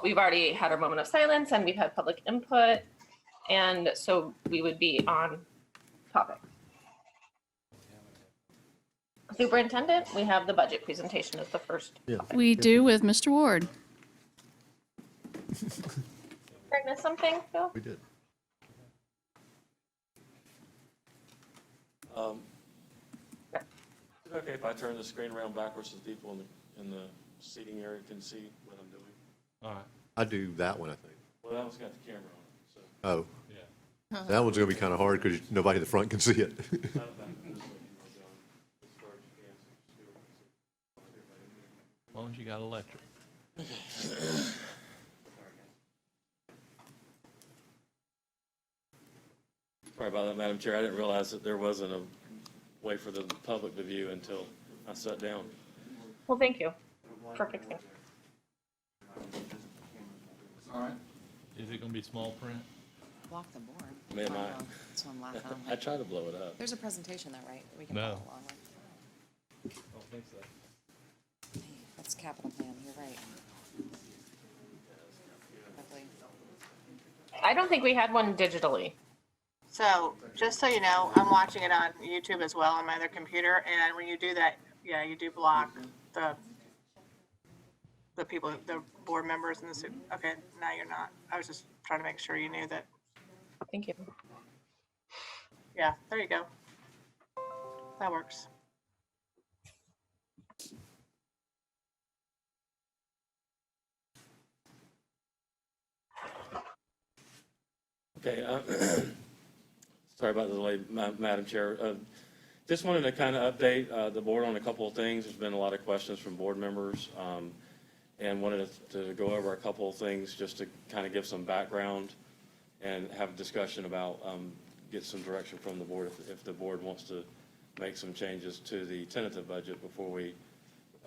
we've already had our moment of silence and we've had public input. And so we would be on topic. Superintendent, we have the budget presentation as the first. Yeah. We do with Mr. Ward. Did I miss something, Phil? We did. Is it okay if I turn the screen around backwards so the people in the seating area can see what I'm doing? All right. I do that one, I think. Well, that one's got the camera on it, so. Oh, Yeah. that one's gonna be kind of hard because nobody in the front can see it. Not back this way, you know, John. As far as you can, so still can see everybody in there. As long as you got electric. Sorry about that, Madam Chair. I didn't realize that there wasn't a way for the public to view until I sat down. Well, thank you for fixing. All right. Is it gonna be small print? Block the board. Man, Oh, I- no, that's what I'm laughing I at. tried to blow it up. There's a presentation though, right? We can No. follow along with. I don't think so. Hey, that's capital plan, you're right. Hopefully. I don't think we had one digitally. So, just so you know, I'm watching it on YouTube as well on my other computer, and when you do that, yeah, you do block the people, the board members and the okay, now you're not. I was just trying to make sure you knew that. Thank you. Yeah, there you go. That works. Okay, sorry about the delay, Madam Chair. Just wanted to kind of update the board on a couple of things. There's been a lot of questions from board members, and wanted to go over a couple of things just to kind of give some background and have a discussion about, get some direction from the board if the board wants to make some changes to the tentative budget before we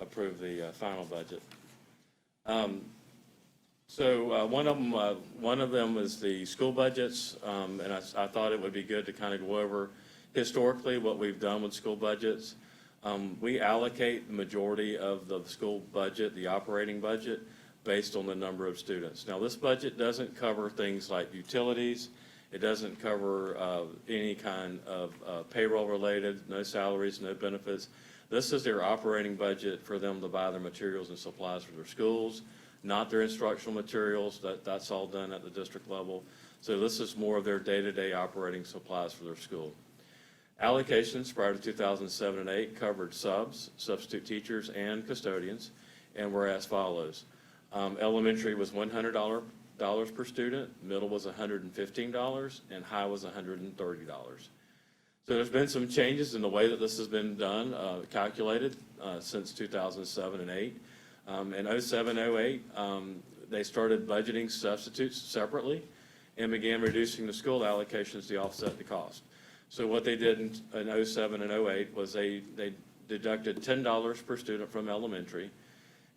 approve the final budget. So one of them is the school budgets, and I thought it would be good to kind of go over historically what we've done with school budgets. We allocate the majority of the school budget, the operating budget, based on the number of students. Now, this budget doesn't cover things like utilities. It doesn't cover any kind of payroll related, no salaries, no benefits. This is their operating budget for them to buy their materials and supplies for their schools, not their instructional materials. That's all done at the district level. So this is more of their day-to-day operating supplies for their school. Allocations prior to 2007 and 8 covered subs, substitute teachers, and custodians, and were as follows. Elementary was $100 per student, middle was $115, and high was $130. So there's been some changes in the way that this has been done, calculated since 2007 and 8. In 07, 08, they started budgeting substitutes separately and began reducing the school allocations to offset the cost. So what they did in 07 and 08 was they deducted $10 per student from elementary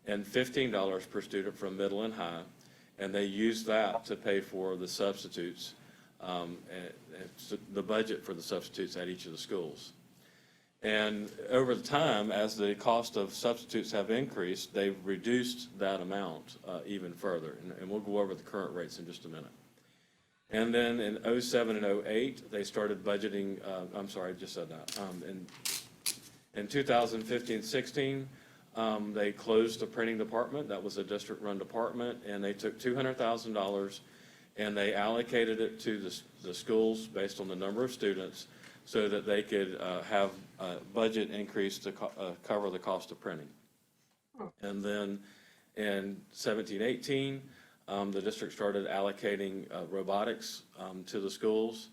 and $15 per student from middle and high, and they used that to pay for the substitutes, the budget for the substitutes at each of the schools. And over the time, as the cost of substitutes have increased, they've reduced that amount even further, and we'll go over the current rates in just a minute. And then in 07 and 08, they started budgeting, I'm sorry, I just said that. In 2015-16, they closed the printing department. That was a district-run department, and they took $200,000 and they allocated it to the schools based on the number of students so that they could have a budget increase to cover the cost of printing. And then in 17-18, the district started allocating robotics to the schools,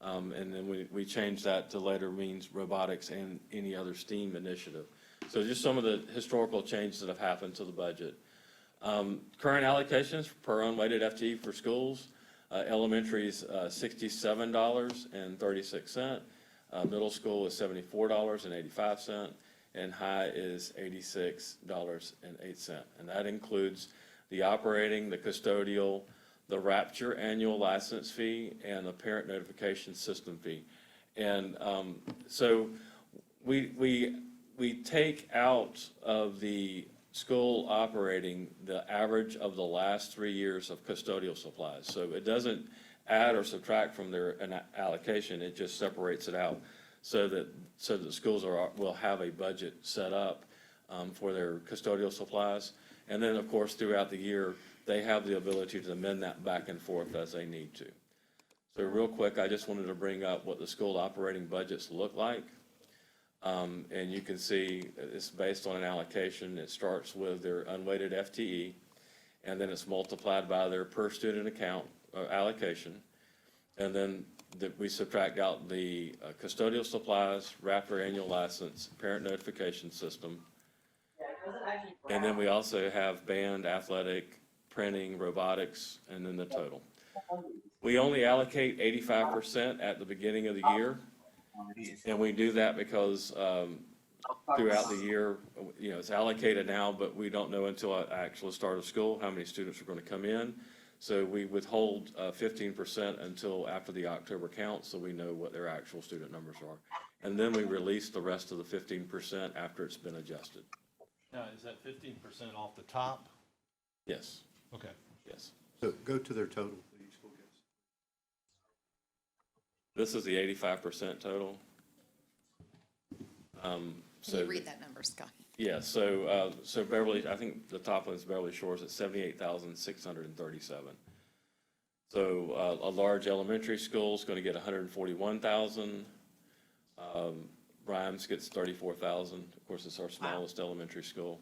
and then we changed that to later means robotics and any other STEAM initiative. So just some of the historical changes that have happened to the budget. Current allocations per unweighted FTE for schools, elementary is $67.36, middle school is $74.85, and high is $86.08. And that includes the operating, the custodial, the Rapture annual license fee, and the parent notification system fee. And so we take out of the school operating the average of the last 3 years of custodial supplies. So it doesn't add or subtract from their allocation, it just separates it out so that the schools will have a budget set up for their custodial supplies. And then, of course, throughout the year, they have the ability to amend that back and forth as they need to. So real quick, I just wanted to bring up what the school operating budgets look like. And you can see it's based on an allocation. It starts with their unweighted FTE, and then it's multiplied by their per student account allocation. And then we subtract out the custodial supplies, Raptor annual license, parent notification system. And then we also have band, athletic, printing, robotics, and then the total. We only allocate 85% at the beginning of the year. And we do that because throughout the year, it's allocated now, but we don't know until actual start of school how many students are going to come in. So we withhold 15% until after the October count, so we know what their actual student numbers are. And then we release the rest of the 15% after it's been adjusted. Now, is that 15% off the top? Yes, Okay. yes. So go to their total that each school gets. This is the 85% total. Can So you read that number, Scott? yeah, so Beverly, I think the top one is Beverly Shores at 78,637. So a large elementary school is going to get 141,000. Rhymes gets 34,000. Of course, it's our smallest elementary school.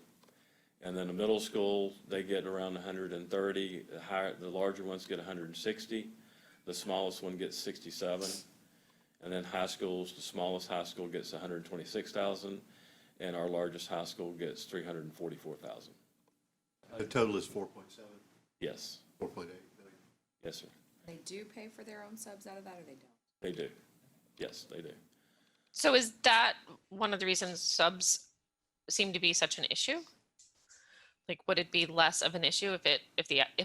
And then the middle school, they get around 130. The larger ones get 160. The smallest one gets 67. And then high schools, the smallest high school gets 126,000. And our largest high school gets 344,000. The total is 4.7, Yes, 4.8 million. yes, sir. They do pay for their own subs out of that, or they don't? They do. Yes, they do. So is that one of the reasons subs seem to be such an issue? Like, would it be less of an issue if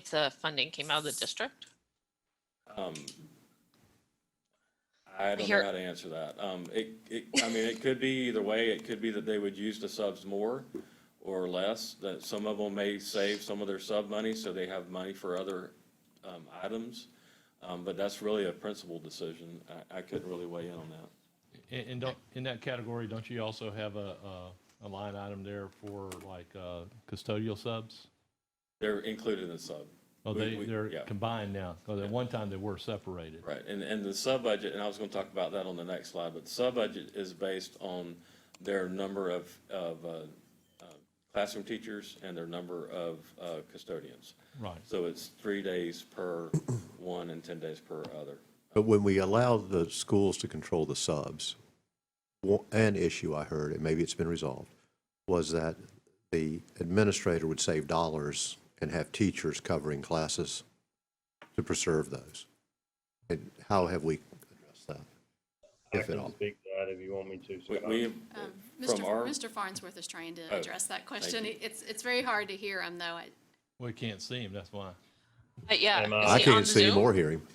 the funding came out of the district? I don't know how to answer that. It could be either way. It could be that they would use the subs more or less, that some of them may save some of their sub money so they have money for other items. But that's really a principal decision. I couldn't really weigh in on that. And in that category, don't you also have a line item there for like custodial subs? They're included in the sub. Oh, they're yeah. combined now, because at one time they were separated. Right, and the sub-budget, and I was going to talk about that on the next slide, but the sub-budget is based on their number of classroom teachers and their number of custodians. Right. So it's 3 days per one and 10 days per other. But when we allow the schools to control the subs, an issue I heard, and maybe it's been resolved, was that the administrator would save dollars and have teachers covering classes to preserve those. And how have we addressed that, I if at can all? speak to that if you want me to, Scott. Mr. Farnsworth is trying to Oh, address that question. you. It's very hard to hear him, though. We can't see him, that's why. Yeah. Am I- is I he can't on see him Zoom? or hear him.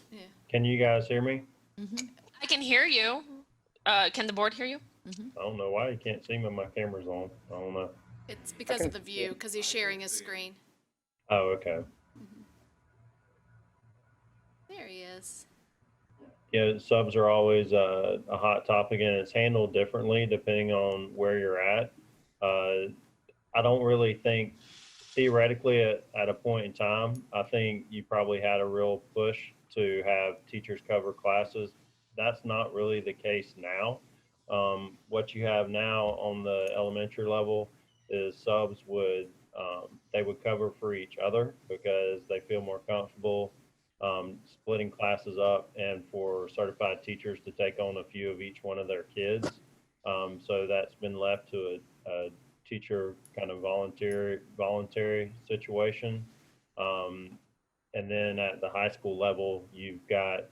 Can you guys hear me? I can hear you. Can the board hear you? I don't know why you can't see me. My camera's on. I don't know. It's because of the view, because he's sharing his screen. Oh, okay. There he is. Yeah, subs are always a hot topic, and it's handled differently depending on where you're at. I don't really think, theoretically, at a point in time, I think you probably had a real push to have teachers cover classes. That's not really the case now. What you have now on the elementary level is subs they would cover for each other because they feel more comfortable splitting classes up, and for certified teachers to take on a few of each one of their kids. So that's been left to a teacher kind of voluntary situation. And then at the high school level, you've got,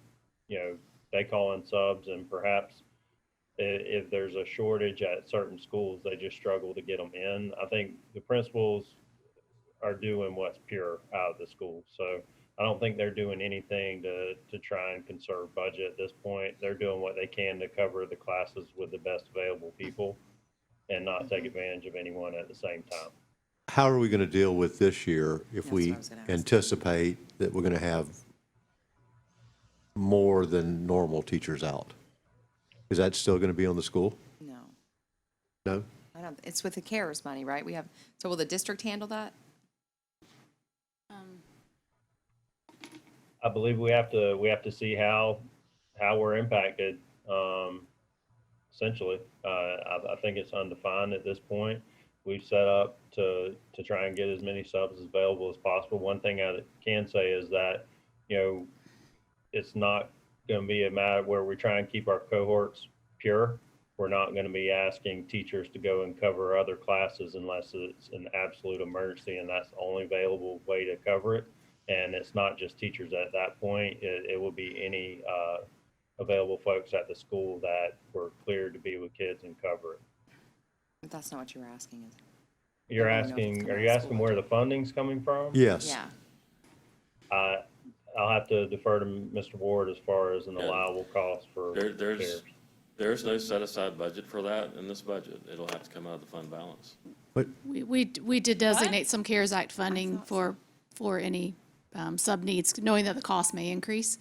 they call in subs, and perhaps if there's a shortage at certain schools, they just struggle to get them in. I think the principals are doing what's pure out of the school. So I don't think they're doing anything to try and conserve budget at this point. They're doing what they can to cover the classes with the best available people and not take advantage of anyone at the same time. how are we going to deal with this year if That's we what I was gonna ask. anticipate that we're going to have more than normal teachers out? Is that still going to be on the school? No, No? I don't, it's with the CARES money, right? We have, so will the district handle that? I believe we have to see how we're impacted. Essentially, I think it's undefined at this point. We've set up to try and get as many subs as available as possible. One thing I can say is that, you know, it's not going to be a matter where we try and keep our cohorts pure. We're not going to be asking teachers to go and cover other classes unless it's an absolute emergency and that's the only available way to cover it. And it's not just teachers at that point. It will be any available folks at the school that were cleared to be with kids and cover it. But that's not what you were asking, is it? You're I don't know if it's asking, coming are out you of asking school where the budget. funding's coming from? Yes. Yeah, I'll have to defer to Mr. Ward as far as an Yeah. allowable cost for CARES. There's no set aside budget for that in this budget. It'll have to come out of the fund balance. But We did designate some CARES Act funding for any sub needs, knowing that the cost may increase.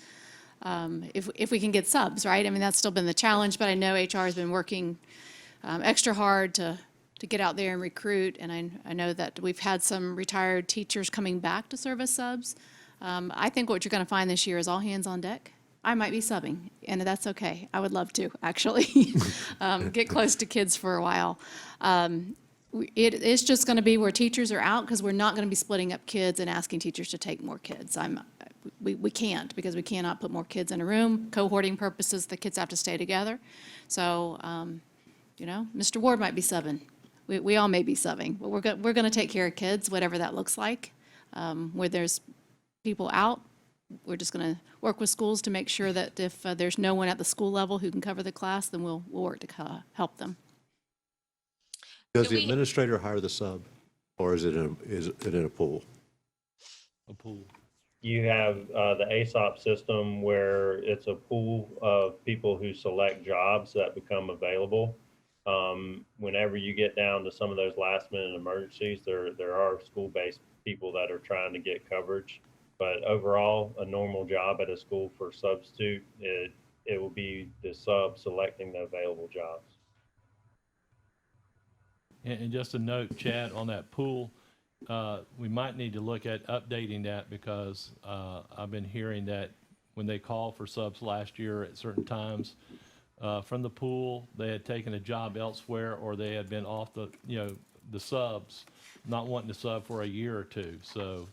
If we can get subs, right? I mean, that's still been the challenge, but I know HR has been working extra hard to get out there and recruit. And I know that we've had some retired teachers coming back to serve as subs. I think what you're going to find this year is all hands on deck. I might be subbing, and that's okay. I would love to, actually, get close to kids for a while. It's just going to be where teachers are out, because we're not going to be splitting up kids and asking teachers to take more kids. We can't, because we cannot put more kids in a room. Cohorting purposes, the kids have to stay together. So, you know, Mr. Ward might be subbing. We all may be subbing, but we're going to take care of kids, whatever that looks like. Where there's people out, we're just going to work with schools to make sure that if there's no one at the school level who can cover the class, then we'll work to help them. does Do the we- administrator hire the sub, or is it in a pool? A pool. You have the ASOP system where it's a pool of people who select jobs that become available. Whenever you get down to some of those last minute emergencies, there are school-based people that are trying to get coverage. But overall, a normal job at a school for substitute, it will be the sub selecting the available jobs. And just a note, Chad, on that pool, we might need to look at updating that, because I've been hearing that when they call for subs last year at certain times, from the pool, they had taken a job elsewhere, or they had been off the subs, not wanting to sub for a year or two. So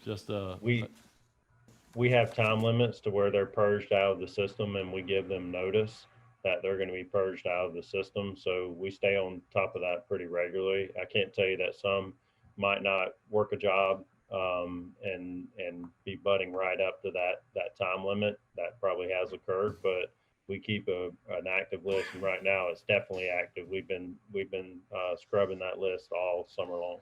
just We have time limits to where they're purged out of the system, and we give them notice that they're going to be purged out of the system. So we stay on top of that pretty regularly. I can't tell you that some might not work a job and be butting right up to that time limit. That probably has occurred, but we keep an active list, and right now it's definitely active. We've been scrubbing that list all summer long.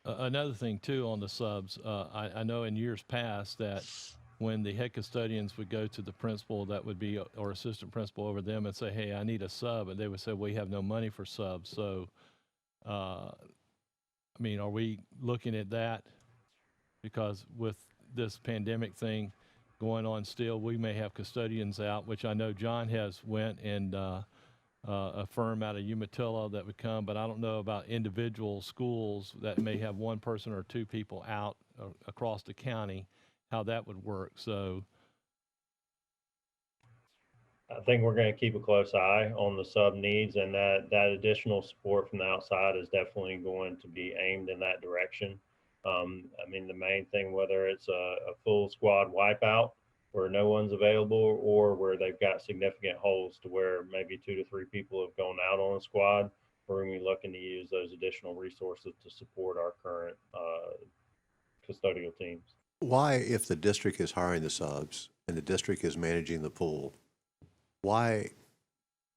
Another thing too on the subs, I know in years past that when the head custodians would go to the principal that would be, or assistant principal over them, and say, hey, I need a sub, and they would say, we have no money for subs. So, I mean, are we looking at that? Because with this pandemic thing going on still, we may have custodians out, which I know John has went and a firm out of Umatilla that would come, but I don't know about individual schools that may have one person or two people out across the county, how that would work. So I think we're going to keep a close eye on the sub needs, and that additional support from the outside is definitely going to be aimed in that direction. I mean, the main thing, whether it's a full squad wipeout where no one's available, or where they've got significant holes to where maybe 2 to 3 people have gone out on a squad, we're going to be looking to use those additional resources to support our current custodial teams. Why, if the district is hiring the subs and the district is managing the pool, why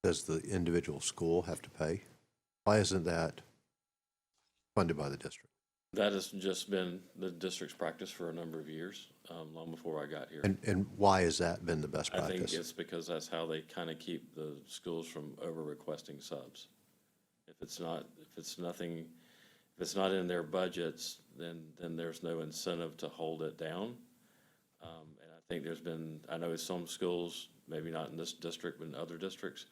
does the individual school have to pay? Why isn't that funded by the district? That has just been the district's practice for a number of years, long before I got here. And why has that been the best I think practice? it's because that's how they kind of keep the schools from over requesting subs. If it's nothing, if it's not in their budgets, then there's no incentive to hold it down. And I think there's been, I know some schools, maybe not in this district, but in other districts,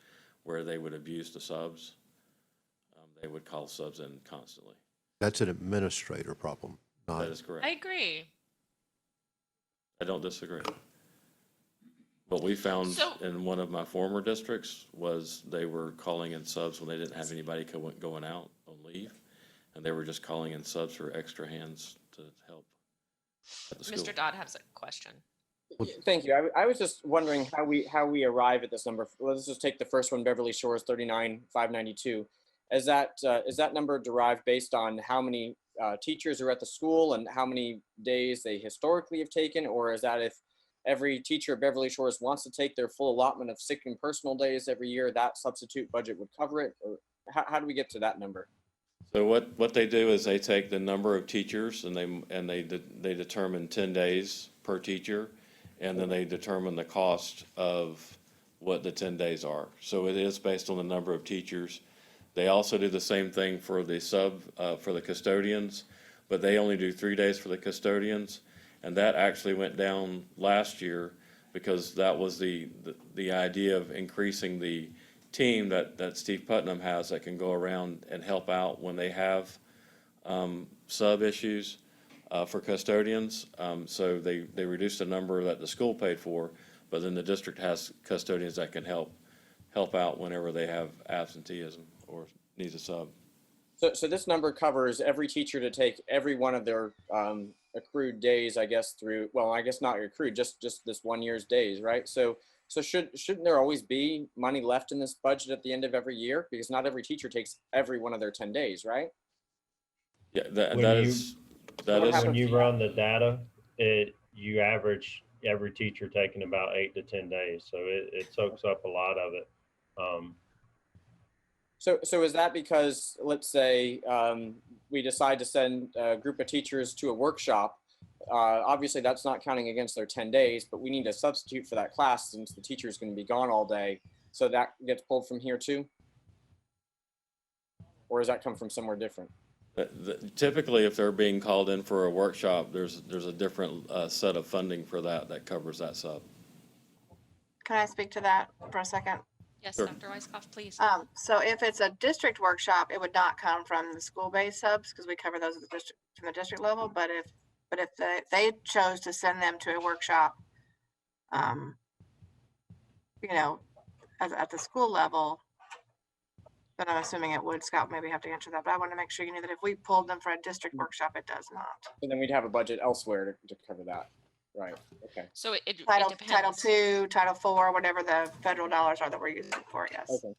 where they would abuse the subs. They would call subs in constantly. That's an administrator problem, not. That is correct. I agree. I don't disagree. What we found So- in one of my former districts was they were calling in subs when they didn't have anybody going out on leave. And they were just calling in subs for extra hands to help at the school. Mr. Dodd has a question. Thank you. I was just wondering how we arrive at this number. Let's just take the first one, Beverly Shores, 39,592. Is that number derived based on how many teachers are at the school and how many days they historically have taken, or is that if every teacher at Beverly Shores wants to take their full allotment of sick and personal days every year, that substitute budget would cover it? Or how do we get to that number? So what they do is they take the number of teachers and they determine 10 days per teacher, and then they determine the cost of what the 10 days are. So it is based on the number of teachers. They also do the same thing for the for the custodians, but they only do 3 days for the custodians. And that actually went down last year because that was the idea of increasing the team that Steve Putnam has that can go around and help out when they have sub issues for custodians. So they reduced the number that the school paid for, but then the district has custodians that can help out whenever they have absenteeism or needs a sub. So this number covers every teacher to take every one of their accrued days, I guess, through, well, I guess not accrued, just this 1 year's days, right? So shouldn't there always be money left in this budget at the end of every year? Because not every teacher takes every one of their 10 days, right? Yeah, When that you- is When you run the data, you average every teacher taking about 8 to 10 days. So it soaks up a lot of it. So is that because, let's say, we decide to send a group of teachers to a workshop? Obviously, that's not counting against their 10 days, but we need a substitute for that class since the teacher is going to be gone all day. So that gets pulled from here too? Or does that come from somewhere different? Typically, if they're being called in for a workshop, there's a different set of funding for that covers that sub. Can I speak to that for a second? Yes, Sure. Dr. Weisskopf, please. So if it's a district workshop, it would not come from the school-based subs because we cover those at the district, from the district level. But if they chose to send them to a workshop, at the school level, then I'm assuming it would. Scott maybe have to answer that, but I want to make sure you knew that if we pulled them for a district workshop, it does not. And then we'd have a budget elsewhere to cover that. Right, okay. So it Title depends. II, Title IV, whatever the federal dollars are that we're using for it, yes. Okay.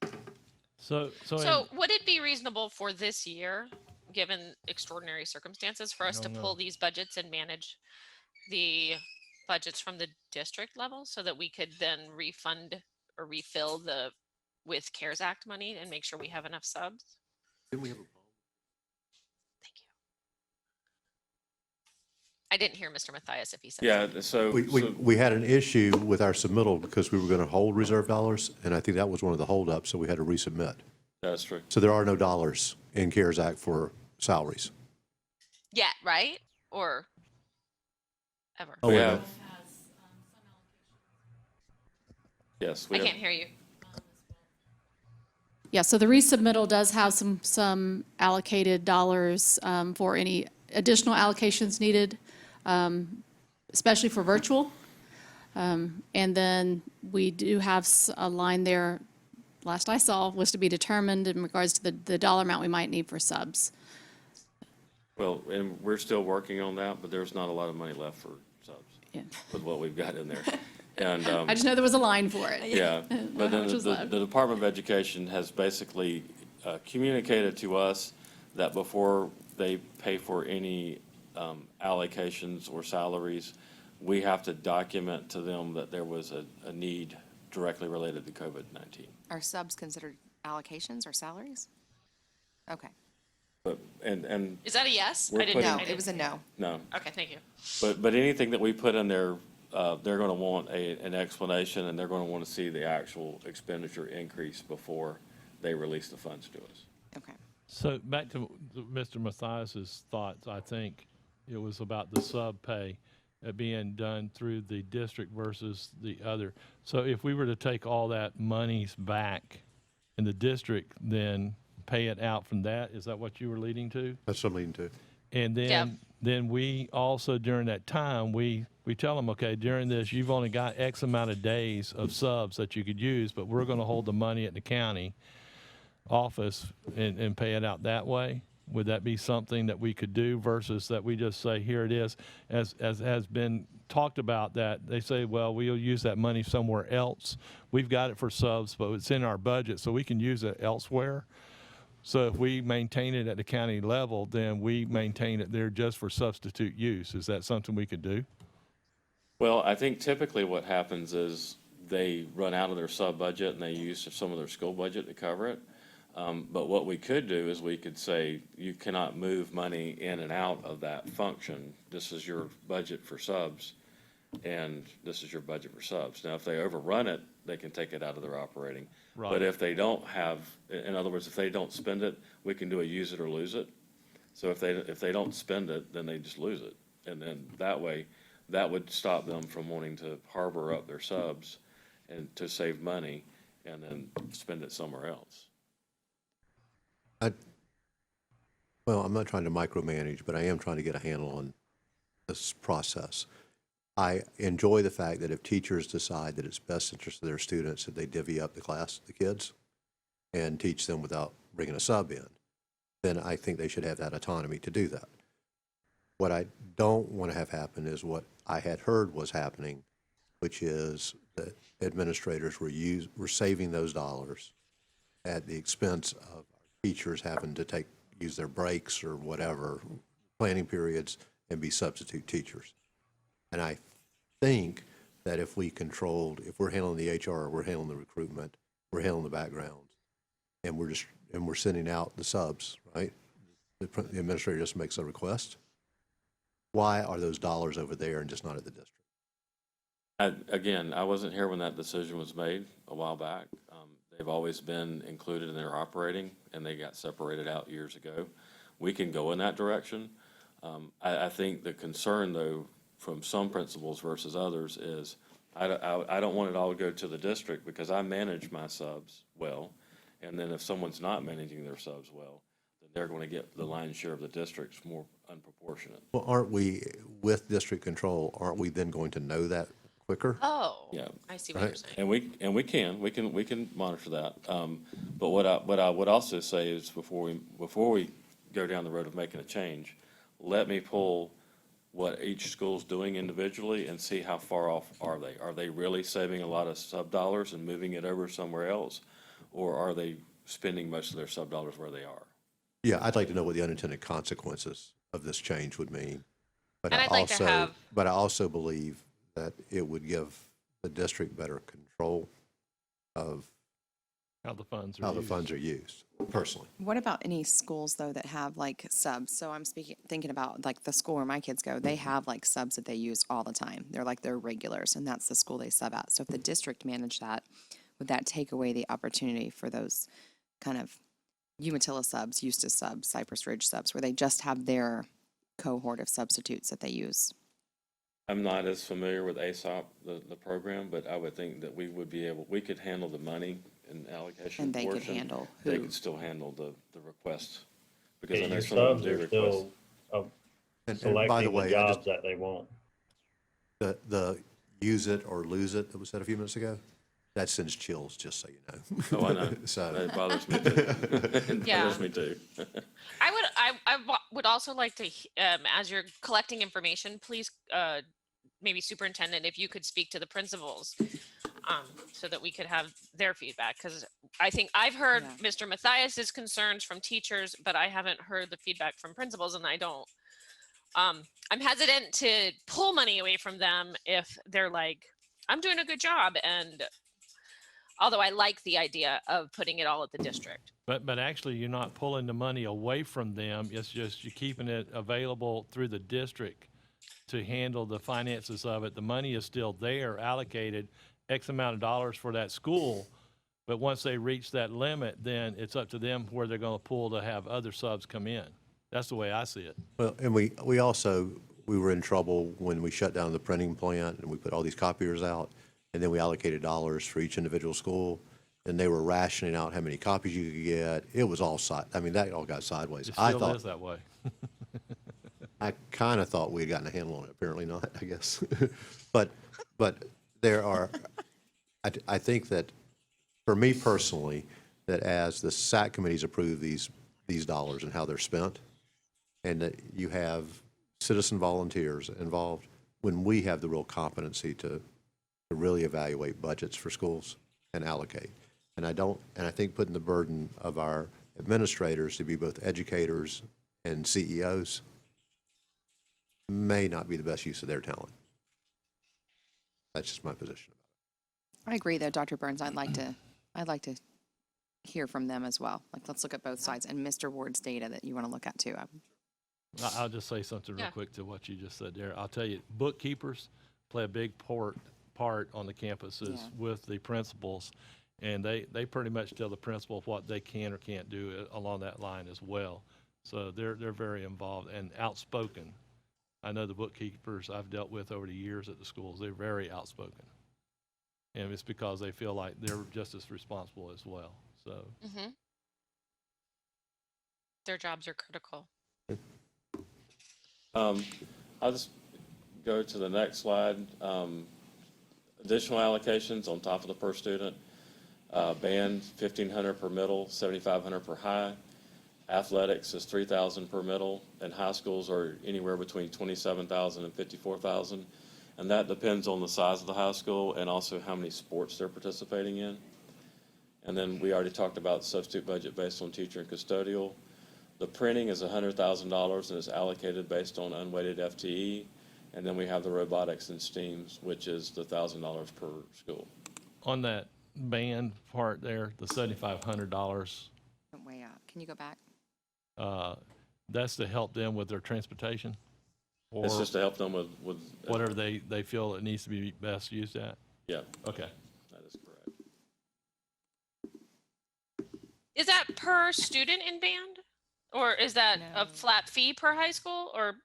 So would it be reasonable for this year, given extraordinary circumstances, for us to No, no. pull these budgets and manage the budgets from the district level so that we could then refund or refill with CARES Act money and make sure we have enough subs? Didn't we have a Thank you. I didn't hear Mr. Matthias if he said Yeah, something. so. We had an issue with our submittal because we were going to hold reserve dollars, and I think that was one of the holdups, so we had to resubmit. That's true. So there are no dollars in CARES Act for salaries. Yeah, right? Or ever? Oh, We wait a have. minute. Yes, I we have. can't hear you. Yeah, so the resubmittal does have some allocated dollars for any additional allocations needed, especially for virtual. And then we do have a line there, last I saw, was to be determined in regards to the dollar amount we might need for subs. Well, and we're still working on that, but there's not a lot of money left for subs Yeah. with what we've got in there. And, I just know there was a line for it. yeah, but then much was the left. Department of Education has basically communicated to us that before they pay for any allocations or salaries, we have to document to them that there was a need directly related to COVID-19. Are subs considered allocations or salaries? Okay. But, and, Is that a yes? We're I didn't. putting- No, I it was a didn't- no. no, Okay, thank you. but anything that we put in there, they're gonna want an explanation, and they're gonna wanna see the actual expenditure increase before they release the funds to us. Okay. So back to Mr. Mathias's thoughts, I think it was about the sub pay being done through the district versus the other. So if we were to take all that monies back in the district, then pay it out from that, is that what you were leading to? That's what I'm leading to. And then we also, during that time, we tell them, okay, during this, you've only got X amount of days of subs that you could use, but we're going to hold the money at the county office and pay it out that way? Would that be something that we could do versus that we just say, here it is, as has been talked about, that they say, well, we'll use that money somewhere else. We've got it for subs, but it's in our budget, so we can use it elsewhere. So if we maintain it at the county level, then we maintain it there just for substitute use. Is that something we could do? Well, I think typically what happens is they run out of their sub budget and they use some of their school budget to cover it. But what we could do is we could say, you cannot move money in and out of that function. This is your budget for subs, and this is your budget for subs. Now, if they overrun it, they can take it out of their operating. Right. But if they don't have, in other words, if they don't spend it, we can do a use it or lose it. So if they don't spend it, then they just lose it. And then that way, that would stop them from wanting to harbor up their subs and to save money and then spend it somewhere else. Well, I'm not trying to micromanage, but I am trying to get a handle on this process. I enjoy the fact that if teachers decide that it's best interest of their students that they divvy up the kids, and teach them without bringing a sub in, then I think they should have that autonomy to do that. What I don't want to have happen is what I had heard was happening, which is that administrators were saving those dollars at the expense of teachers having to use their breaks or whatever, planning periods, and be substitute teachers. And I think that if we're handling the HR, we're handling the recruitment, we're handling the backgrounds, and we're sending out the subs, right? The administrator just makes a request. Why are those dollars over there and just not at the district? Again, I wasn't here when that decision was made a while back. They've always been included in their operating, and they got separated out years ago. We can go in that direction. I think the concern, though, from some principals versus others is I don't want it all to go to the district because I manage my subs well. And then if someone's not managing their subs well, then they're going to get the lion's share of the district's more unproportionate. Well, aren't we, with district control, aren't we then going to know that quicker? Oh, Yeah. I see what you're Right. saying. And we can monitor that. But what I would also say is before we go down the road of making a change, let me pull what each school's doing individually and see how far off are they. Are they really saving a lot of sub dollars and moving it over somewhere else? Or are they spending most of their sub dollars where they are? Yeah, I'd like to know what the unintended consequences of this change would mean. But And I'd like to have- But I also believe that it would give the district better control of How the funds are how the used. funds are used, personally. What about any schools though that have like subs? So I'm thinking about like the school where my kids go, they have like subs that they use all the time. They're like their regulars and that's the school they sub at. So if the district managed that, would that take away the opportunity for those kind of Umatilla subs, Eustis subs, Cypress Ridge subs, where they just have their cohort of substitutes that they use? I'm not as familiar with ASOP, the program, but I would think that we could handle the money and allocation And they could portion. handle They who? could still handle the requests. Because I Yeah, know your some of subs them do are request. still And by the selecting the way, jobs that they want. the use it or lose it that was said a few minutes ago, that sends chills, just so you know. Oh, I know. So, That bothers me too. It Yeah. bothers me too. I would also like to, as you're collecting information, please, maybe superintendent, if you could speak to the principals, so that we could have their feedback. Because I think I've heard Yeah. Mr. Mathias's concerns from teachers, but I haven't heard the feedback from principals, and I don't. I'm hesitant to pull money away from them if they're like, I'm doing a good job, and although I like the idea of putting it all at the district. But actually, you're not pulling the money away from them. It's just you're keeping it available through the district to handle the finances of it. The money is still there, allocated X amount of dollars for that school, But once they reach that limit, then it's up to them where they're going to pull to have other subs come in. That's the way I see it. Well, and we were in trouble when we shut down the printing plant and we put all these copiers out, and then we allocated dollars for each individual school, and they were rationing out how many copies you could get. It was all that all got sideways. It I still thought, is that way. I kind of thought we'd gotten a handle on it. Apparently not, I guess. But there are, I think that for me personally, that as the SAC committees approve these dollars and how they're spent, and that you have citizen volunteers involved, when we have the real competency to really evaluate budgets for schools and allocate. And I think putting the burden of our administrators to be both educators and CEOs may not be the best use of their talent. That's just my position. I agree though, Dr. Burns, I'd like to hear from them as well. Like, let's look at both sides, and Mr. Ward's data that you want to look at too. I'll just say something real Yeah. quick to what you just said there. I'll tell you, bookkeepers play a big part on the campuses Yeah. with the principals, and they pretty much tell the principal what they can or can't do along that line as well. So they're very involved and outspoken. I know the bookkeepers I've dealt with over the years at the schools, they're very outspoken. And it's because they feel like they're just as responsible as well. So Their jobs are critical. I'll just go to the next slide. Additional allocations on top of the per student. Band, $1,500 per middle, $7,500 per high. Athletics is $3,000 per middle, and high schools are anywhere between $27,000 and $54,000. And that depends on the size of the high school and also how many sports they're participating in. And then we already talked about substitute budget based on teacher and custodial. The printing is $100,000 and is allocated based on unweighted FTE. And then we have the robotics and STEAMs, which is the $1,000 per school. on that band part there, the $7,500, Way out. Can you go back? that's to help them with their transportation? Or It's just to help them with whatever they feel it needs to be best used at? Yeah, Okay. that is correct. Is that per student in band? Or is that a No. flat fee per high school or?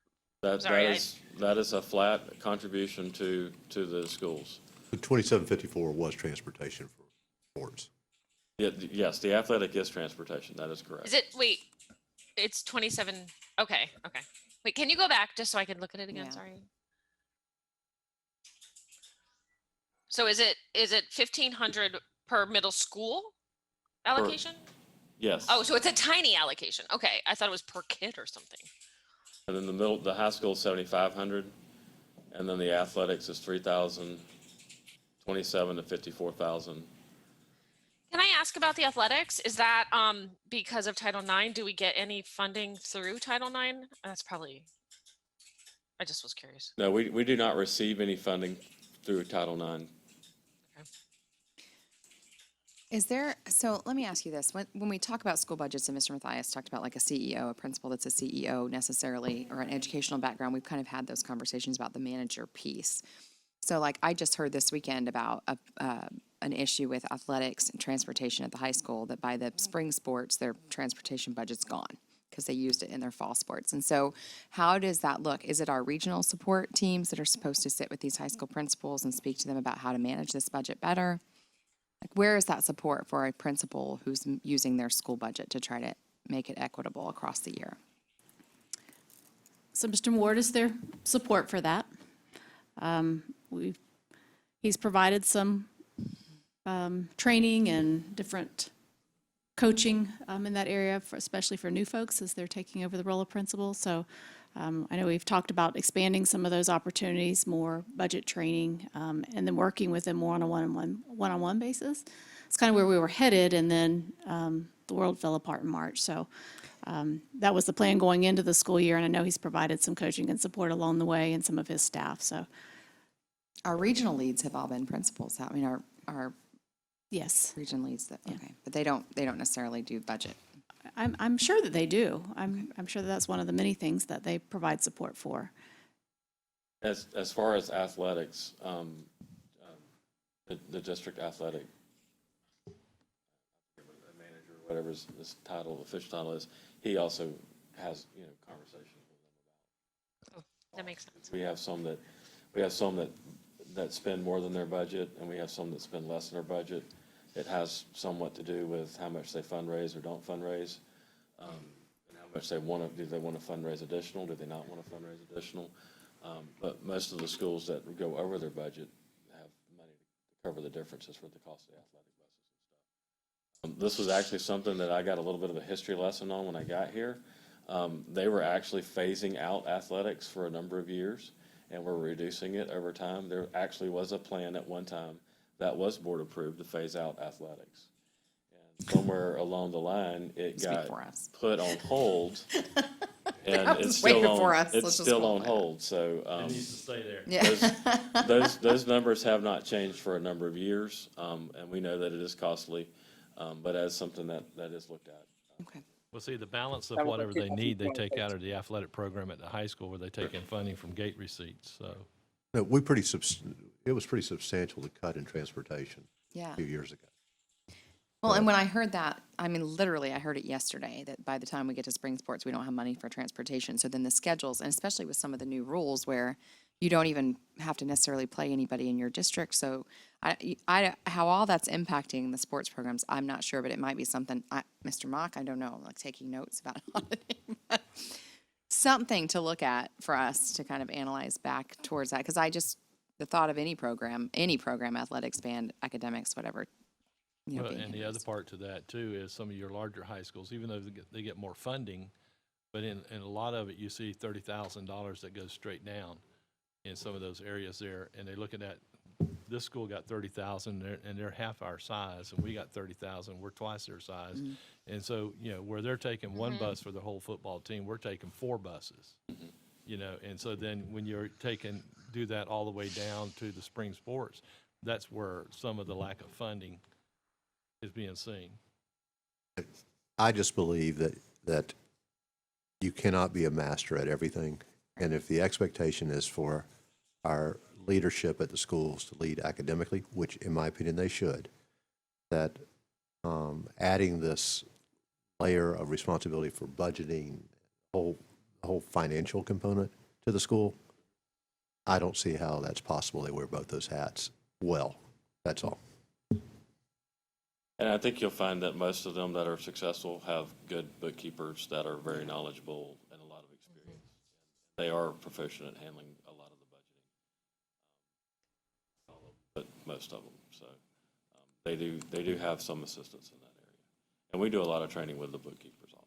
Sorry, That is a flat contribution to the schools. The 2754 was transportation for sports. Yeah, yes, the athletic is transportation. That is correct. Is it, wait, it's 27, okay. Wait, can you go back just so I can look at it again? Yeah. Sorry. So is it 1,500 per middle school allocation? Yes. Oh, so it's a tiny allocation. Okay, I thought it was per kid or something. And then the high school is 7,500, and then the athletics is 3,000, 27 to 54,000. Can I ask about the athletics? Is that because of Title IX? Do we get any funding through Title IX? That's probably, I just was curious. No, we do not receive any funding through Title IX. Is there, so let me ask you this. When we talk about school budgets, and Mr. Mathias talked about like a CEO, a principal that's a CEO necessarily, or an educational background, we've kind of had those conversations about the manager piece. So like I just heard this weekend about an issue with athletics and transportation at the high school, that by the spring sports, their transportation budget's gone because they used it in their fall sports. And so how does that look? Is it our regional support teams that are supposed to sit with these high school principals and speak to them about how to manage this budget better? Like, where is that support for a principal who's using their school budget to try to make it equitable across the year? So Mr. Ward is there support for that. He's provided some training and different coaching in that area, especially for new folks as they're taking over the role of principal. So I know we've talked about expanding some of those opportunities, more budget training, and then working with them more on a one-on-one basis. It's kind of where we were headed, and then the world fell apart in March. So that was the plan going into the school year, and I know he's provided some coaching and support along the way and some of his staff. So Our regional leads have all been principals. I mean, our yes, region leads that, Yeah. okay, but they don't necessarily do budget. I'm sure that they do. I'm sure that that's one of the many things that they provide support for. As far as athletics, the district athletic whatever his title, official title is, he also has, conversations with them. That makes sense. We have some that spend more than their budget, and we have some that spend less than their budget. It has somewhat to do with how much they fundraise or don't fundraise, and how much do they want to fundraise additional? Do they not want to fundraise additional? But most of the schools that go over their budget have money to cover the differences for the cost of the athletic buses and stuff. This was actually something that I got a little bit of a history lesson on when I got here. They were actually phasing out athletics for a number of years, and were reducing it over time. There actually was a plan at one time that was board approved to phase out athletics. And somewhere along the line, it Speak got for us. put on hold. And That was it's way still before on, us. it's Let's just still call on it. hold. So It needs to stay there. Yeah. those numbers have not changed for a number of years, and we know that it is costly, but as something that is looked at. Okay. Well, see, the balance of That was whatever like they need, they 2026. take out of the athletic program at the high school where they take in funding from gate receipts, so. No, it was pretty substantial to cut in transportation Yeah. a few years ago. Well, and when I heard that, I mean, literally, I heard it yesterday, that by the time we get to spring sports, we don't have money for transportation. So then the schedules, and especially with some of the new rules where you don't even have to necessarily play anybody in your district. So how all that's impacting the sports programs, I'm not sure, but it might be something, Mr. Mock, I don't know, like taking notes about auditing. But something to look at for us to kind of analyze back towards that. Because the thought of any program, athletics, band, academics, whatever, Well, being and the other used. part to that too is some of your larger high schools, even though they get more funding, but in a lot of it, you see $30,000 that goes straight down in some of those areas there. And they're looking at, this school got 30,000 and they're half our size, and we got 30,000, we're twice their size. And so, where they're taking one bus for the whole football team, we're taking 4 buses. And so then when you're do that all the way down to the spring sports, that's where some of the lack of funding is being seen. I just believe that you cannot be a master at everything. And if the expectation is for our leadership at the schools to lead academically, which in my opinion they should, that adding this layer of responsibility for budgeting, whole financial component to the school, I don't see how that's possible. They wear both those hats well. That's all. And I think you'll find that most of them that are successful have good bookkeepers that are very knowledgeable and a lot of experience. They are proficient at handling a lot of the budgeting, but most of them. So they do have some assistance in that area. And we do a lot of training with the bookkeepers also.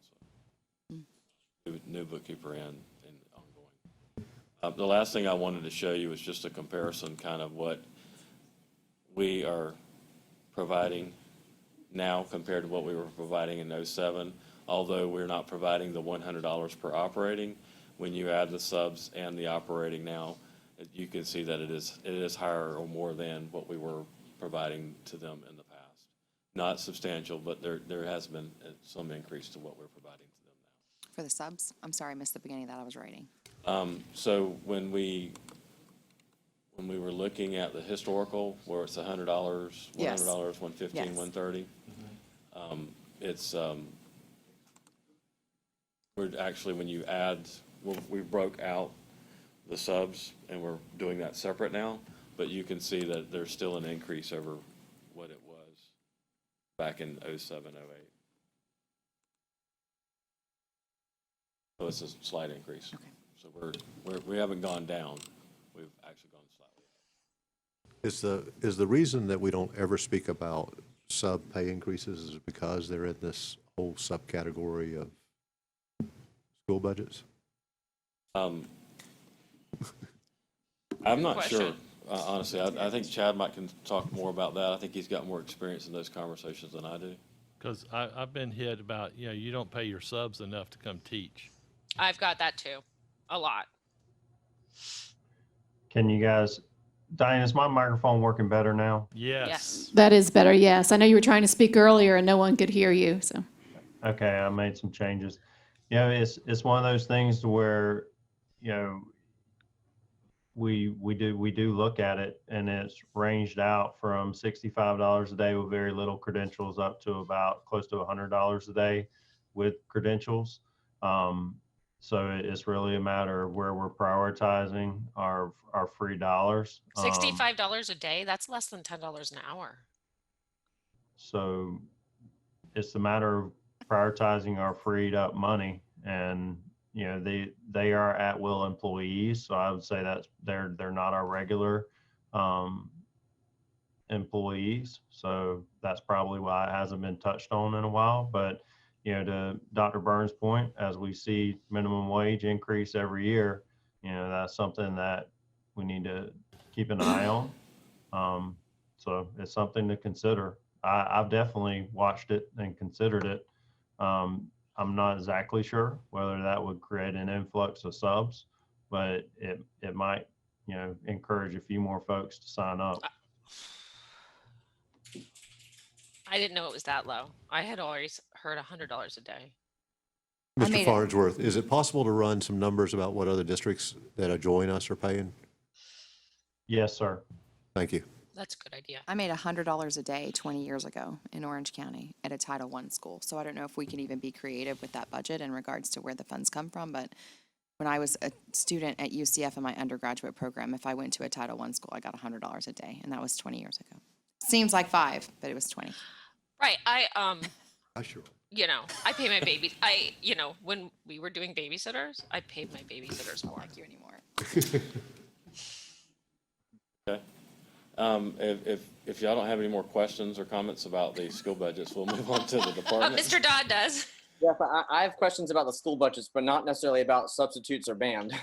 New bookkeeper and ongoing. The last thing I wanted to show you is just a comparison, kind of what we are providing now compared to what we were providing in '07. Although we're not providing the $100 per operating, when you add the subs and the operating now, you can see that it is higher or more than what we were providing to them in the past. Not substantial, but there has been some increase to what we're providing to them now. For the subs? I'm sorry, I missed the beginning of that. I was writing. So when we were looking at the historical, where it's $100, $100, Yes. $115, Yes. $130, it's we're actually, when you add, we broke out the subs and we're doing that separate now, but you can see that there's still an increase over what it was back in '07, '08. So it's a slight increase. Okay. So we haven't gone down, we've actually gone slightly up. Is the reason that we don't ever speak about sub pay increases is because they're in this whole subcategory of school budgets? I'm not Question. sure, honestly. I think Chad can talk more about that. I think he's got more experience in those conversations than I do. Because I've been hit about, you don't pay your subs enough to come teach. I've got that too, a lot. Can you guys, Diane, is my microphone working better now? Yes. That is better, yes. I know you were trying to speak earlier and no one could hear you, so. Okay, I made some changes. It's one of those things to where, we do look at it, and it's ranged out from $65 a day with very little credentials up to about close to $100 a day with credentials. So it's really a matter of where we're prioritizing our free dollars. $65 a day, that's less than $10 an hour. So it's a matter of prioritizing our freed up money, and you know, they are at will employees, so I would say that they're not our regular employees. So that's probably why it hasn't been touched on in a while. But you know, to Dr. Burns' point, as we see minimum wage increase every year, you know, that's something that we need to keep an eye on. So it's something to consider. I've definitely watched it and considered it. I'm not exactly sure whether that would create an influx of subs, but it might, you know, encourage a few more folks to sign up. I didn't know it was that low. I had always heard $100 a day. I Mr. made it. Farnsworth, is it possible to run some numbers about what other districts that join us are paying? Yes, sir. Thank you. That's a good idea. I made $100 a day 20 years ago in Orange County at a Title I school. So I don't know if we can even be creative with that budget in regards to where the funds come from. But when I was a student at UCF in my undergraduate program, if I went to a Title I school, I got $100 a day, and that was 20 years ago. Seems like 5, but it was 20. Right. I sure. You know, I pay my baby. You know, when we were doing babysitters, I paid my babysitters more. Like you anymore. Okay. If y'all don't have any more questions or comments about the school budgets, we'll move on to the department. Mr. Dodd does. Yes, I have questions about the school budgets, but not necessarily about substitutes or band.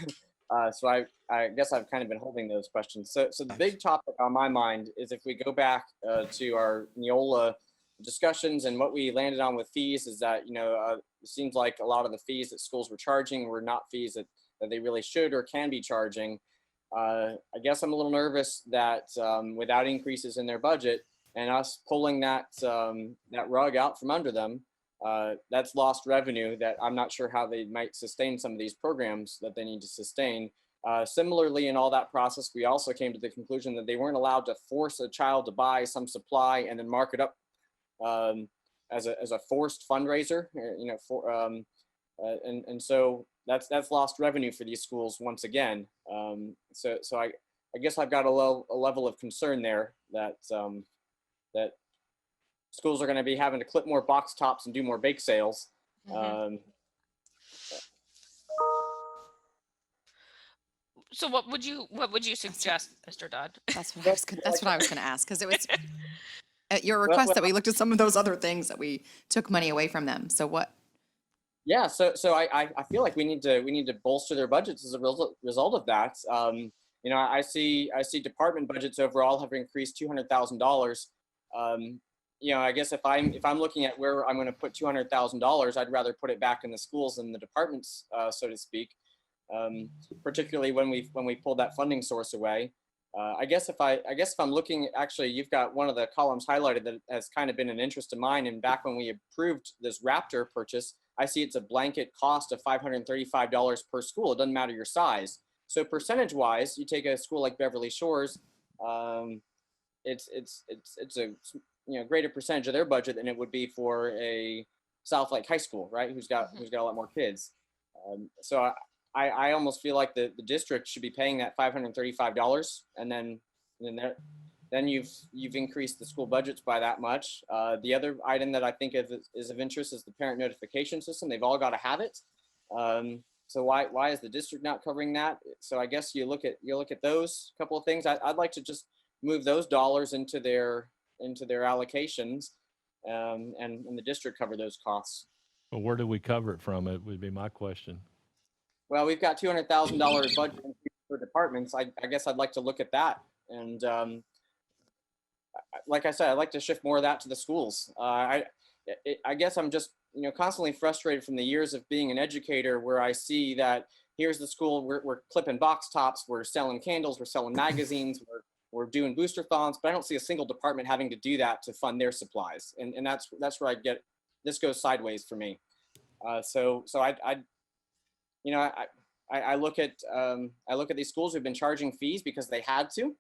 So I guess I've kind of been holding those questions. So the big topic on my mind is if we go back to our Neola discussions and what we landed on with fees is that, you know, it seems like a lot of the fees that schools were charging were not fees that they really should or can be charging. I guess I'm a little nervous that without increases in their budget and us pulling that rug out from under them, that's lost revenue that I'm not sure how they might sustain some of these programs that they need to sustain. Similarly, in all that process, we also came to the conclusion that they weren't allowed to force a child to buy some supply and then mark it up as a forced fundraiser, you know, and so that's lost revenue for these schools once again. So I guess I've got a level of concern there that that schools are going to be having to clip more box tops and do more bake sales. So what would you suggest, Mr. Dodd? That's what I was going to ask, because it was at your request that we looked at some of those other things that we took money away from them. So what? Yeah, so I feel like we need to bolster their budgets as a result of that. You know, I see department budgets overall have increased $200,000. You know, I guess if I'm looking at where I'm going to put $200,000, I'd rather put it back in the schools than the departments, so to speak. Particularly when we pulled that funding source away. I guess if I'm looking, actually, you've got one of the columns highlighted that has kind of been an interest of mine. And back when we approved this Raptor purchase, I see it's a blanket cost of $535 per school. It doesn't matter your size. So percentage-wise, you take a school like Beverly Shores, it's a greater percentage of their budget than it would be for a South Lake High School, right? Who's got a lot more kids. So I almost feel like the district should be paying that $535, and then you've increased the school budgets by that much. The other item that I think is of interest is the parent notification system. They've all got to have it. So why is the district not covering that? So I guess you look at those couple of things. I'd like to just move those dollars into their allocations, and the district cover those costs. But where do we cover it from? It would be my question. Well, we've got $200,000 budget for departments. I guess I'd like to look at that. And like I said, I'd like to shift more of that to the schools. I guess I'm just, constantly frustrated from the years of being an educator where I see that here's the school, we're clipping box tops, we're selling candles, we're selling magazines, we're doing booster thons, but I don't see a single department having to do that to fund their supplies. And that's where this goes sideways for me. So I look at these schools who've been charging fees because they had to,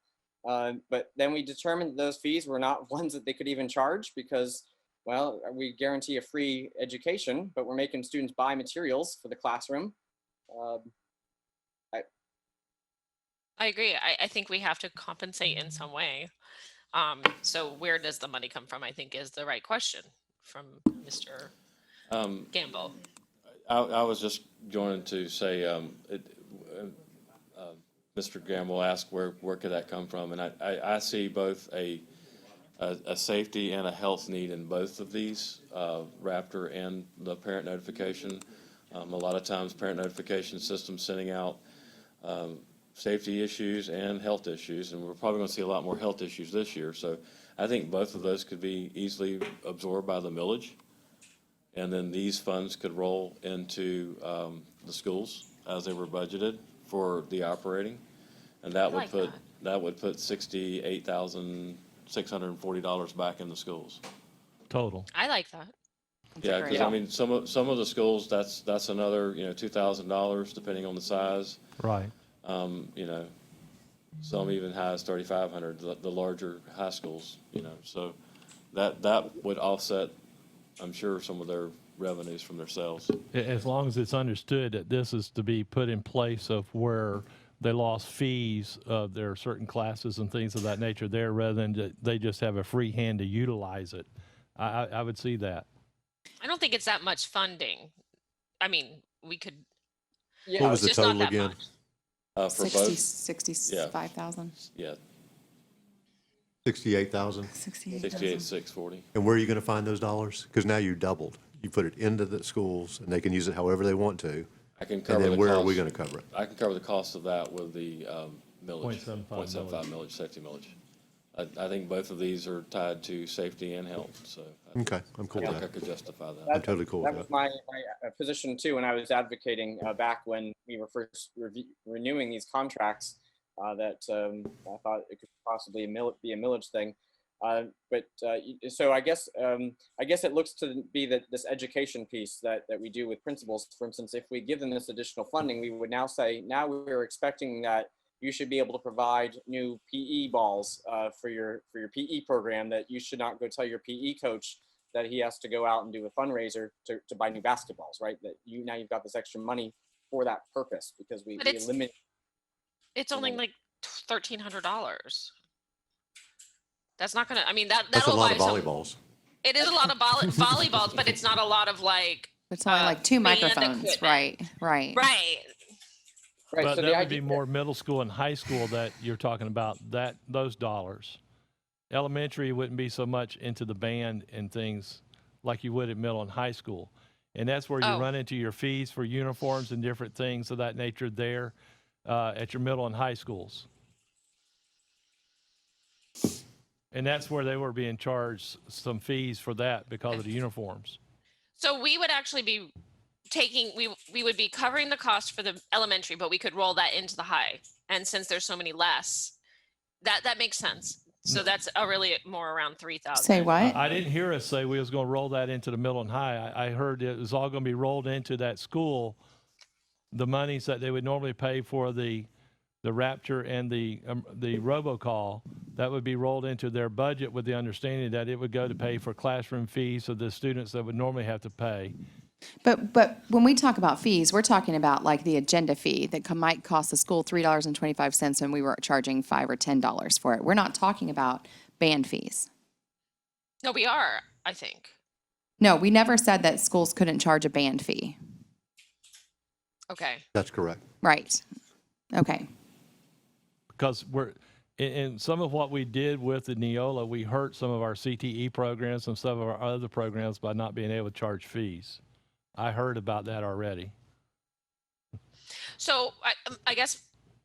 but then we determined that those fees were not ones that they could even charge because, well, we guarantee a free education, but we're making students buy materials for the classroom. I agree. I think we have to compensate in some way. So where does the money come from, I think is the right question from Mr. Gamble. I was just going to say, Mr. Gamble asked where could that come from? And I see both a safety and a health need in both of these, Raptor and the parent notification. A lot of times parent notification systems sending out safety issues and health issues, and we're probably going to see a lot more health issues this year. So I think both of those could be easily absorbed by the millage. And then these funds could roll into the schools as they were budgeted for the operating. And that would put $68,640 back in the schools. Total. I like that. Yeah, because I mean, some of the schools, that's another, $2,000 depending on the size. Right. Some even high as $3,500, the larger high schools, so that would offset, I'm sure, some of their revenues from their sales. As long as it's understood that this is to be put in place of where they lost fees of their certain classes and things of that nature there, rather than that they just have a free hand to utilize it. I would see that. I don't think it's that much funding. I mean, we could. Yeah, What was the it's just not total that again? much. For 60, both, 65,000, yeah, 68,000? 68,640. And where are you going to find those dollars? Because now you doubled. You put it into the schools, and they can use it however they want to. I can And cover the then where are cost. we going to cover it? I can cover the cost of that with the millage. 0.75 0.75 millage, safety millage. I think both of these are tied to safety and health, so Okay, I'm cool I with think I that. could justify that. I'm totally cool That with was that. my position too, when I was advocating back when we were first renewing these contracts, that I thought it could possibly be a millage thing. So I guess it looks to be that this education piece that we do with principals. For instance, if we give them this additional funding, we would now say, now we're expecting that you should be able to provide new PE balls for your PE program, that you should not go tell your PE coach that he has to go out and do a fundraiser to buy new basketballs, right? That now you've got this extra money for that purpose because we eliminate. It's only like $1,300. That's not gonna. I mean, That's a that'll lot of buy some. volleyballs. It is a lot of volleyballs, but it's not a lot of like. it's only like 2 band microphones, equipment. right. Right. Right, But so that the would be idea, more middle school and high school that you're talking about, those dollars. Elementary wouldn't be so much into the band and things like you would at middle and high school. And that's where you Oh. run into your fees for uniforms and different things of that nature there at your middle and high schools. And that's where they were being charged some fees for that because of the uniforms. So we would actually be taking, we would be covering the cost for the elementary, but we could roll that into the high. And since there's so many less, that makes sense. So that's really more around 3,000. Say what? I didn't hear us say we was going to roll that into the middle and high. I heard it was all going to be rolled into that school, the monies that they would normally pay for the Raptor and the robocall, that would be rolled into their budget with the understanding that it would go to pay for classroom fees of the students that would normally have to pay. But when we talk about fees, we're talking about like the agenda fee that might cost the school $3.25 when we were charging $5 or $10 for it. We're not talking about band fees. No, we are, I think. No, we never said that schools couldn't charge a band fee. Okay. That's correct. Right. Okay. Because we're in some of what we did with the Neola, we hurt some of our CTE programs and some of our other programs by not being able to charge fees. I heard about that already. So I guess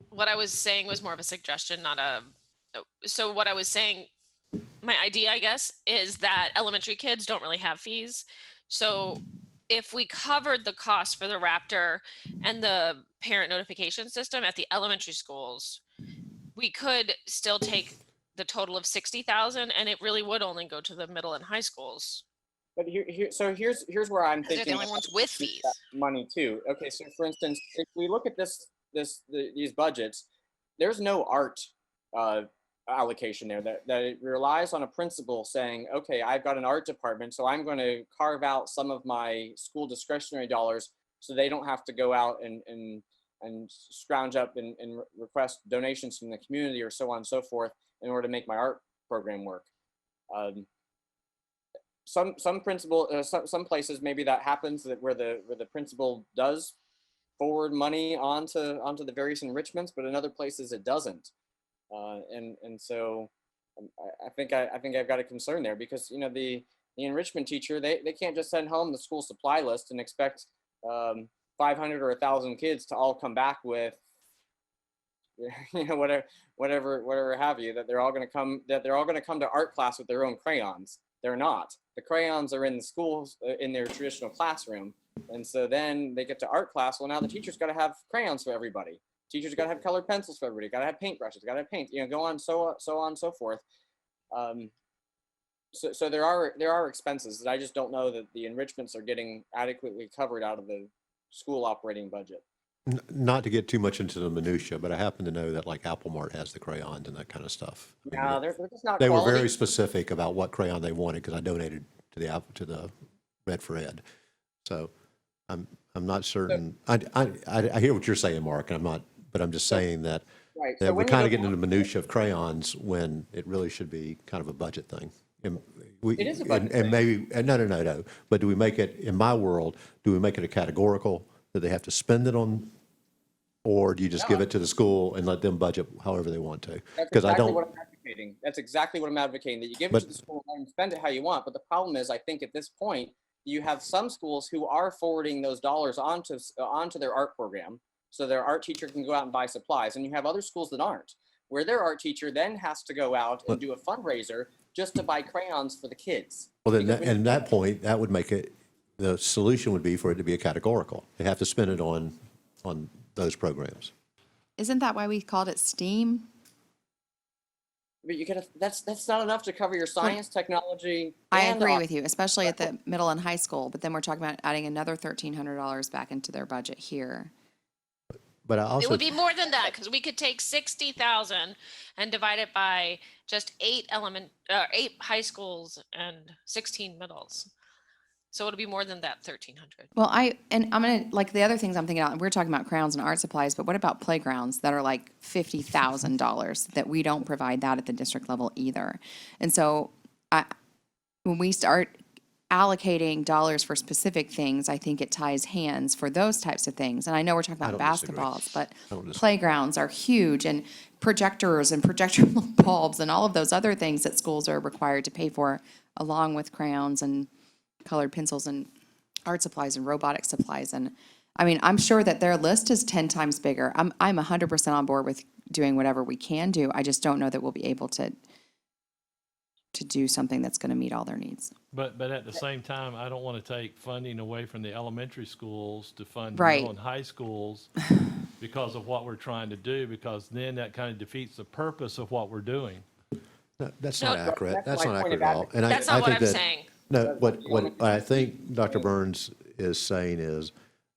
what I was saying was more of a suggestion, not a. So what I was saying, my idea, I guess, is that elementary kids don't really have fees. So if we covered the cost for the Raptor and the parent notification system at the elementary schools, we could still take the total of 60,000, and it really would only go to the middle and high schools. But here's where I'm They're the thinking only ones with fees. that money too. Okay, so for instance, if we look at these budgets, there's no art allocation there. That it relies on a principal saying, okay, I've got an art department, so I'm going to carve out some of my school discretionary dollars so they don't have to go out and scrounge up and request donations from the community or so on and so forth in order to make my art program work. Some some places maybe that happens, that where the principal does forward money onto the various enrichments, but in other places it doesn't. And so I think I've got a concern there, because the enrichment teacher, they can't just send home the school supply list and expect 500 or 1,000 kids to all come back with whatever have you, that they're all going to come to art class with their own crayons. They're not. The crayons are in the schools in their traditional classroom, and so then they get to art class. Well, now the teacher's got to have crayons for everybody. Teachers got to have colored pencils for everybody. Got to have paintbrushes. Got to have paint. Go on, so on and so forth. So there are expenses that I just don't know that the enrichments are getting adequately covered out of the school operating budget. Not to get too much into the minutia, but I happen to know that like Apple Mart has the crayons and that kind of stuff. I mean, No, they're just not. they were quality. very specific about what crayon they wanted, because I donated to the Red for Ed. So I'm not certain. I hear what you're saying, Mark, and I'm just saying that Right. that So we're when you kind go of getting down- into the minutia of crayons when it really should be kind of a budget thing. And It is a budget and thing. maybe, no. But do we make it, in my world, do we make it a categorical that they have to spend it on? Or do you just give it to the school and let them budget however they want to? That's Because I exactly don't, what I'm advocating. That's exactly what I'm advocating, that you give it But- to the school and spend it how you want. But the problem is, I think at this point, you have some schools who are forwarding those dollars onto their art program, so their art teacher can go out and buy supplies. And you have other schools that aren't, where their art teacher then has to go out and do a fundraiser just to buy crayons for the kids. well, then, Because when and you- that point, that would make it, the solution would be for it to be a categorical. They have to spend it on those programs. Isn't that why we called it STEAM? But you gotta, that's not enough to cover your science, technology. I and agree art. with you, especially at the middle and high school, but then we're talking about adding another $1,300 back into their budget here. But I It also, would be more than that, because we could take 60,000 and divide it by just 8 high schools and 16 middles. So it'll be more than that 1,300. Well, I'm gonna, like, the other things I'm thinking about, we're talking about crayons and art supplies, but what about playgrounds that are like $50,000 that we don't provide that at the district level either? And so when we start allocating dollars for specific things, I think it ties hands for those types of things. And I know we're talking about don't disagree. basketballs, but I don't disagree. playgrounds are huge, and projectors and projector bulbs and all of those other things that schools are required to pay for, along with crayons and colored pencils and art supplies and robotic supplies. And I mean, I'm sure that their list is 10 times bigger. I'm 100% on board with doing whatever we can do. I just don't know that we'll be able to do something that's going to meet all their needs. But at the same time, I don't want to take funding away from the elementary schools to fund Right. middle and high schools because of what we're trying to do, because then that kind of defeats the purpose of what we're doing. no, that's No, not accurate. that's That's my not point accurate of at all. And That's I not what think I'm that- saying. No, what I think Dr. Burns is saying is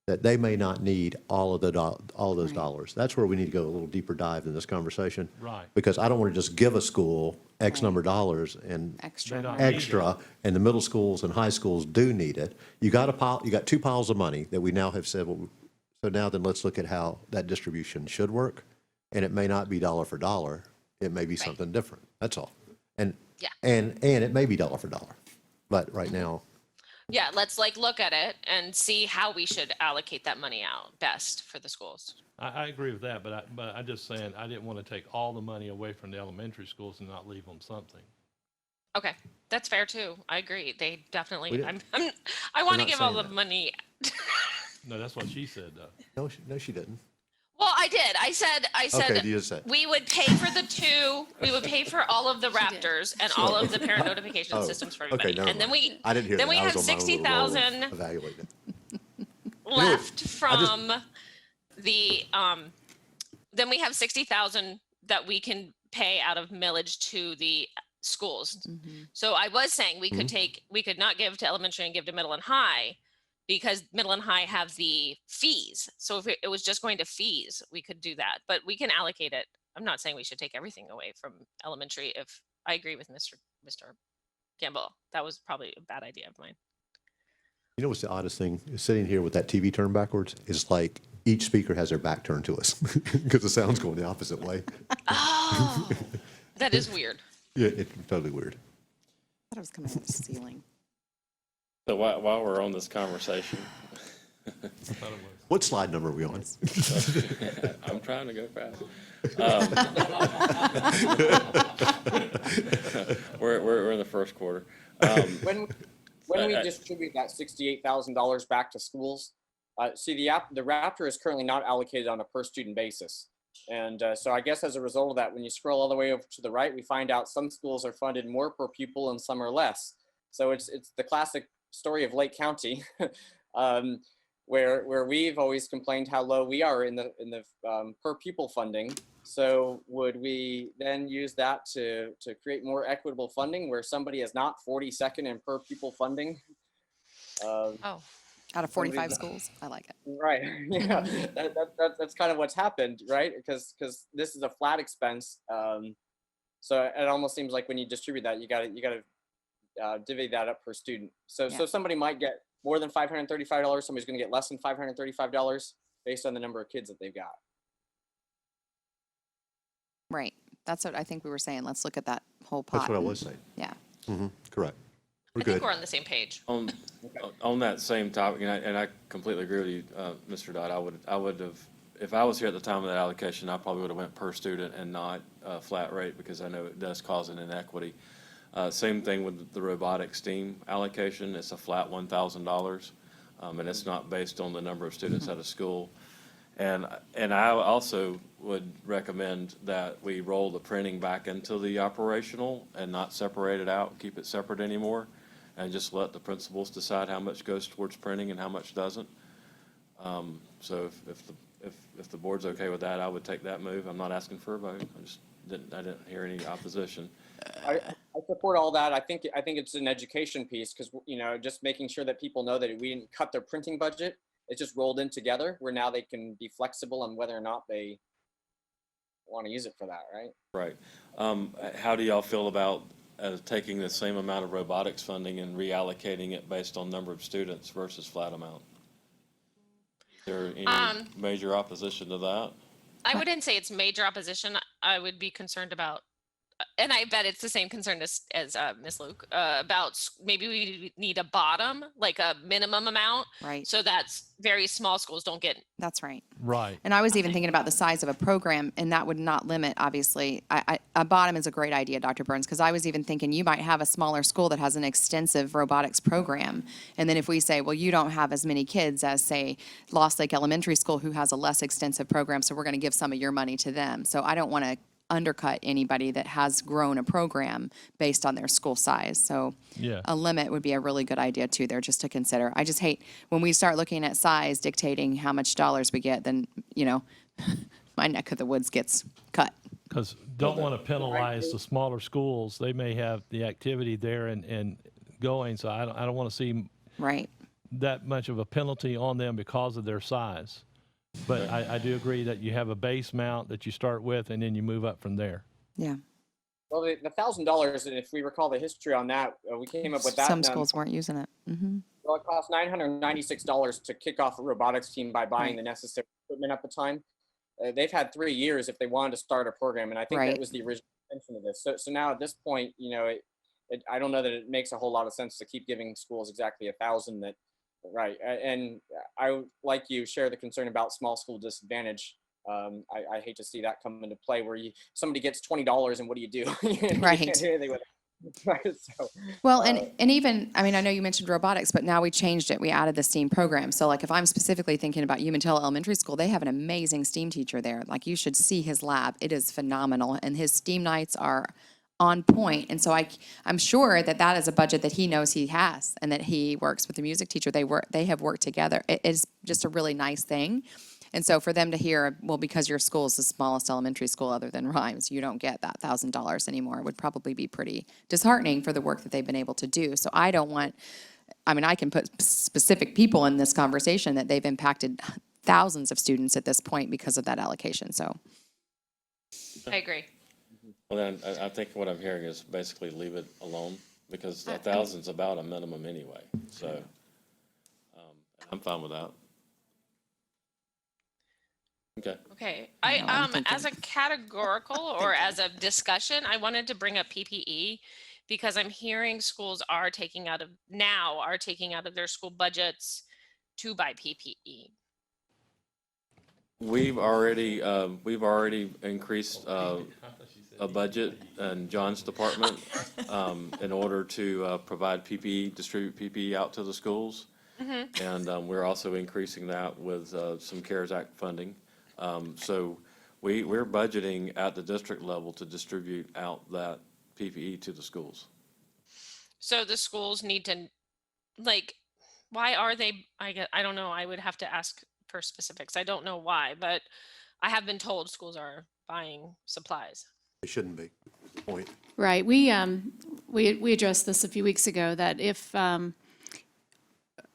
that they may not need all of those dollars. That's where we need to go a little deeper dive in this conversation. Right. Because I don't want to just give a school X number of dollars and Extra. They don't money. need extra, and the middle schools and high schools do need it. You got two piles of money that we now have said, well, so now then let's look at how that distribution should work. And it may not be dollar for dollar. It may be something different. That's all. And, Yeah. and it may be dollar for dollar. But right now, Yeah, let's look at it and see how we should allocate that money out best for the schools. I agree with that, but I'm just saying, I didn't want to take all the money away from the elementary schools and not leave them something. Okay, that's fair too. I agree. They definitely, We I want to not give all saying the that. money. No, that's what she said, though. no, she didn't. Well, I did. I said, Okay, you just said. we would pay for we would pay for all of the Raptors and all of the parent notification Oh, systems for okay, everybody. never And then mind. we, I didn't hear then that. we I have was on my own little roll of 60,000 evaluating it. left from the, then we have 60,000 that we can pay out of millage to the schools. Mm-hmm. So I was saying we could we could not give to elementary and give to middle and high, because middle and high have the fees. So if it was just going to fees, we could do that, but we can allocate it. I'm not saying we should take everything away from elementary. If I agree with Mr. Campbell, that was probably a bad idea of mine. You know what's the oddest thing? Sitting here with that TV turned backwards, it's like each speaker has their back turned to us because the sound's going the opposite way. Oh, that is weird. Yeah, it's totally weird. I thought it was coming out of the ceiling. So while we're on this conversation, What slide number are we on? I'm trying to go fast. We're in the first quarter. When we distribute that $68,000 back to schools, see the Raptor is currently not allocated on a per student basis. And so I guess as a result of that, when you scroll all the way over to the right, we find out some schools are funded more per pupil and some are less. So it's the classic story of Lake County, where we've always complained how low we are in the per pupil funding. So would we then use that to create more equitable funding where somebody is not 42nd in per pupil funding? Oh, Out of 45 schools, I like it. Right. Yeah, that's kind of what's happened, right? Because this is a flat expense. So it almost seems like when you distribute that, you got to divvy that up per student. So somebody might get more than $535. Somebody's going to get less than $535 based on the number of kids that they've got. Right. That's what I think we were saying. Let's look at that whole pot. That's what I was saying. Yeah. Correct. We're I think good. we're on the same page. On that same topic, and I completely agree with you, Mr. Dodd. I would have, if I was here at the time of that allocation, I probably would have went per student and not flat rate, because I know it does cause an inequity. Same thing with the robotics team allocation. It's a flat $1,000, and it's not based on the number of students at a school. And I also would recommend that we roll the printing back into the operational and not separate it out, keep it separate anymore, and just let the principals decide how much goes towards printing and how much doesn't. So if the board's okay with that, I would take that move. I'm not asking for a vote. I didn't hear any opposition. I support all that. I think it's an education piece, because just making sure that people know that we didn't cut their printing budget. It's just rolled in together, where now they can be flexible on whether or not they want to use it for that, right? Right. How do y'all feel about taking the same amount of robotics funding and reallocating it based on number of students versus flat amount? Is there any major opposition to that? I wouldn't say it's major opposition. I would be concerned about, and I bet it's the same concern as Ms. Luke, about maybe we need a bottom, like a minimum amount. Right. So that's very small schools don't get. That's right. Right. And I was even thinking about the size of a program, and that would not limit, obviously. A bottom is a great idea, Dr. Burns, because I was even thinking you might have a smaller school that has an extensive robotics program. And then if we say, well, you don't have as many kids as, say, Lost Lake Elementary School, who has a less extensive program, so we're going to give some of your money to them. So I don't want to undercut anybody that has grown a program based on their school size. So Yeah. a limit would be a really good idea too there, just to consider. I just hate when we start looking at size dictating how much dollars we get, then, my neck of the woods gets cut. Because don't want to penalize the smaller schools. They may have the activity there and going, so I don't want to see Right. that much of a penalty on them because of their size. But I do agree that you have a base amount that you start with, and then you move up from there. Yeah. Well, the $1,000, and if we recall the history on that, we came up with that. Some schools weren't using it. Mm-hmm. Well, it cost $996 to kick off a robotics team by buying the necessary equipment at the time. They've had 3 years if they wanted to start a program, and I think Right. that was the original intention of this. So now at this point, I don't know that it makes a whole lot of sense to keep giving schools exactly $1,000. Right, and I, like you, share the concern about small school disadvantage. I hate to see that come into play where somebody gets $20 and what do you do? Right. You can't do anything with it. Right. So, Well, and even, I mean, I know you mentioned robotics, but now we changed it. We added the STEAM program. So like if I'm specifically thinking about Umatilla Elementary School, they have an amazing STEAM teacher there. Like you should see his lab. It is phenomenal. And his STEAM nights are on point. And so I'm sure that is a budget that he knows he has, and that he works with the music teacher. They have worked together. It is just a really nice thing. And so for them to hear, well, because your school is the smallest elementary school other than Rhymes, you don't get that $1,000 anymore, would probably be pretty disheartening for the work that they've been able to do. So I don't want, I mean, I can put specific people in this conversation that they've impacted thousands of students at this point because of that allocation, so. I agree. Well, then, I think what I'm hearing is basically leave it alone, because 1,000's about a minimum anyway, so, I'm fine with that. Okay. Okay, No, I'm as a thinking- categorical or as a discussion, I wanted to bring up PPE because I'm hearing schools are taking out of their school budgets to buy PPE. We've already increased a budget in John's department in order to provide PPE, distribute PPE out to the schools. And we're also increasing that with some CARES Act funding. So we're budgeting at the district level to distribute out that PPE to the schools. So the schools need to, like, why are they, I don't know, I would have to ask for specifics. I don't know why, but I have been told schools are buying supplies. It shouldn't be. Point. Right. We addressed this a few weeks ago, that if, I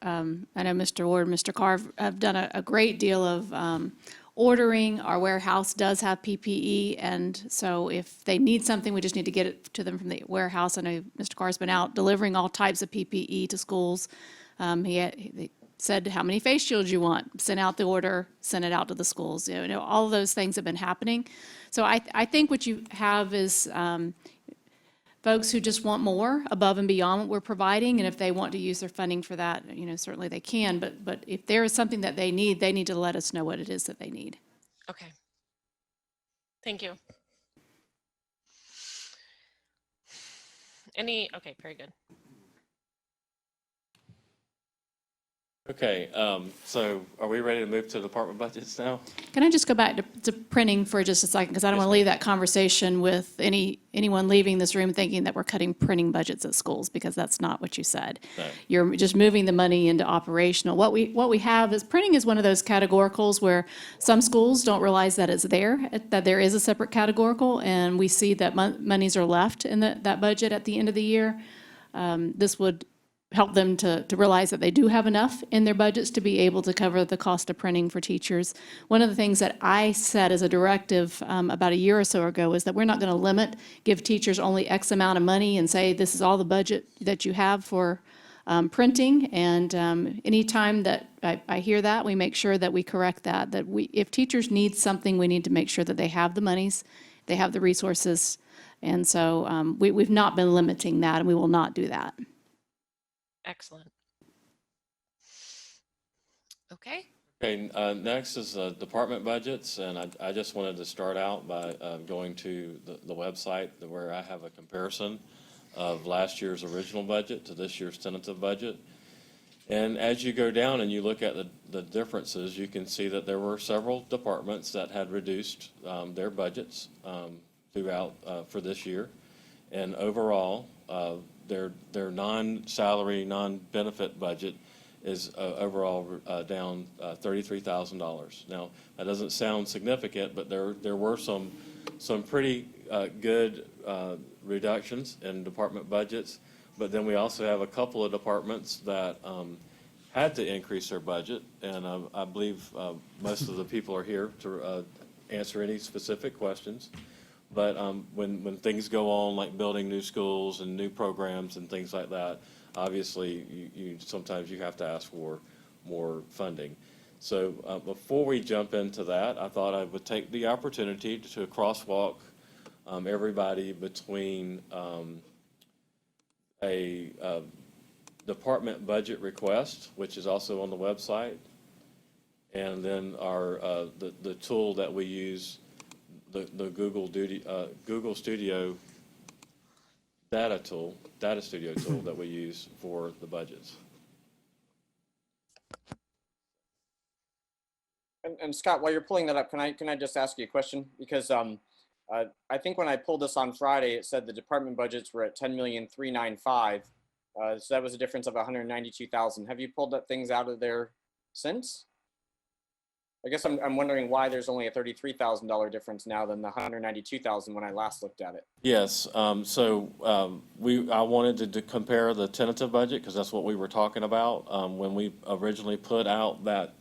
know Mr. Ward, Mr. Carr have done a great deal of ordering. Our warehouse does have PPE, and so if they need something, we just need to get it to them from the warehouse. I know Mr. Carr's been out delivering all types of PPE to schools. He said how many face shields you want, sent out the order, sent it out to the schools. You know, all of those things have been happening. So I think what you have is folks who just want more above and beyond what we're providing, and if they want to use their funding for that, you know, certainly they can. But if there is something that they need to let us know what it is that they need. Okay. Thank you. Okay, very good. Okay, so are we ready to move to department budgets now? Can I just go back to printing for just a second? Because I don't want to leave that conversation with anyone leaving this room thinking that we're cutting printing budgets at schools, because that's not what you said. No. You're just moving the money into operational. What we have is, printing is one of those categoricals where some schools don't realize that it's there, that there is a separate categorical, and we see that monies are left in that budget at the end of the year. This would help them to realize that they do have enough in their budgets to be able to cover the cost of printing for teachers. One of the things that I said as a directive about a year or so ago is that we're not going to give teachers only X amount of money and say, this is all the budget that you have for printing. And anytime that I hear that, we make sure that we correct that, if teachers need something, we need to make sure that they have the monies, they have the resources. And so we've not been limiting that, and we will not do that. Excellent. Okay. Okay, next is department budgets, and I just wanted to start out by going to the website where I have a comparison of last year's original budget to this year's tentative budget. And as you go down and you look at the differences, you can see that there were several departments that had reduced their budgets throughout for this year. And overall, their non-salary, non-benefit budget is overall down $33,000. Now, that doesn't sound significant, but there were some pretty good reductions in department budgets. But then we also have a couple of departments that had to increase their budget, and I believe most of the people are here to answer any specific questions. But when things go on, like building new schools and new programs and things like that, obviously you sometimes you have to ask for more funding. So before we jump into that, I thought I would take the opportunity to crosswalk everybody between a department budget request, which is also on the website, and then our the tool that we use, the Google Studio data studio tool that we use for the budgets. And Scott, while you're pulling that up, can I just ask you a question? Because I think when I pulled this on Friday, it said the department budgets were at $10,395,000. So that was a difference of $192,000. Have you pulled up things out of there since? I guess I'm wondering why there's only a $33,000 difference now than the 192,000 when I last looked at it. Yes, I wanted to compare the tentative budget, because that's what we were talking about, when we originally put out that,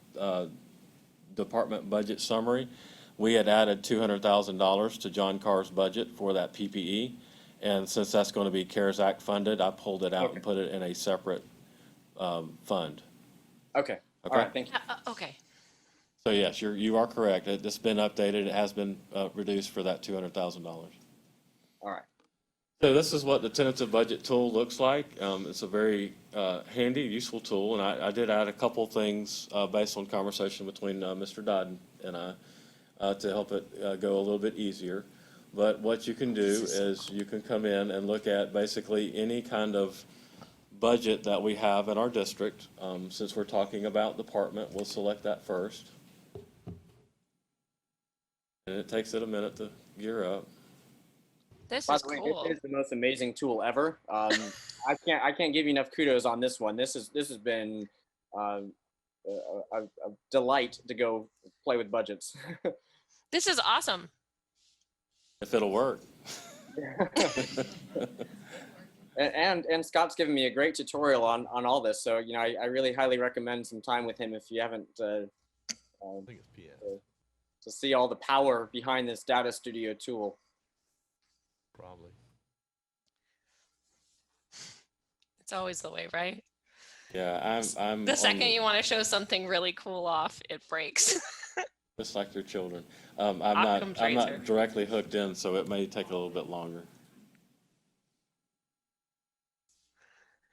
department budget summary. We had added $200,000 to John Carr's budget for that PPE. And since that's going to be CARES Act funded, I pulled it out Okay. and put it in a separate, fund. Okay. All Okay. right. Thank you. Okay. So yes, you are correct. It's been updated. It has been, reduced for that $200,000. All right. So this is what the tentative budget tool looks like. It's a very handy, useful tool, and I did add a couple things based on conversation between Mr. Dodd and I to help it go a little bit easier. But what you can do is you can come in and look at basically any kind of budget that we have in our district. Since we're talking about department, we'll select that first. And it takes it a minute to gear up. This By is the way, cool. this is the most amazing tool ever. I can't give you enough kudos on this one. This has been a delight to go play with budgets. This is awesome. If it'll work. And Scott's given me a great tutorial on all this. So I really highly recommend some time with him if you haven't I think it's PS, to see all the power behind this Data Studio tool. probably. It's always the way, right? Yeah, I'm The second on- you want to show something really cool off, it breaks. just like their children. Occam's I'm razor. not directly hooked in, so it may take a little bit longer.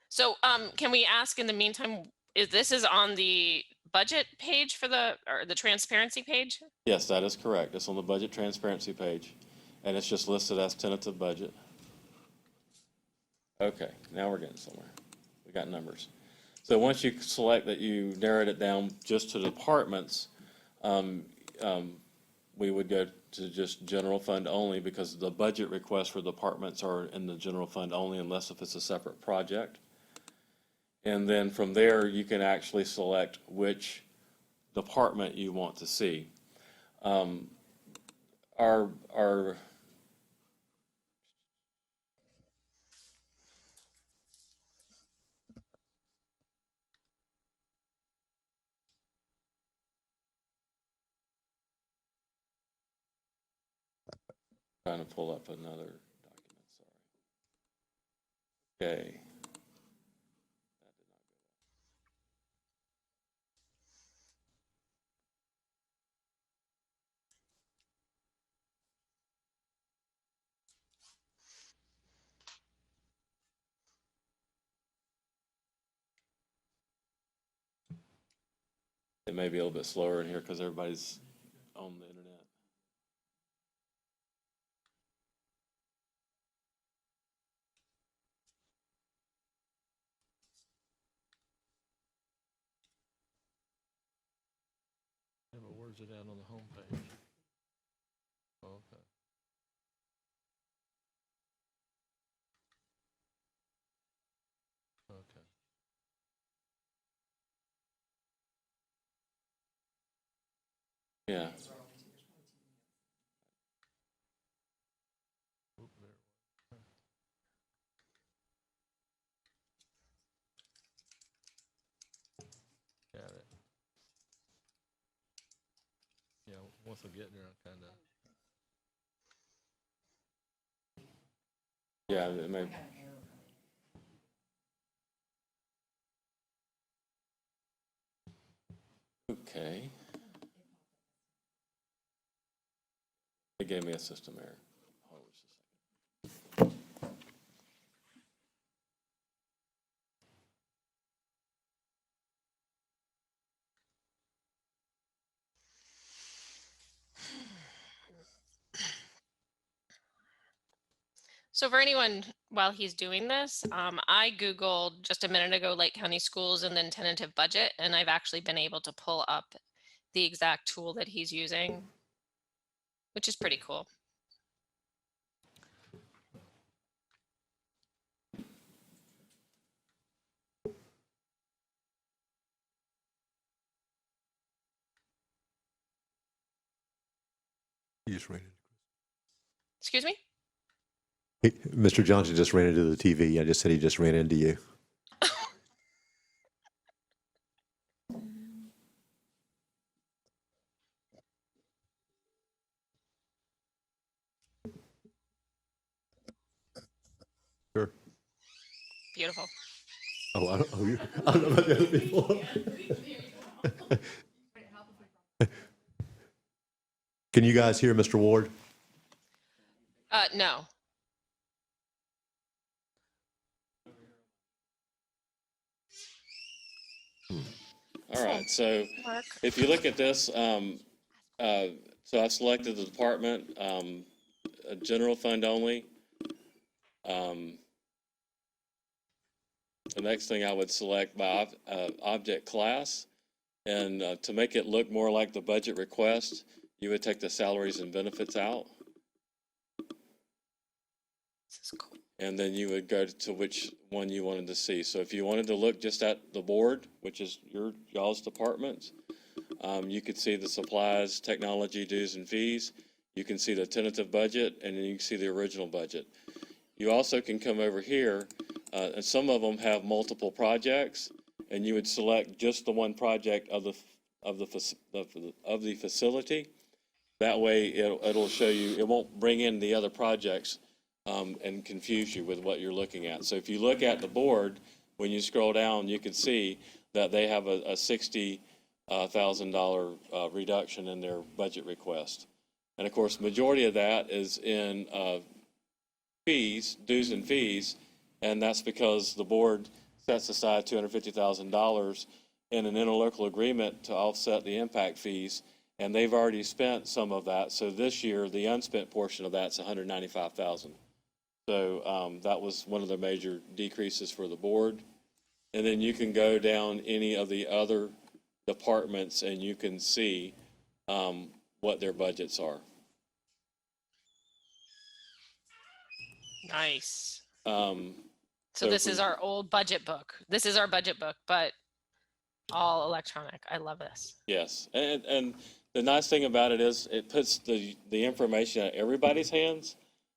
So, can we ask in the meantime, this is on the budget page for the transparency page? Yes, that is correct. It's on the budget transparency page, and it's just listed as tentative budget. Okay, now we're getting somewhere. We got numbers. So once you select that you narrowed it down just to departments, we would go to just general fund only, because the budget requests for departments are in the general fund only unless if it's a separate project. And then from there, you can actually select which department you want to see. Our trying to pull up another document, sorry. Okay. It may be a little bit slower in here because everybody's on the internet. Yeah, but where's it at on the home page? Oh, okay. Okay. Yeah. Oop, there. Got it. Yeah, once I get there, I'll kind of. Yeah, it may. Okay. It gave me a system error. Hold on just a second. So for anyone, while he's doing this, I Googled just a minute ago, Lake County Schools and then tentative budget, and I've actually been able to pull up the exact tool that he's using, which is pretty cool. just ran Excuse me? Mr. Johnson just ran into the TV. I just said he just ran into you. Sure. Beautiful. Oh, I don't know about the other people. Can you guys hear Mr. Ward? No. All right, so Mark. if you look at this, so I've selected the department, a general fund only. The next thing I would select by object class, and to make it look more like the budget request, you would take the salaries and benefits out, This is cool. and then you would go to which one you wanted to see. So if you wanted to look just at the board, which is y'all's department, you could see the supplies, technology, dues, and fees. You can see the tentative budget, and then you can see the original budget. You also can come over here, and some of them have multiple projects, and you would select just the one project of the facility. That way, it'll show you. It won't bring in the other projects and confuse you with what you're looking at. So if you look at the board, when you scroll down, you can see that they have a $60,000 reduction in their budget request. And of course, majority of that is in fees, dues and fees, and that's because the board sets aside $250,000 in an interlocal agreement to offset the impact fees, and they've already spent some of that. So this year, the unspent portion of that's $195,000. So that was one of the major decreases for the board. And then you can go down any of the other departments and you can see what their budgets are. Nice. So So this if is we- our old budget book. This is our budget book, but all electronic. I love this. Yes, and the nice thing about it is it puts the information at everybody's hands.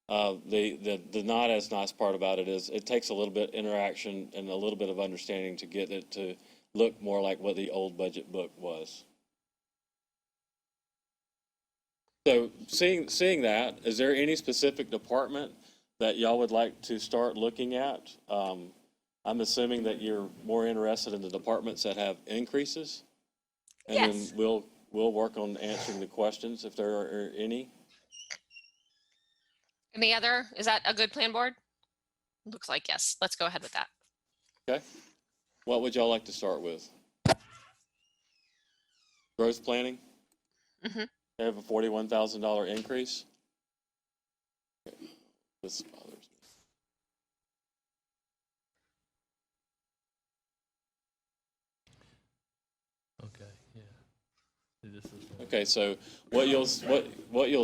The not as nice part about it is it takes a little bit interaction and a little bit of understanding to get it to look more like what the old budget book was. So seeing that, is there any specific department that y'all would like to start looking at? I'm assuming that you're more interested in the departments that have increases. And Yes. then we'll work on answering the questions if there are any. Any other? Is that a good plan board? Looks like yes. Let's go ahead with that. Okay. What would y'all like to start with? Growth planning? Mhm. They have a $41,000 increase. Okay. This bothers me. Okay, yeah. This is the- Okay, so what you'll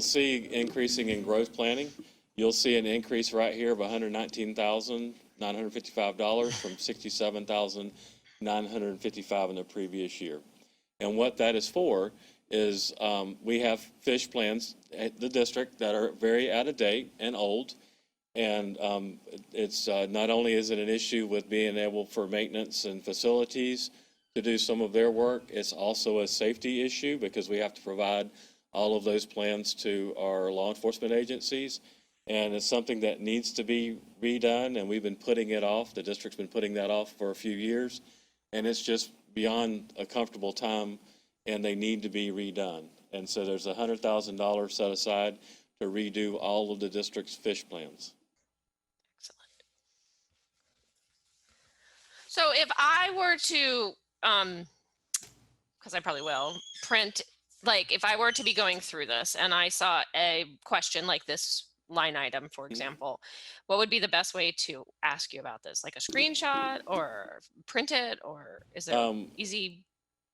see increasing in growth planning, you'll see an increase right here of $119,955 from $67,955 in the previous year. And what that is for is we have fish plans at the district that are very out of date and old. And it's not only is it an issue with being able for maintenance and facilities to do some of their work, it's also a safety issue because we have to provide all of those plans to our law enforcement agencies. And it's something that needs to be redone, and we've been putting it off. The district's been putting that off for a few years, and it's just beyond a comfortable time, and they need to be redone. And so there's $100,000 set aside to redo all of the district's fish plans. Excellent. So if I were to, because I probably will, print, like if I were to be going through this and I saw a question like this line item, for example, what would be the best way to ask you about this? Like a screenshot or print it, or is there easy?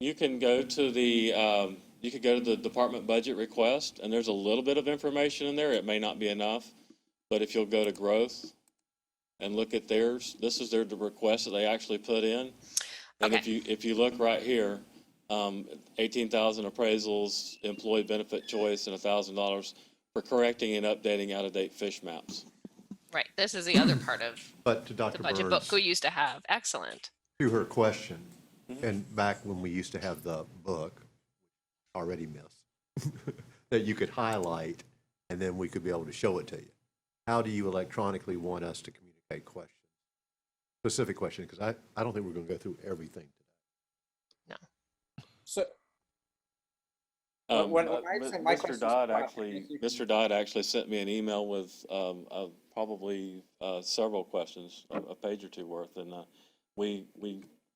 You can go to the department budget request, and there's a little bit of information in there. It may not be enough, but if you'll go to growth and look at theirs, this is the request that they actually put in. And Okay. if you look right here, 18,000 appraisals, employee benefit choice, and $1,000 for correcting and updating out-of-date fish maps. Right. This is the other part of But to the Dr. budget Burns, book we used to have. Excellent. to her question, and back when we used to have the book, already missed, that you could highlight and then we could be able to show it to you. How do you electronically want us to communicate questions? Specific questions, because I don't think we're going to go through everything today. So Um, when uh, I Mi- sent my Mr. questions Dodd across, actually, Mr. Dodd actually sent me an email with probably several questions, a page or two worth, and we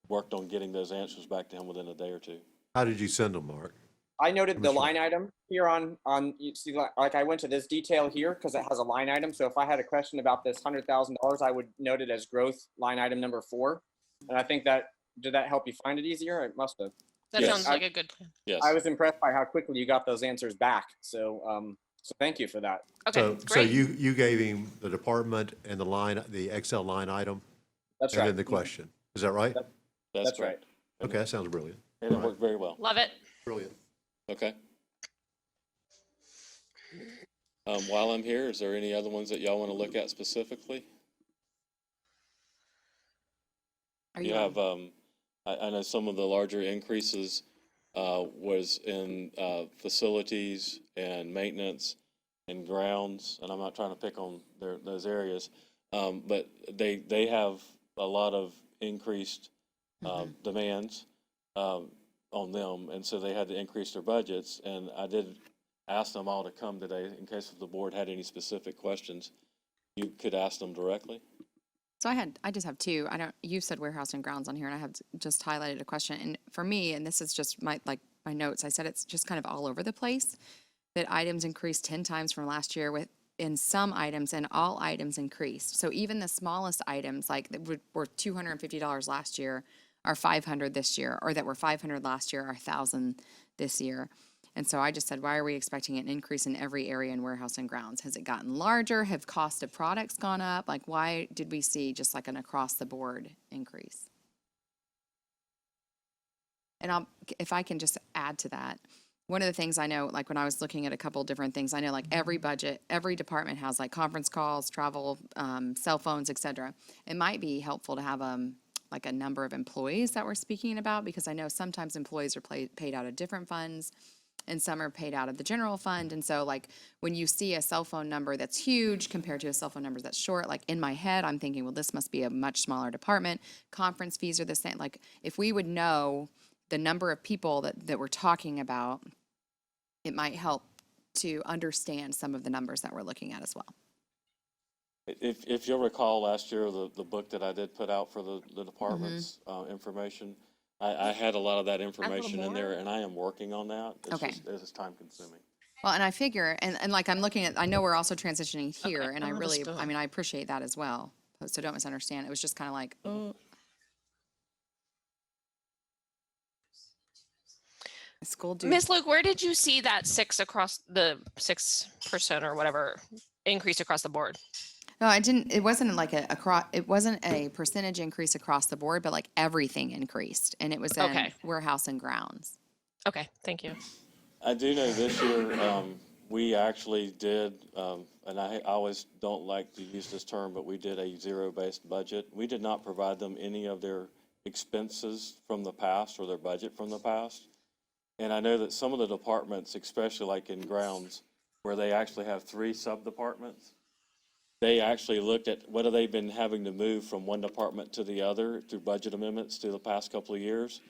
worked on getting those answers back to him within a day or two. How did you send them, Mark? I noted the Commissioner. line item here on you see, like I went to this detail here because it has a line item. So if I had a question about this $100,000, I would note it as growth line item number 4. And I think did that help you find it easier? It must have. That Yes. sounds like a good plan. Yes. I was impressed by how quickly you got those answers back. So so thank you for that. Okay, So great. you gave him the department and the Excel line item, That's and right. then the question. Is that right? That's correct. Okay, that sounds brilliant. And it worked very well. Love it. Brilliant. Okay. While I'm here, is there any other ones that y'all want to look at specifically? Are You you have, I know some of the larger increases was in facilities and maintenance and grounds, and I'm not trying to pick on those areas, but they have a lot of increased demands on them, and so they had to increase their budgets, and I did ask them all to come today in case if the board had any specific questions. You could ask them directly. So I just have two. You said warehouse and grounds on here, and I have just highlighted a question. And for me, and this is just my notes, I said it's just kind of all over the place, that items increased 10 times from last year in some items, and all items increased. So even the smallest items, like that were $250 last year, are $500 this year, or that were $500 last year, are $1,000 this year. And so I just said, why are we expecting an increase in every area in warehouse and grounds? Has it gotten larger? Have cost of products gone up? Like, why did we see just like an across the board increase? And if I can just add to that, one of the things I know, like when I was looking at a couple different things, I know like every budget, every department has like conference calls, travel, cell phones, et cetera. It might be helpful to have like a number of employees that we're speaking about, because I know sometimes employees are paid out of different funds, and some are paid out of the general fund. And so like when you see a cell phone number that's huge compared to a cell phone number that's short, like in my head, I'm thinking, well, this must be a much smaller department. Conference fees are the same. Like if we would know the number of people that we're talking about, it might help to understand some of the numbers that we're looking at as well. If you'll recall last year, the book that I did put out for the department's information, I had a lot of that information in there, and I am working on that. Okay. It's time consuming. Well, and I figure, and like I'm looking at, I know we're also transitioning here, Okay. and I Oh, really, that's good. I mean, I appreciate that as well. So don't misunderstand. It was just kind of like, oh. School dues. Miss Luke, where did you see that 6% or whatever increase across the board? No, I didn't, it wasn't like it wasn't a percentage increase across the board, but like everything increased, and it was in Okay. warehouse and grounds. Okay, thank you. I do know this year, we actually did, and I always don't like to use this term, but we did a zero-based budget. We did not provide them any of their expenses from the past or their budget from the past. And I know that some of the departments, especially like in grounds, where they actually have 3 sub-departments, they actually looked at what have they been having to move from one department to the other through budget amendments through the past couple of years.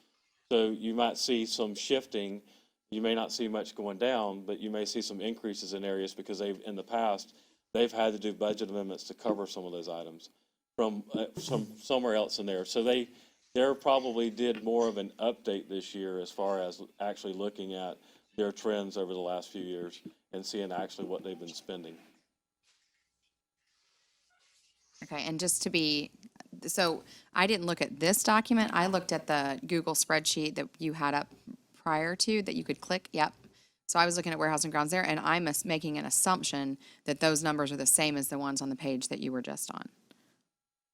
So you might see some shifting. You may not see much going down, but you may see some increases in areas because in the past, they've had to do budget amendments to cover some of those items from somewhere else in there. So they probably did more of an update this year as far as actually looking at their trends over the last few years and seeing actually what they've been spending. Okay, and just to be, so I didn't look at this document. I looked at the Google spreadsheet that you had up prior to that you could click. Yep. So I was looking at warehouse and grounds there, and I'm making an assumption that those numbers are the same as the ones on the page that you were just on.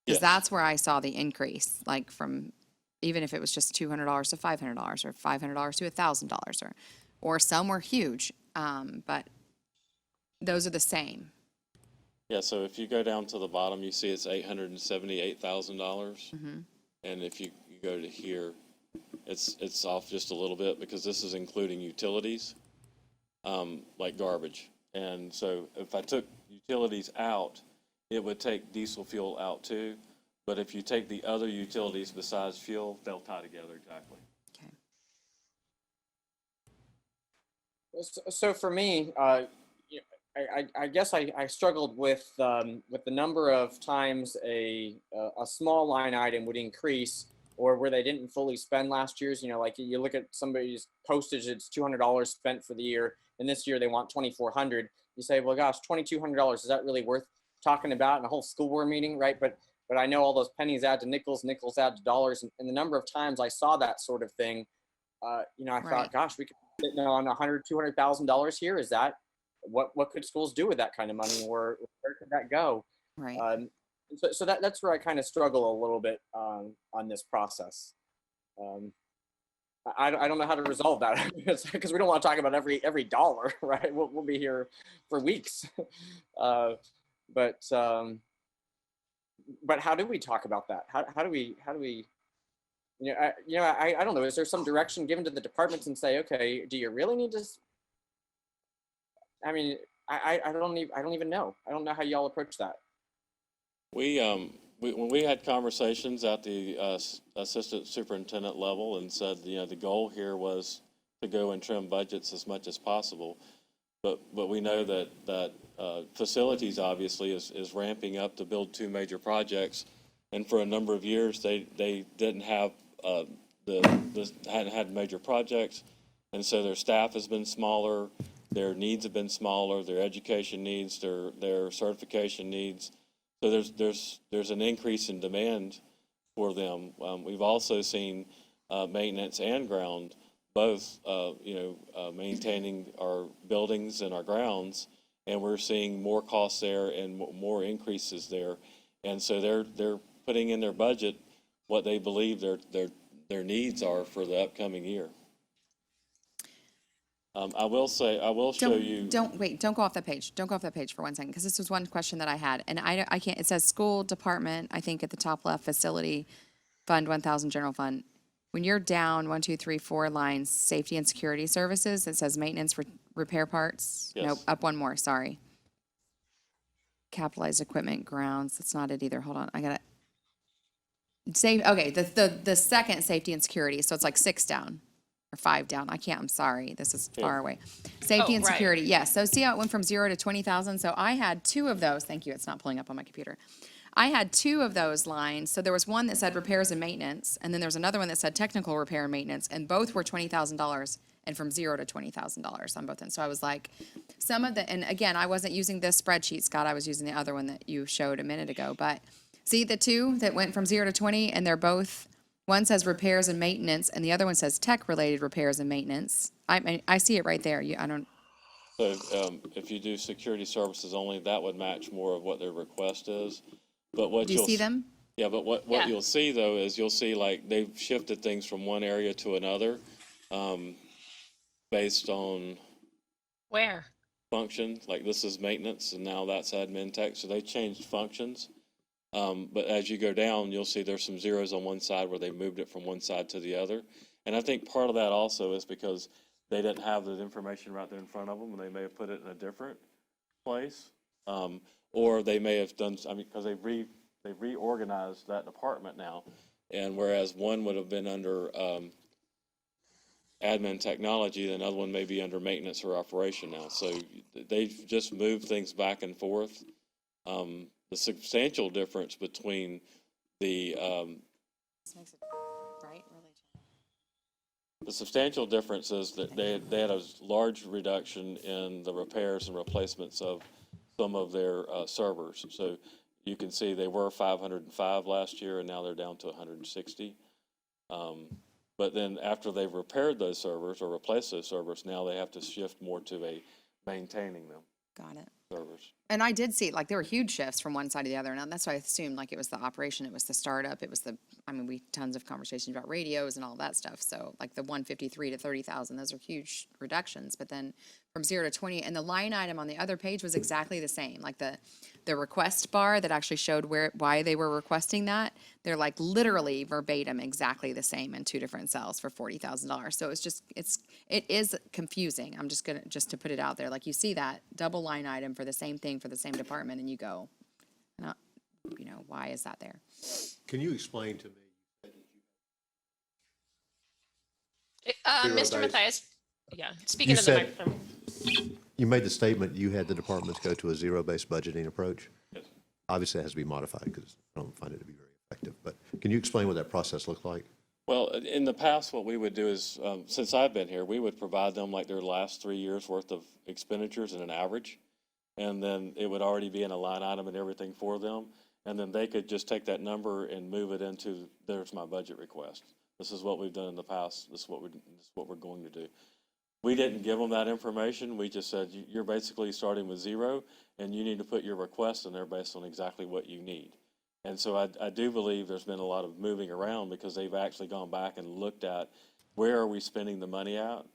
Because Yes. that's where I saw the increase, like from, even if it was just $200 to $500 or $500 to $1,000 or some were huge. But those are the same. Yeah, so if you go down to the bottom, you see it's $878,000. And if you go to here, it's off just a little bit because this is including utilities, like garbage. And so if I took utilities out, it would take diesel fuel out too. But if you take the other utilities besides fuel, they'll tie together exactly. So for me, you know, I guess I struggled with the number of times a small line item would increase, or where they didn't fully spend last year's. You know, like you look at somebody's postage, it's $200 spent for the year, and this year they want $2,400. You say, well, gosh, $2,200, is that really worth talking about in a whole school board meeting, right? But I know all those pennies add to nickels, nickels add to dollars, and the number of times I saw that sort of thing, you know, I thought, gosh, we could be sitting on $100,000, $200,000 here. Is that what could schools do with that kind of money, or where could that go? Right. So that's where I kind of struggle a little bit on this process. I don't know how to resolve that because we don't want to talk about every dollar, right? We'll be here for weeks. But how do we talk about that? How do we I don't know. Is there some direction given to the departments and say, okay, do you really need to? I mean, I don't even know. I don't know how y'all approach that. When we had conversations at the assistant superintendent level and said, you know, the goal here was to go and trim budgets as much as possible. But we know that facilities obviously is ramping up to build 2 major projects, and for a number of years they didn't have hadn't had major projects, and so their staff has been smaller, their needs have been smaller, their education needs, their certification needs. So there's an increase in demand for them. We've also seen maintenance and ground both, maintaining our buildings and our grounds, and we're seeing more costs there and more increases there. And so they're putting in their budget what they believe their needs are for the upcoming year. I will show you. Don't go off that page. Don't go off that page for 1 second, because this was one question that I had, and I can't. It says school department, I think at the top left, facility fund 1,000 general fund. When you're down 1, 2, 3, 4 lines, safety and security services, it says maintenance, repair parts. Yes. Nope, up one more. Sorry. Capitalized equipment, grounds. That's not it either. Hold on, I gotta. Okay, the second safety and security. So it's like 6 down. Or 5 down. I'm sorry. This is far away. Safety and right. security. Yes. So see how it went from 0 to 20,000. So I had 2 of those. Thank you. It's not pulling up on my computer. I had 2 of those lines. So there was one that said repairs and maintenance, and then there was another one that said technical repair and maintenance, and both were $20,000 and from 0 to $20,000 on both ends. So I was like, and again, I wasn't using this spreadsheet, Scott. I was using the other one that you showed a minute ago. But see the 2 that went from 0 to 20, and they're both. One says repairs and maintenance, and the other one says tech-related repairs and maintenance. I see it right there. I don't. So if you do security services only, that would match more of what their request is. But what Do you see them? Yeah, but what Yeah. you'll see though is you'll see like they've shifted things from one area to another, based on Where? function. Like this is maintenance, and now that's admin tech. So they changed functions. But as you go down, you'll see there's some zeros on one side where they moved it from one side to the other. And I think part of that also is because they didn't have the information right there in front of them, and they may have put it in a different place. Or they may have done, because they've reorganized that department now. And whereas one would have been under admin technology, the other one may be under maintenance or operation now. So they've just moved things back and forth. The substantial difference between the substantial difference is that they had a large reduction in the repairs and replacements of some of their servers. So you can see they were 505 last year, and now they're down to 160. But then after they've repaired those servers or replaced those servers, now they have to shift more to maintaining them. Got it. Servers. And I did see, like, there were huge shifts from one side to the other, and that's why I assumed, like, it was the operation, it was the startup, it was we tons of conversations about radios and all that stuff, so, like, the 153 to 30,000, those are huge reductions, but then from 0 to 20, and the line item on the other page was exactly the same. Like the request bar that actually showed why they were requesting that, they're like literally verbatim exactly the same in two different cells for $40,000. So it is confusing. I'm just to put it out there. Like you see that double line item for the same thing for the same department, and you go, why is that there? Can you explain to me? Mr. Zero-based. Matthias, yeah, speaking You of the said- microphone. You made the statement you had the departments go to a zero-based budgeting approach. Yes. Obviously, it has to be modified because I don't find it to be very effective. But can you explain what that process looked like? Well, in the past, what we would do is, since I've been here, we would provide them like their last 3 years' worth of expenditures and an average. And then it would already be in a line item and everything for them. And then they could just take that number and move it into, there's my budget request. This is what we've done in the past. This is what we're going to do. We didn't give them that information. We just said, you're basically starting with 0, and you need to put your request in there based on exactly what you need. And so I do believe there's been a lot of moving around because they've actually gone back and looked at where are we spending the money at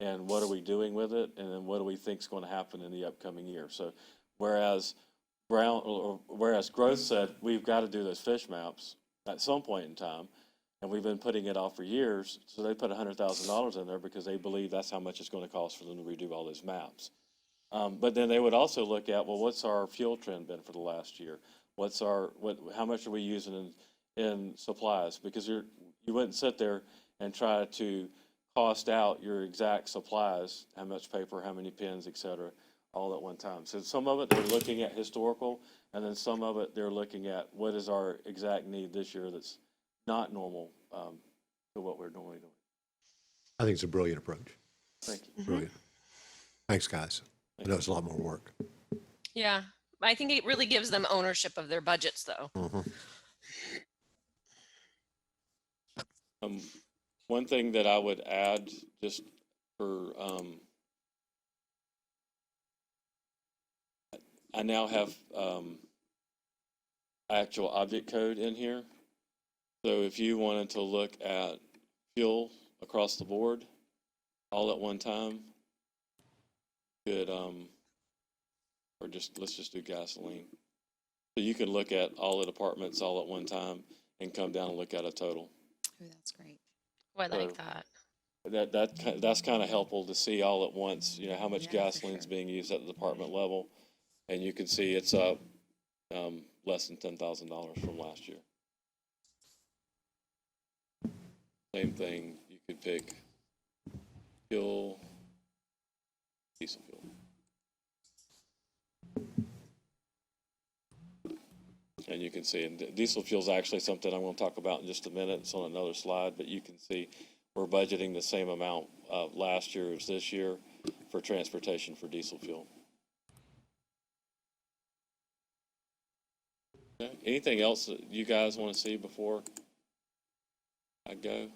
and what are we doing with it, and then what do we think is going to happen in the upcoming year. So whereas Growth said, we've got to do those fish maps at some point in time, and we've been putting it off for years, so they put $100,000 in there because they believe that's how much it's going to cost for them to redo all those maps. But then they would also look at, well, what's our fuel trend been for the last year? How much are we using in supplies? Because you wouldn't sit there and try to cost out your exact supplies, how much paper, how many pens, et cetera, all at one time. So some of it they're looking at historical, and then some of it they're looking at what is our exact need this year that's not normal to what we're normally doing. I think it's a brilliant approach. Thank you. Brilliant. Thanks, guys. I know it's a lot more work. Yeah, I think it really gives them ownership of their budgets, though. One thing that I would add, just for I now have actual object code in here. So if you wanted to look at fuel across the board all at one time, could or let's just do gasoline. So you could look at all the departments all at one time and come down and look at a total. Oh, that's great. Oh, I like So- that. That's kind of helpful to see all at once, how much Yeah, for gasoline's sure. being used at the department level. And you can see it's up less than $10,000 from last year. Same thing, you could pick fuel, diesel fuel. And you can see, and diesel fuel is actually something I'm going to talk about in just a minute. It's on another slide, but you can see we're budgeting the same amount last year as this year for transportation for diesel fuel. Okay. Anything else that you guys want to see before I go?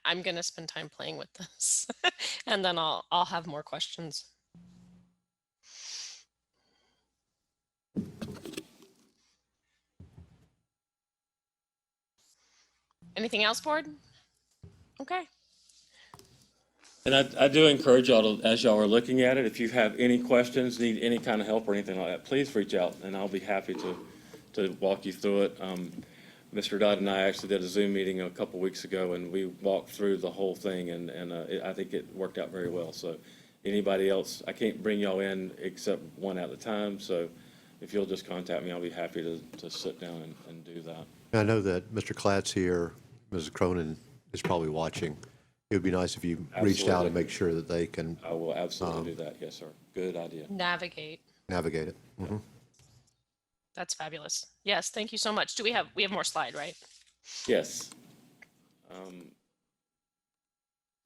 I'm gonna spend time playing with this, and then I'll have more questions. Anything else, board? Okay. And I do encourage y'all to, as y'all are looking at it, if you have any questions, need any kind of help or anything like that, please reach out and I'll be happy to walk you through it. Mr. Dodd and I actually did a Zoom meeting a couple weeks ago and we walked through the whole thing and I think it worked out very well. So anybody else, I can't bring y'all in except one at a time. So if you'll just contact me, I'll be happy to sit down and do that. I know that Mr. Klatt's here, Mrs. Cronin is probably watching. It would be nice if you reached out and Absolutely. make sure that they can I will absolutely do that. Yes, sir. Good idea. Navigate. navigate it. Mhm. That's fabulous. Yes, thank you so much. We have more slide, right? Yes.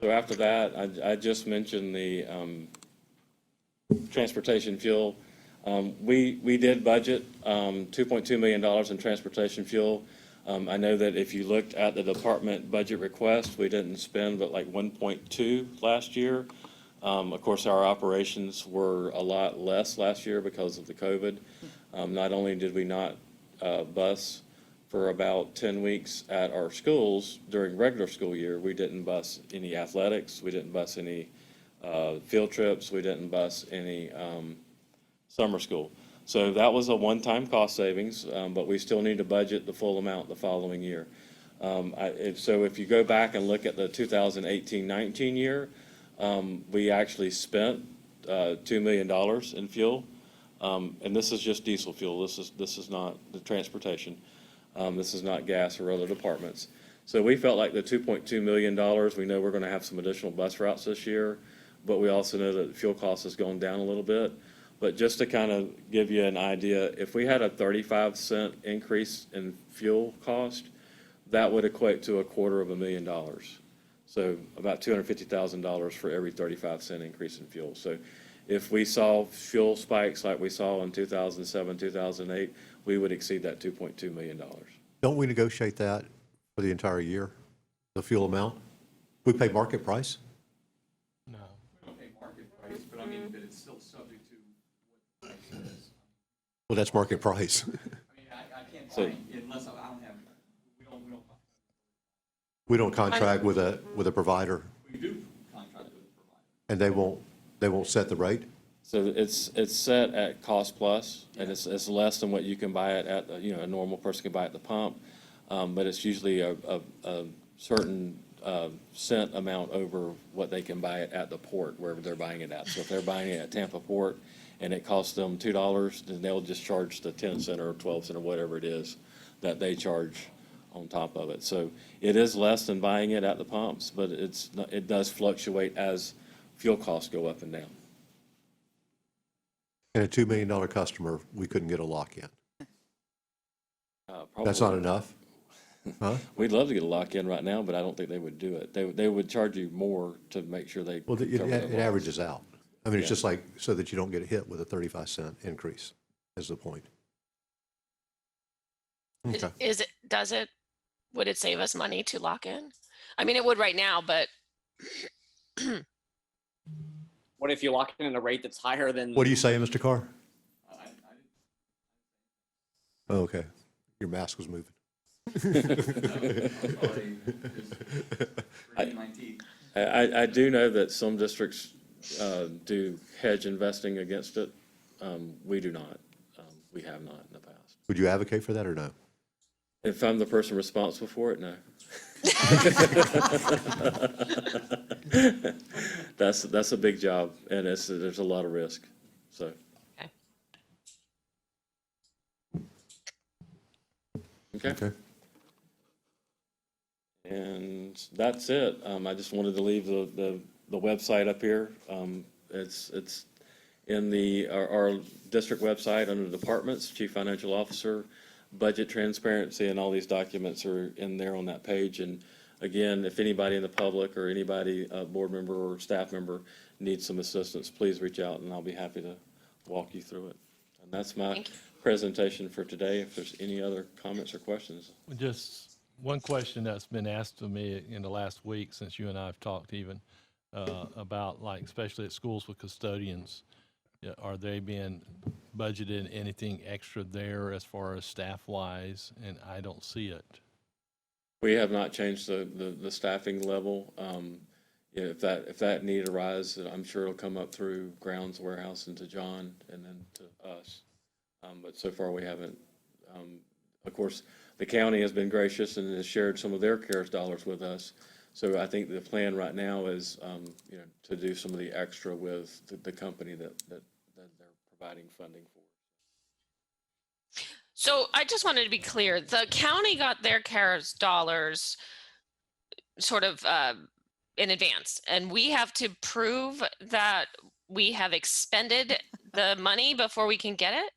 So after that, I just mentioned the transportation fuel. We did budget $2.2 million in transportation fuel. I know that if you looked at the department budget request, we didn't spend but like 1.2 last year. Of course, our operations were a lot less last year because of the COVID. Not only did we not bus for about 10 weeks at our schools during regular school year, we didn't bus any athletics, we didn't bus any field trips, we didn't bus any summer school. So that was a one-time cost savings, but we still need to budget the full amount the following year. So if you go back and look at the 2018-19 year, we actually spent $2 million in fuel. And this is just diesel fuel. This is not the transportation. This is not gas or other departments. So we felt like the $2.2 million, we know we're going to have some additional bus routes this year, but we also know that fuel cost has gone down a little bit. But just to kind of give you an idea, if we had a 35-cent increase in fuel cost, that would equate to $250,000. So about $250,000 for every 35-cent increase in fuel. So if we saw fuel spikes like we saw in 2007, 2008, we would exceed that $2.2 million. Don't we negotiate that for the entire year, the fuel amount? We pay market price? No. We don't pay market price, but I mean, but it's still subject to what the price is. Well, that's market price. I mean, I can't So- find, unless I don't have, we don't. We don't contract with a provider, We do contract with the provider. and they won't set the rate? So it's set at cost plus, and it's less than what you can buy it at, a normal person can buy at the pump. But it's usually a certain cent amount over what they can buy it at the port, wherever they're buying it at. So if they're buying it at Tampa Port and it costs them $2, then they'll just charge the 10 cent or 12 cent or whatever it is that they charge on top of it. So it is less than buying it at the pumps, but it does fluctuate as fuel costs go up and down. And a $2 million customer, we couldn't get a lock-in. That's not Probably. enough? Huh? We'd love to get a lock-in right now, but I don't think they would do it. They would charge you more to make sure they. Well, cover their it loss. averages out. I mean, it's Yeah. just like, so that you don't get hit with a 35-cent increase, is the point. Okay. Would it save us money to lock in? I mean, it would right now, but What if you lock in a rate that's higher than? What do you say, Mr. Carr? I Oh, okay. Your mask was moving. I do know that some districts do hedge investing against it. We do not. We have not in the past. Would you advocate for that or no? If I'm the person responsible for it, no. That's a big job, and there's a lot of risk, so. Okay. Okay. And that's it. I just wanted to leave the website up here. It's in our district website under departments, Chief Financial Officer, budget transparency, and all these documents are in there on that page. And again, if anybody in the public or anybody, a board member or staff member needs some assistance, please reach out and I'll be happy to walk you through it. And that's my presentation for today. If there's any other comments or questions. Just one question that's been asked to me in the last week since you and I have talked even about, like, especially at schools with custodians, are they being budgeted anything extra there as far as staff wise? And I don't see it. We have not changed the staffing level. If that need arises, I'm sure it'll come up through grounds, warehouse, and to John, and then to us. But so far, we haven't. Of course, the county has been gracious and has shared some of their CARES dollars with us. So I think the plan right now is, to do some of the extra with the company that they're providing funding for. so I just wanted to be clear. The county got their CARES dollars sort of in advance, and we have to prove that we have expended the money before we can get it?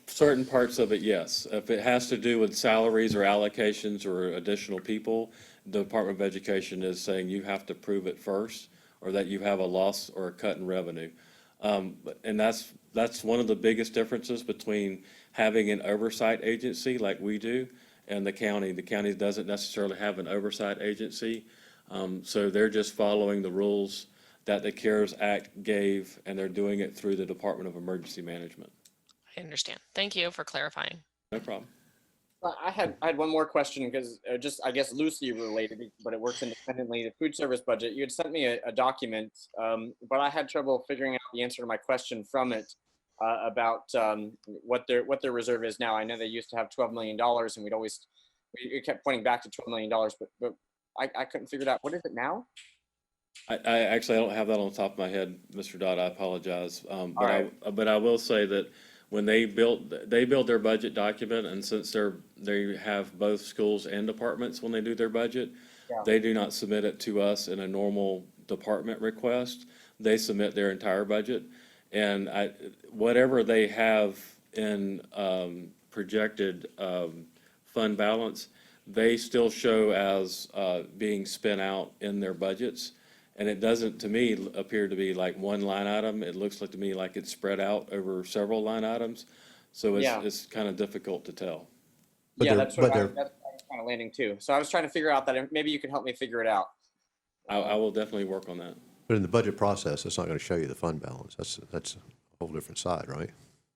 Certain parts of it, yes. If it has to do with salaries or allocations or additional people, the Department of Education is saying you have to prove it first, or that you have a loss or a cut in revenue. And that's one of the biggest differences between having an oversight agency like we do and the county. The county doesn't necessarily have an oversight agency. So they're just following the rules that the CARES Act gave, and they're doing it through the Department of Emergency Management. I understand. Thank you for clarifying. No problem. I had one more question because just I guess loosely related, but it works independently. The food service budget. You had sent me a document, but I had trouble figuring out the answer to my question from it about what their reserve is now. I know they used to have $12 million, and we kept pointing back to $12 million, but I couldn't figure it out. What is it now? I actually, I don't have that on the top of my head, Mr. Dodd, I apologize. But right. but I will say that when they built their budget document, and since they have both schools and departments when they do their budget, Yeah. they do not submit it to us in a normal department request. They submit their entire budget, and whatever they have in projected fund balance, they still show as being spent out in their budgets. And it doesn't, to me, appear to be like one line item. It looks like to me like it's spread out over several line items. So Yeah. it's kind of difficult to tell. But Yeah, they're- that's but what I they're- was kind of landing too. So I was trying to figure out that maybe you can help me figure it out. I will definitely work on that. But in the budget process, it's not going to show you the fund balance. That's a whole different side, right?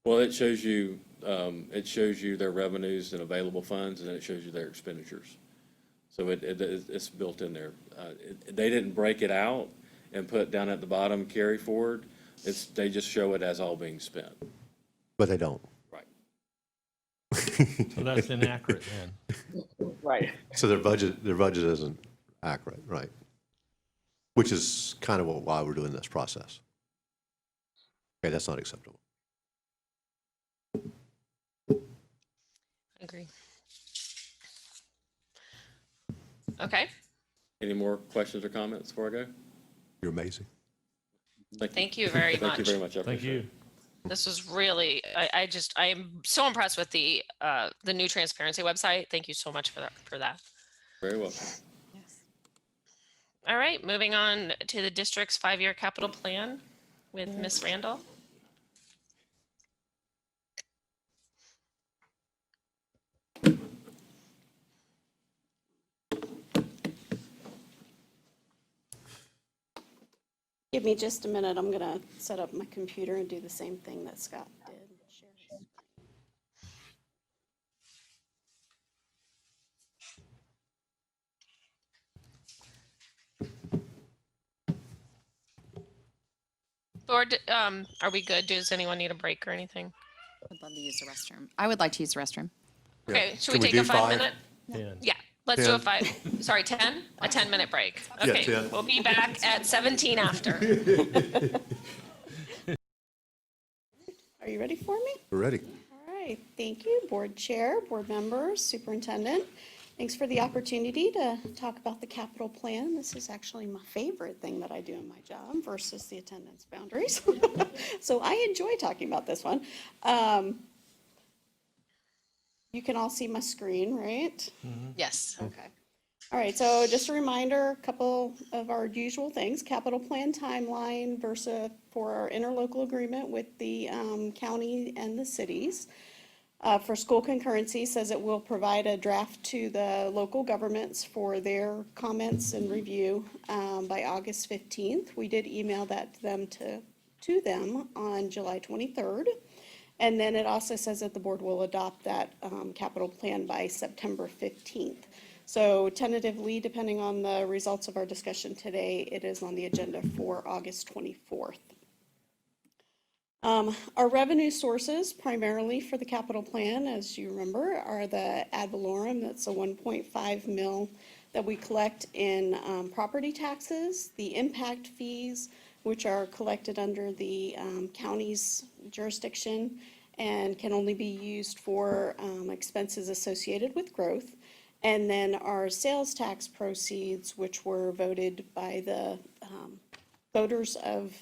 Well, it shows you their revenues and available funds, and it shows you their expenditures. So it's built in there. They didn't break it out and put down at the bottom carry forward. They just show it as all being spent. But they don't. Right. So that's inaccurate then. Right. So their budget isn't accurate, right? Which is kind of why we're doing this process. Okay, that's not acceptable. Agree. Okay, Any more questions or comments before I go? You're amazing. thank you very much. Thank you very much. I Thank appreciate you. it. This was really, I am so impressed with the new transparency website. Thank you so much for that. Very welcome. All right, moving on to the district's 5-year capital plan with Ms. Randall. Give me just a minute. I'm gonna set up my computer and do the same thing that Scott did. Share screen. Board, are we good? Does anyone need a break or anything? Would love to use the restroom. I would like to use the restroom. Okay, should Can we we take a do 5? 5-minute? 10. Yeah, let's do a 10. 10? A 10-minute break. Yeah, Okay, 10. we'll be back at 17 after. Are you ready for me? We're ready. All right, thank you, board chair, board members, superintendent. Thanks for the opportunity to talk about the capital plan. This is actually my favorite thing that I do in my job versus the attendance boundaries. So I enjoy talking about this one. You can all see my screen, right? Yes. Okay. All right, so just a reminder, a couple of our usual things, capital plan timeline versus for our interlocal agreement with the county and the cities. For school concurrency, says it will provide a draft to the local governments for their comments and review by August 15th. We did email that to them on July 23rd. And then it also says that the board will adopt that capital plan by September 15th. So tentatively, depending on the results of our discussion today, it is on the agenda for August 24th. Our revenue sources primarily for the capital plan, as you remember, are the ad valorem, that's a 1.5 mil that we collect in property taxes, the impact fees, which are collected under the county's jurisdiction and can only be used for expenses associated with growth. And then our sales tax proceeds, which were voted by the voters of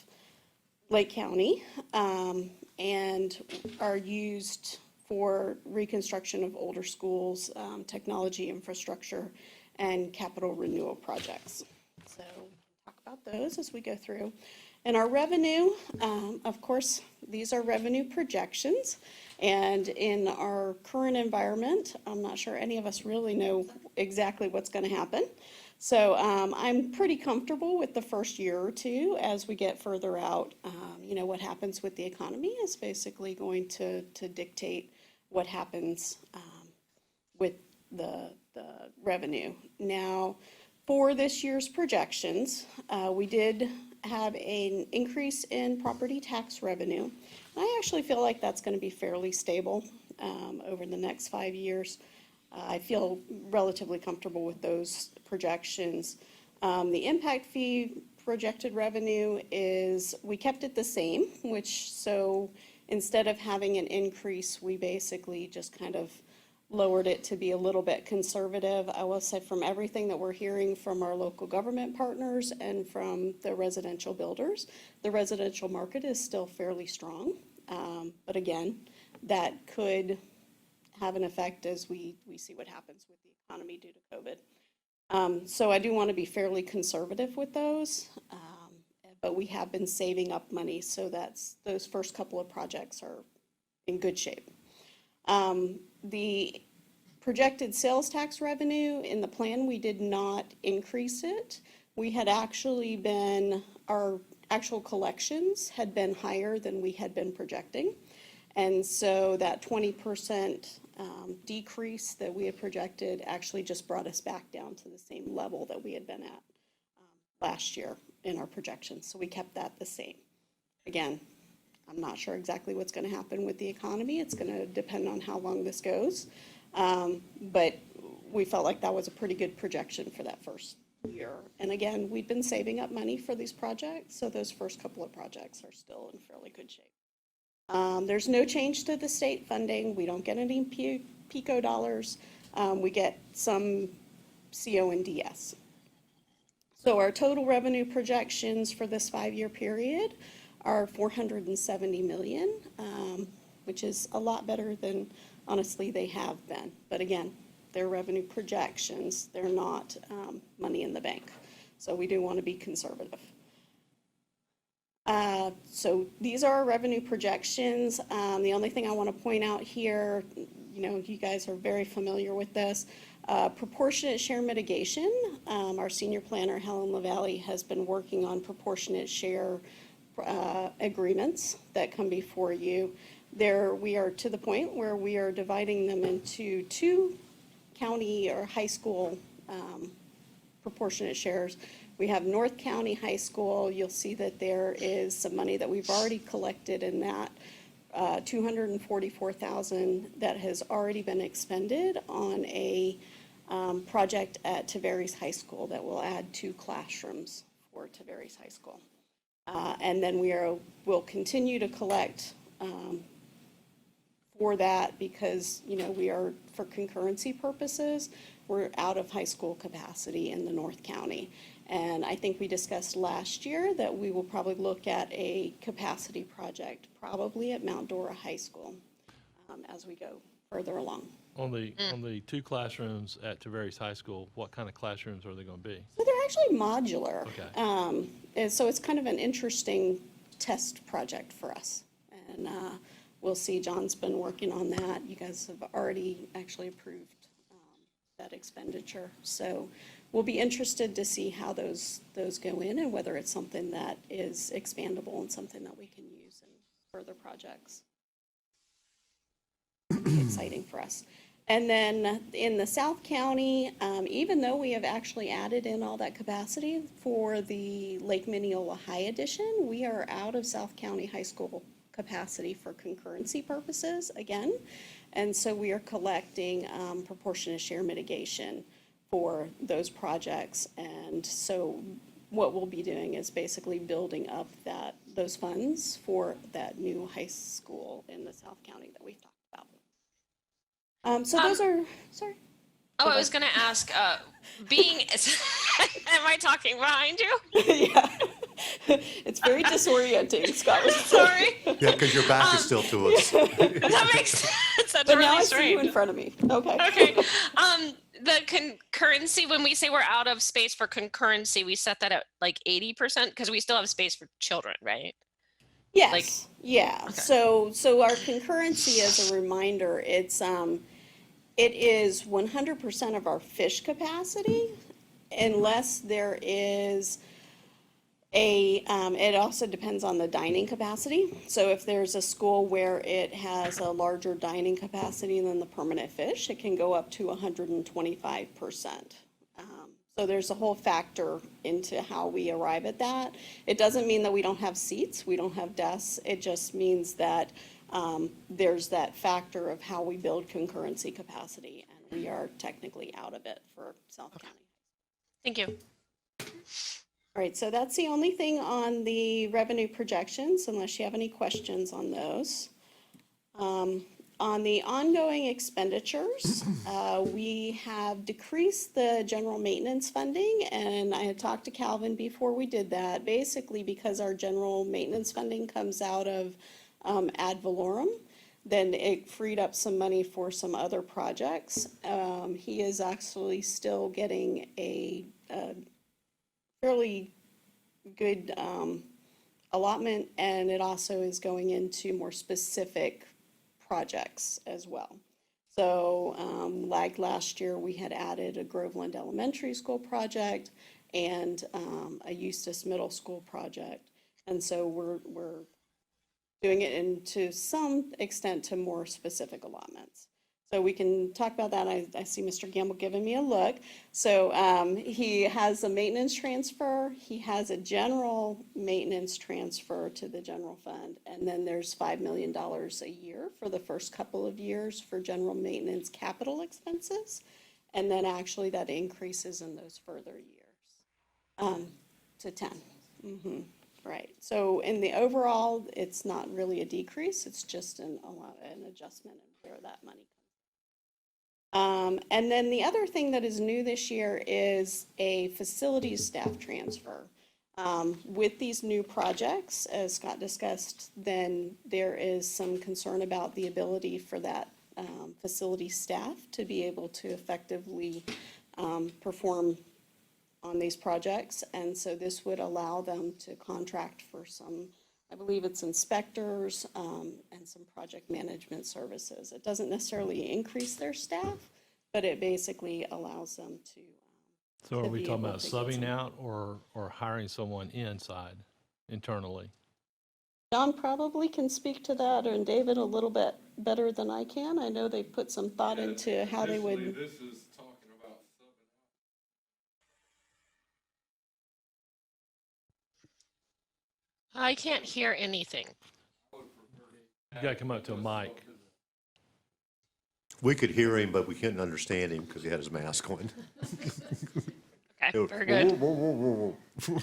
Lake County and are used for reconstruction of older schools, technology infrastructure, and capital renewal projects. So we can talk about those as we go through. And our revenue, of course, these are revenue projections. And in our current environment, I'm not sure any of us really know exactly what's going to happen. So I'm pretty comfortable with the first year or two. As we get further out, what happens with the economy is basically going to dictate what happens with the revenue. Now, for this year's projections, we did have an increase in property tax revenue. I actually feel like that's going to be fairly stable over the next 5 years. I feel relatively comfortable with those projections. The impact fee projected revenue is, we kept it the same, which, so instead of having an increase, we basically just kind of lowered it to be a little bit conservative. I will say, from everything that we're hearing from our local government partners and from the residential builders, the residential market is still fairly strong. But again, that could have an effect as we see what happens with the economy due to COVID. So I do want to be fairly conservative with those, but we have been saving up money, so those first couple of projects are in good shape. The projected sales tax revenue in the plan, we did not increase it. We had actually been, our actual collections had been higher than we had been projecting. And so that 20% decrease that we had projected actually just brought us back down to the same level that we had been at last year in our projections. So we kept that the same. Again, I'm not sure exactly what's going to happen with the economy. It's going to depend on how long this goes. But we felt like that was a pretty good projection for that first year. And again, we've been saving up money for these projects, so those first couple of projects are still in fairly good shape. There's no change to the state funding. We don't get any PICO dollars. We get some CO and DS. So our total revenue projections for this 5-year period are $470 million, which is a lot better than, honestly, they have been. But again, they're revenue projections. They're not money in the bank. So we do want to be conservative. So these are our revenue projections. The only thing I want to point out here, you guys are very familiar with this, proportionate share mitigation. Our senior planner, Helen LaValle, has been working on proportionate share agreements that come before you. There, we are to the point where we are dividing them into 2 county or high school proportionate shares. We have North County High School. You'll see that there is some money that we've already collected in that, $244,000 that has already been expended on a project at Tavares High School that will add 2 classrooms for Tavares High School. And then we'll continue to collect for that because, we are, for concurrency purposes, we're out of high school capacity in the North County. And I think we discussed last year that we will probably look at a capacity project, probably at Mount Dora High School, as we go further along. On the 2 classrooms at Tavares High School, what kind of classrooms are they going to be? So they're actually modular. Okay. And so it's kind of an interesting test project for us. And we'll see, John's been working on that. You guys have already actually approved that expenditure. So we'll be interested to see how those go in and whether it's something that is expandable and something that we can use in further projects. It'll be exciting for us. And then in the South County, even though we have actually added in all that capacity for the Lake Mineola High Edition, we are out of South County High School capacity for concurrency purposes again. And so we are collecting proportionate share mitigation for those projects. And so what we'll be doing is basically building up those funds for that new high school in the South County that we've talked about. So those are, sorry. Oh, I was going to ask, am I talking behind you? Yeah. It's very disorienting, Scott. Sorry. Yeah, because your back is still to us. That makes sense. That's But really now I see you strange. in front of me. Okay. Okay. The concurrency, when we say we're out of space for concurrency, we set that at like 80% because we still have space for children, right? Yes. Yeah. So our concurrency, as a reminder, it is 100% of our fish capacity unless there is It also depends on the dining capacity. So if there's a school where it has a larger dining capacity than the permanent fish, it can go up to 125%. So there's a whole factor into how we arrive at that. It doesn't mean that we don't have seats, we don't have desks. It just means that there's that factor of how we build concurrency capacity, and we are technically out of it for South County. Thank you. All right, so that's the only thing on the revenue projections, unless you have any questions on those. On the ongoing expenditures, we have decreased the general maintenance funding, and I had talked to Calvin before we did that, basically because our general maintenance funding comes out of ad valorem, then it freed up some money for some other projects. He is actually still getting a fairly good allotment, and it also is going into more specific projects as well. So like last year, we had added a Groveland Elementary School project and a Eustis Middle School project. And so we're doing it to some extent to more specific allotments. So we can talk about that. I see Mr. Gamble giving me a look. So he has a maintenance transfer. He has a general maintenance transfer to the general fund. And then there's $5 million a year for the first couple of years for general maintenance capital expenses. And then actually that increases in those further years to 10. Right. So in the overall, it's not really a decrease. It's just an adjustment in where that money comes. And then the other thing that is new this year is a facilities staff transfer. With these new projects, as Scott discussed, then there is some concern about the ability for that facility staff to be able to effectively perform on these projects. And so this would allow them to contract for some, I believe it's inspectors and some project management services. It doesn't necessarily increase their staff, but it basically allows them to. So are we be talking able about to get subbing some- out or hiring someone inside, internally? John probably can speak to that, and David a little bit better than I can. I know they put some thought into how they would. This is talking about subbing out. I can't hear anything. You gotta come up to a mic. We could hear him, but we couldn't understand him because he had his mask on. Okay, very good. Whoa, whoa, whoa, whoa, whoa.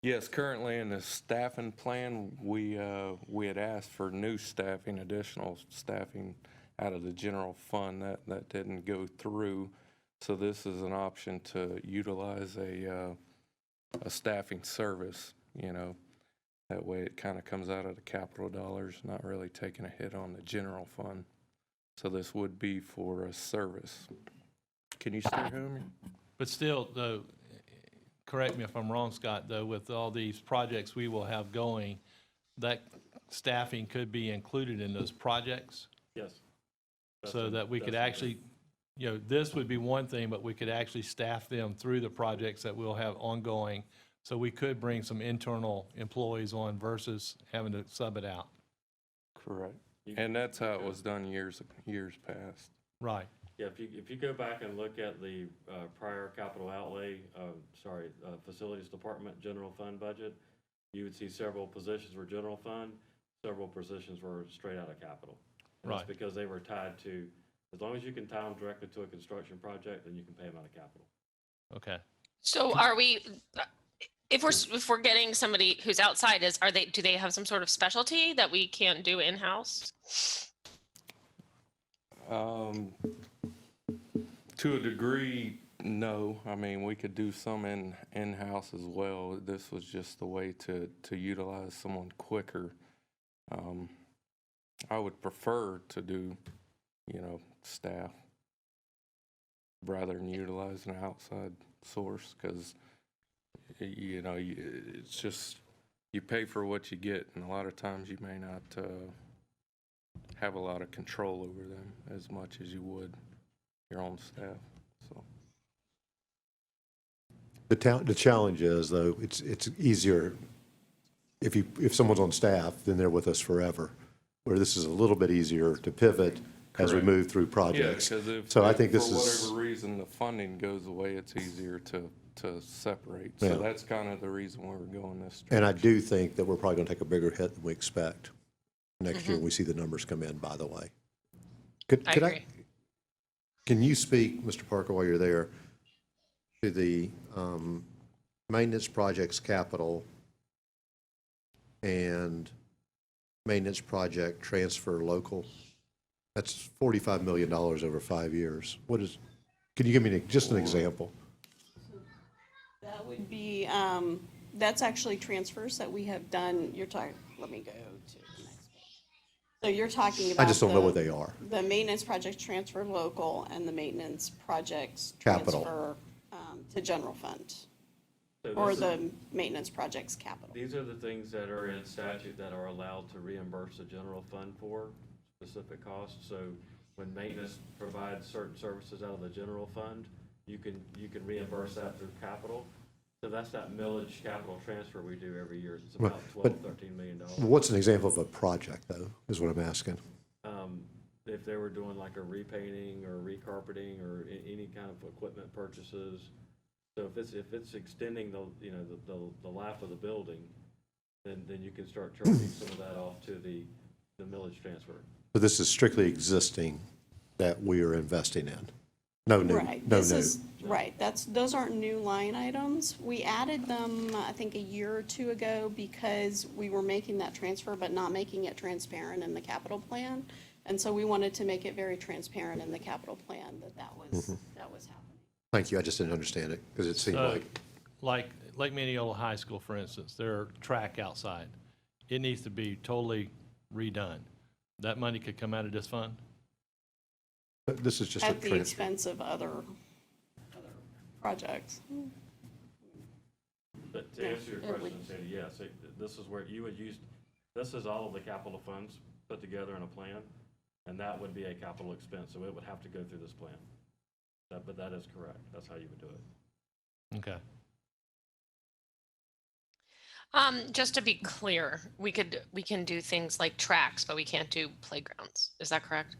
Yes, currently in the staffing plan, we had asked for new staffing, additional staffing out of the general fund. That didn't go through. So this is an option to utilize a staffing service, you know. That way it kind of comes out of the capital dollars, not really taking a hit on the general fund. So this would be for a service. Can you still hear me? But still, though, correct me if I'm wrong, Scott, though, with all these projects we will have going, that staffing could be included in those projects? Yes. So that we could actually, you know, this would be one thing, but we could actually staff them through the projects that we'll have ongoing. So we could bring some internal employees on versus having to sub it out. Correct. And that's how it was done years past. Right. Yeah, if you go back and look at the prior capital outlay, facilities department general fund budget, you would see several positions were general fund, several positions were straight out of capital. And that's because they were tied to, as long as you can tie them directly to a construction project, then you can pay them out of capital. Okay. So are we, if we're getting somebody who's outside, do they have some sort of specialty that we can't do in-house? To a degree, no. I mean, we could do some in-house as well. This was just the way to utilize someone quicker. I would prefer to do, you know, staff rather than utilize an outside source because, you know, it's just, you pay for what you get, and a lot of times you may not have a lot of control over them as much as you would your own staff, so. The challenge is, though, it's easier if someone's on staff, then they're with us forever, where this is a little bit easier to pivot as we Correct. move through Yeah, projects. because if, So I if think for this is, whatever reason the funding goes away, it's easier to separate. Yeah. So that's kind of the reason why we're going this and I direction. do think that we're probably going to take a bigger hit than we expect next year when we see the numbers come in, by the way. I agree. Can you speak, Mr. Parker, while you're there, to the maintenance projects capital and maintenance project transfer local? That's $45 million over 5 years. Can you give me just an example? That would be, that's actually transfers that we have done, you're talking, let me go to the next page. So you're talking about. I just don't know what they are. The maintenance projects transfer local and the maintenance projects Capital. transfer to general fund. So Or this is- the maintenance projects capital. These are the things that are in statute that are allowed to reimburse the general fund for specific costs. So when maintenance provides certain services out of the general fund, you can reimburse that through capital. So that's that millage capital transfer we do every year. It's about But- $13 million. What's an example of a project, though, is what I'm asking. If they were doing like a repainting or recarpeting or any kind of equipment purchases. So if it's extending the life of the building, then you can start charging some of that off to the millage transfer. But this is strictly existing that we are investing in. No new, Right, no this new. is, right, those aren't new line items. We added them, I think, a year or two ago because we were making that transfer, but not making it transparent in the capital plan. And so we wanted to make it very transparent in the capital plan that was happening. Thank you, I just didn't understand it, because it seemed So, like, like Mineola High School, for instance, their track outside, it needs to be totally redone. That money could come out of this fund? this is just a At the transfer. expense of other projects. But to answer your question, Sandy, yes, this is where you would use, this is all of the capital funds put together in a plan, and that would be a capital expense, so it would have to go through this plan. But that is correct. That's how you would do it. Okay. Just to be clear, we can do things like tracks, but we can't do playgrounds. Is that correct?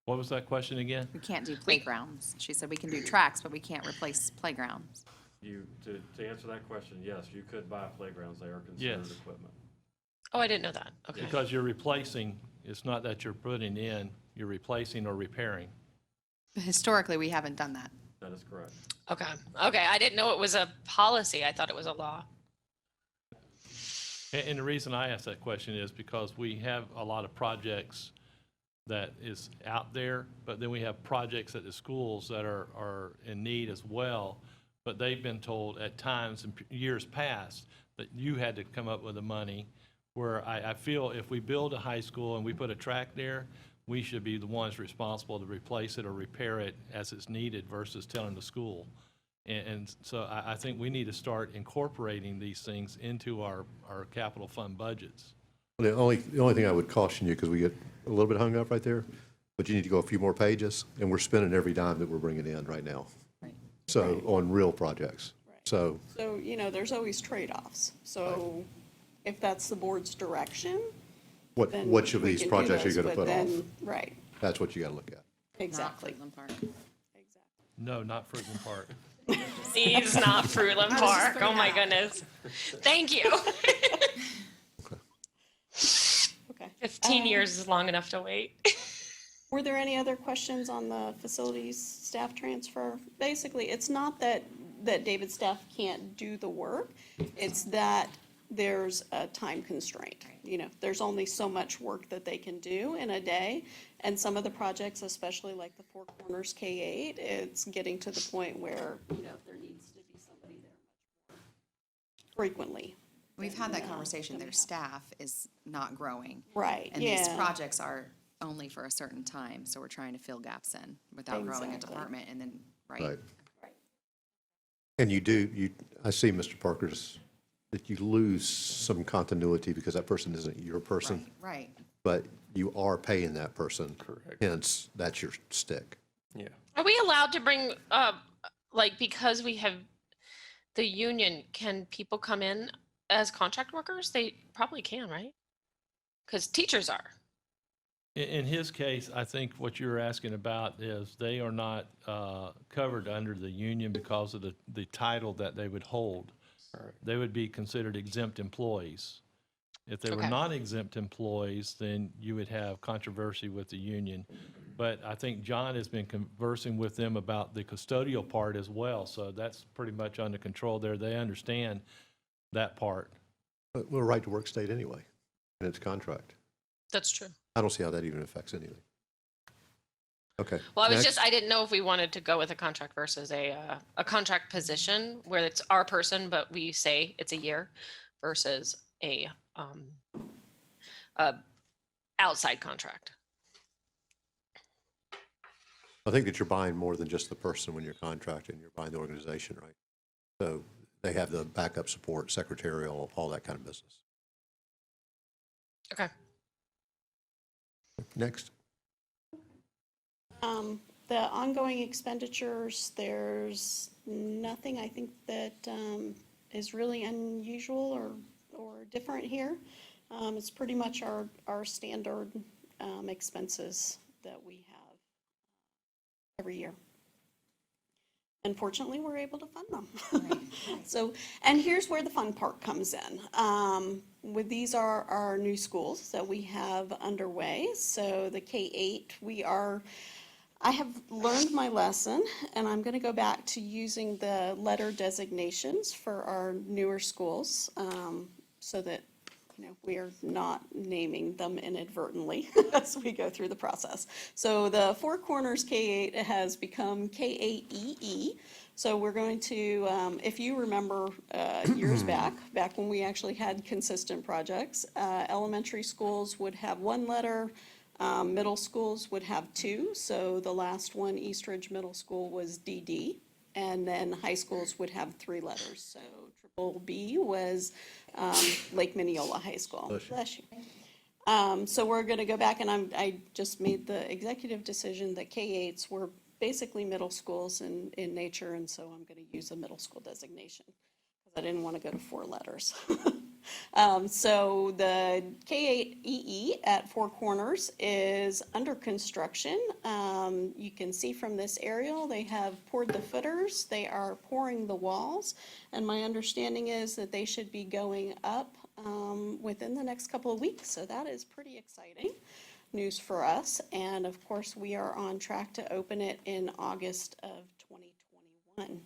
What was that question again? We can't do playgrounds. She said we can do tracks, but we can't replace playgrounds. To answer that question, yes, you could buy playgrounds. They are considered Yes. equipment. Oh, I didn't know that. Okay. Because you're replacing, it's not that you're putting in, you're replacing or repairing. Historically, we haven't done that. That is correct. Okay. Okay. I didn't know it was a policy. I thought it was a law. And the reason I ask that question is because we have a lot of projects that is out there, but then we have projects at the schools that are in need as well. But they've been told at times in years past that you had to come up with the money, where I feel if we build a high school and we put a track there, we should be the ones responsible to replace it or repair it as it's needed versus telling the school. And so I think we need to start incorporating these things into our capital fund budgets. The only thing I would caution you, because we get a little bit hung up right there, but you need to go a few more pages, and we're spending every dime that we're bringing in right now. Right. So, on real projects. So, So, there's always trade-offs. So if that's the board's direction, then which of we these can do projects are you those, going to but put off? then- Right, That's what you got to look at. exactly. Not Fruitland Park. Exactly. No, not Fruitland Park. He's not Fruitland Park. Oh my goodness. Thank you. Okay. 15 years is long enough to wait. Were there any other questions on the facilities staff transfer? Basically, it's not that David's staff can't do the work, it's that there's a time constraint. There's only so much work that they can do in a day. And some of the projects, especially like the Four Corners K-8, it's getting to the point where, there needs to be somebody there much more frequently. We've had that conversation. Their staff is not growing. Right, And these yeah. projects are only for a certain time, so we're trying to fill gaps in without growing a Exactly. department and then, Right. right? And I see Mr. Parker's that you lose some continuity because that person isn't your person, Right. but you are paying that person. Correct. Hence, that's your stick. Yeah. Are we allowed to bring, like, because we have the union, can people come in as contract workers? They probably can, right? Because teachers are. In his case, I think what you're asking about is they are not covered under the union because of the title that they would hold. They would be considered exempt employees. If they were Okay. not exempt employees, then you would have controversy with the union. But I think John has been conversing with them about the custodial part as well, so that's pretty much under control there. They understand that part. But we're a right to work state anyway, and it's a contract. That's true. I don't see how that even affects anything. Okay. Well, I was next. just, I didn't know if we wanted to go with a contract versus a contract position where it's our person, but we say it's a year versus a outside contract. I think that you're buying more than just the person when you're contracting. You're buying the organization, right? So they have the backup support, secretarial, all that kind of business. Okay. Next. The ongoing expenditures, there's nothing I think that is really unusual or different here. It's pretty much our standard expenses that we have every year. Unfortunately, we're able to fund them. So, and here's where the fun part comes in. With these are our new schools that we have underway. So the K-8, I have learned my lesson, and I'm going to go back to using the letter designations for our newer schools, so that we are not naming them inadvertently as we go through the process. So the Four Corners K-8 has become K-8EE. So we're going to, if you remember years back when we actually had consistent projects, elementary schools would have one letter, middle schools would have two. So the last one, Eastridge Middle School, was DD. And then high schools would have three letters. So triple B was Lake Mineola High School. Bless you. So we're going to go back, and I just made the executive decision that K-8s were basically middle schools in nature, and so I'm going to use a middle school designation because I didn't want to go to four letters. So the K-8EE at Four Corners is under construction. You can see from this aerial, they have poured the footers, they are pouring the walls, and my understanding is that they should be going up within the next couple of weeks, so that is pretty exciting news for us. And of course, we are on track to open it in August of 2021.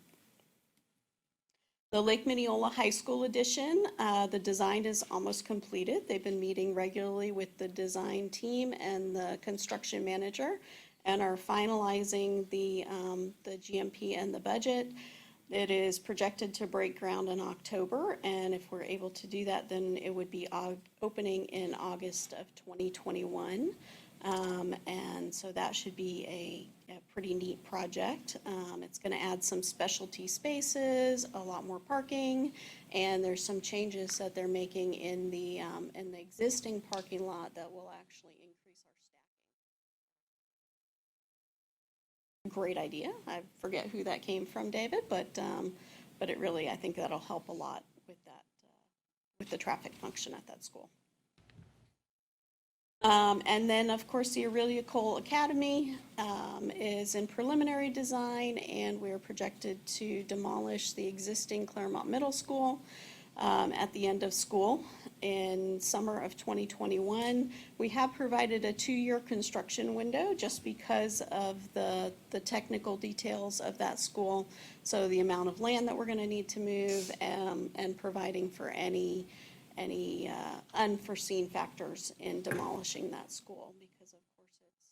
The Lake Mineola High School edition, the design is almost completed. They've been meeting regularly with the design team and the construction manager and are finalizing the GMP and the budget. It is projected to break ground in October, and if we're able to do that, then it would be opening in August of 2021. And so that should be a pretty neat project. It's going to add some specialty spaces, a lot more parking, and there's some changes that they're making in the existing parking lot that will actually increase our staffing. Great idea. I forget who that came from, David, but it really, I think that'll help a lot with that, with the traffic function at that school. And then, of course, the Aurelia Cole Academy is in preliminary design, and we're projected to demolish the existing Claremont Middle School at the end of school in summer of 2021. We have provided a 2-year construction window just because of the technical details of that school. So the amount of land that we're going to need to move and providing for any unforeseen factors in demolishing that school, because of course it's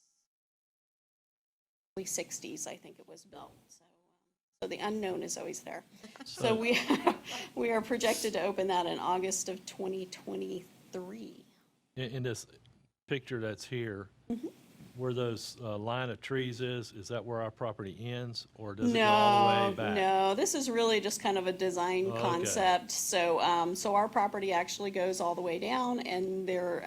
early 60s, I think it was built. So the unknown is always there. So we are projected to open that in August of 2023. In this picture that's here, where those line of trees is that where our property ends, or does it go all the way No, back? no, this is really just kind of a design Okay. concept. So, so our property actually goes all the way down, and there,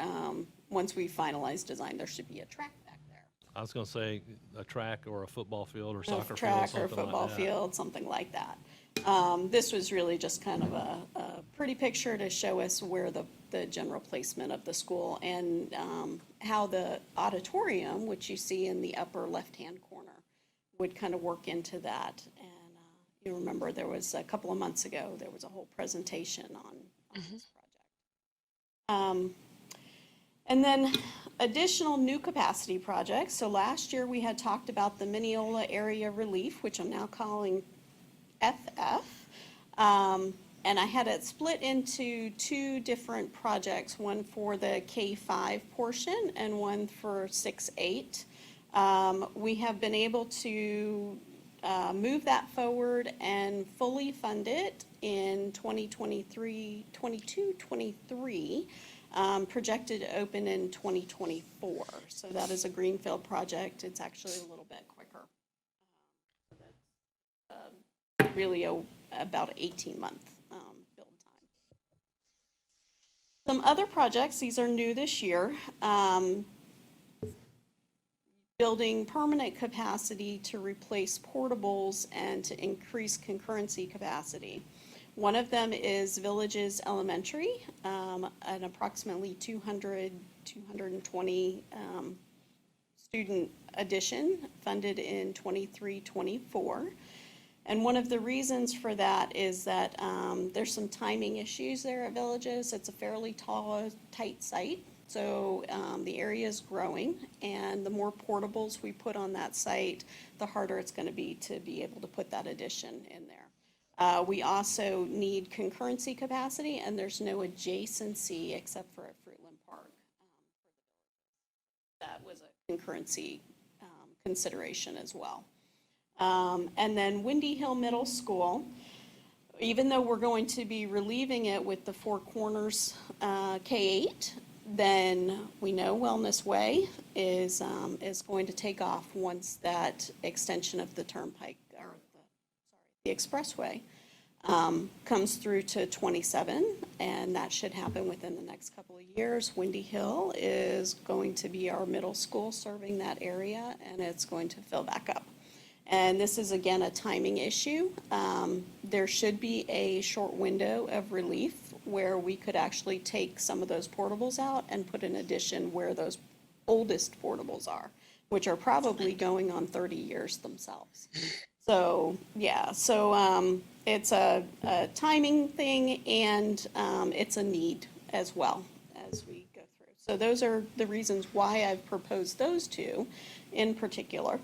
once we finalize design, there should be a track back there. I was going to say a track or a football field or A soccer field, track or something like football that. field, something like that. This was really just kind of a pretty picture to show us where the general placement of the school and how the auditorium, which you see in the upper left-hand corner, would kind of work into that. And you remember there was a couple of months ago, there was a whole presentation on this project. And then additional new capacity projects. So last year we had talked about the Mineola area relief, which I'm now calling FF. And I had it split into two different projects, one for the K-5 portion and one for 6-8. We have been able to move that forward and fully fund it in 2023, 22-23, projected to open in 2024. So that is a greenfield project. It's actually a little bit quicker. Really about 18-month build time. Some other projects, these are new this year. Building permanent capacity to replace portables and to increase concurrency capacity. One of them is Villages Elementary, an approximately 220 student addition funded in 23-24. And one of the reasons for that is that there's some timing issues there at Villages. It's a fairly tall, tight site. So the area is growing, and the more portables we put on that site, the harder it's going to be able to put that addition in there. We also need concurrency capacity, and there's no adjacency except for at Fruitland Park. That was a concurrency consideration as well. And then Windy Hill Middle School, even though we're going to be relieving it with the Four Corners K-8, then we know Wellness Way is going to take off once that extension of the turnpike, or the expressway, comes through to 27, and that should happen within the next couple of years. Windy Hill is going to be our middle school serving that area, and it's going to fill back up. And this is, again, a timing issue. There should be a short window of relief where we could actually take some of those portables out and put an addition where those oldest portables are, which are probably going on 30 years themselves. So, yeah, so it's a timing thing, and it's a need as well as we go through. So those are the reasons why I've proposed those two in particular.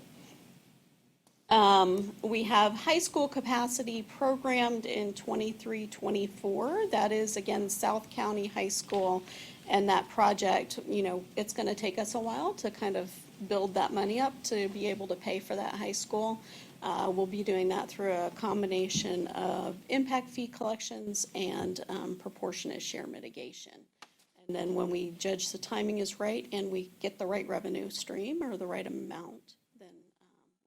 We have high school capacity programmed in 23-24. That is, again, South County High School. And that project, you know, it's going to take us a while to kind of build that money up to be able to pay for that high school. We'll be doing that through a combination of impact fee collections and proportionate share mitigation. And then when we judge the timing is right and we get the right revenue stream or the right amount,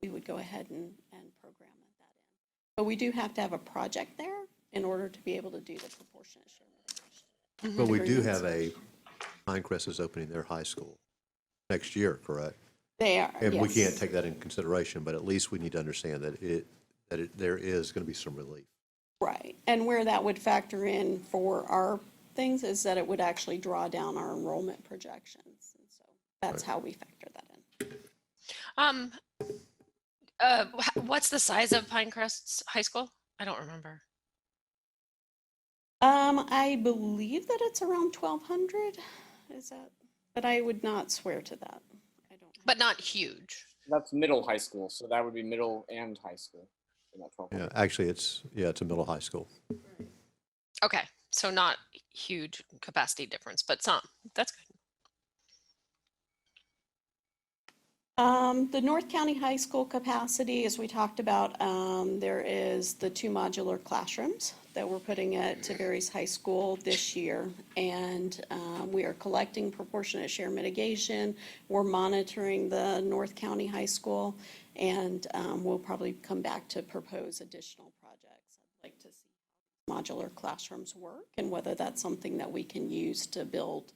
we would go ahead and program that in. But we do have to have a project there in order to be able to do the proportionate share mitigation. But we do have Pinecrest is opening their high school next year, correct? They are, And we yes. can't take that into consideration, but at least we need to understand that there is going to be some relief. Right, and where that would factor in for our things is that it would actually draw down our enrollment projections. And so that's how we factor that in. What's the size of Pinecrest's high school? I don't remember. I believe that it's around 1,200, is that, but I would not swear to that. I don't. But not huge. That's middle high school, so that would be middle and high school. In that 12. Yeah, actually, it's a middle high school. Okay, so not huge capacity difference, but some. That's good. The North County High School capacity, as we talked about, there is the 2 modular classrooms that we're putting at Tiberias High School this year. And we are collecting proportionate share mitigation. We're monitoring the North County High School, and we'll probably come back to propose additional projects. I'd like to see modular classrooms work and whether that's something that we can use to build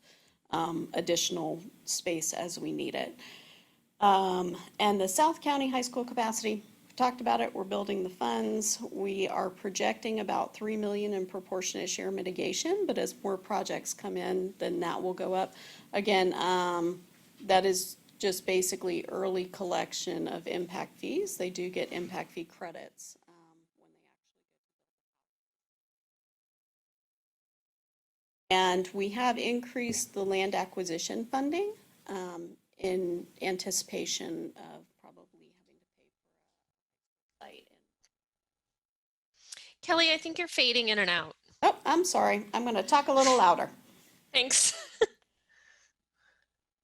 additional space as we need it. And the South County High School capacity, we talked about it, we're building the funds. We are projecting about 3 million in proportionate share mitigation, but as more projects come in, then that will go up. Again, that is just basically early collection of impact fees. They do get impact fee credits when they actually go. And we have increased the land acquisition funding in anticipation of probably having to pay for a site. Kelly, I think you're fading in and out. Oh, I'm sorry. I'm going to talk a little louder. Thanks.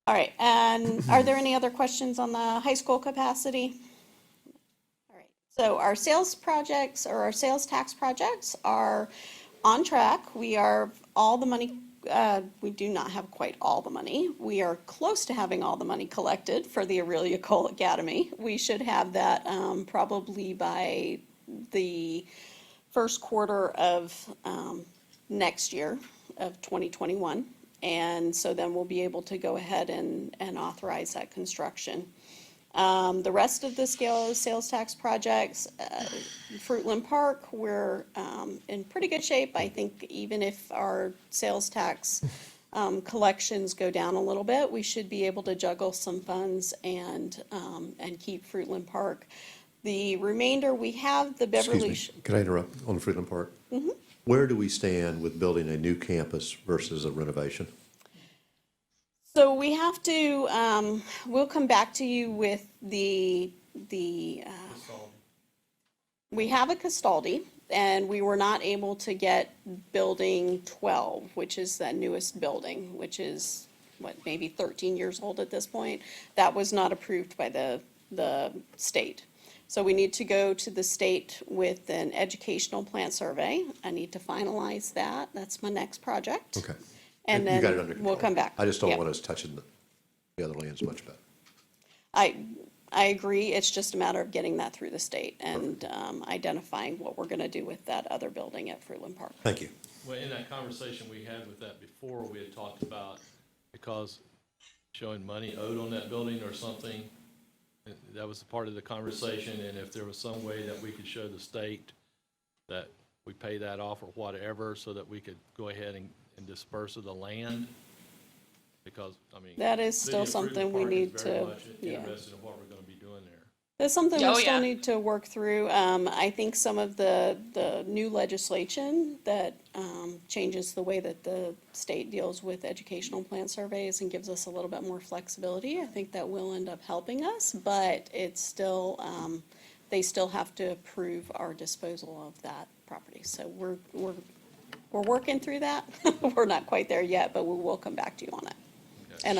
All right. And are there any other questions on the high school capacity? All right. So our sales projects or our sales tax projects are on track. We are all the money. We do not have quite all the money. We are close to having all the money collected for the Aurelia Cole Academy. We should have that probably by the first quarter of next year of 2021. And so then we'll be able to go ahead and authorize that construction. The rest of the sales tax projects, Fruitland Park, we're in pretty good shape. I think even if our sales tax collections go down a little bit, we should be able to juggle some funds and keep Fruitland Park. The remainder, we have the Beverly. Excuse me, can I interrupt on Fruitland Park? Where do we stand with building a new campus versus a renovation? So we have to, we'll come back to you with we have a Castaldi, and we were not able to get building 12, which is that newest building, which is, maybe 13 years old at this point. That was not approved by the state. So we need to go to the state with an educational plant survey. I need to finalize that. That's my next project. Okay. And You got it then under we'll control. come back. I just don't Yeah. want us touching the other lands much better. I agree. It's just a matter of getting that through the state and identifying what we're going to do with that other building at Fruitland Park. Thank you. Well, in that conversation we had with that before, we had talked about because showing money owed on that building or something. That was a part of the conversation, and if there was some way that we could show the state that we pay that off or whatever, so that we could go ahead and dispose of the land, because, I mean. That is City still of Fruitland something we Park is need very to, much interested in what we're gonna be doing there. That's something Oh, we still yeah. need to work through. I think some of the new legislation that changes the way that the state deals with educational plant surveys and gives us a little bit more flexibility, I think that will end up helping us, but it's still, they still have to approve our disposal of that property. So we're working through that. We're not quite there yet, but we will come back to you on it. And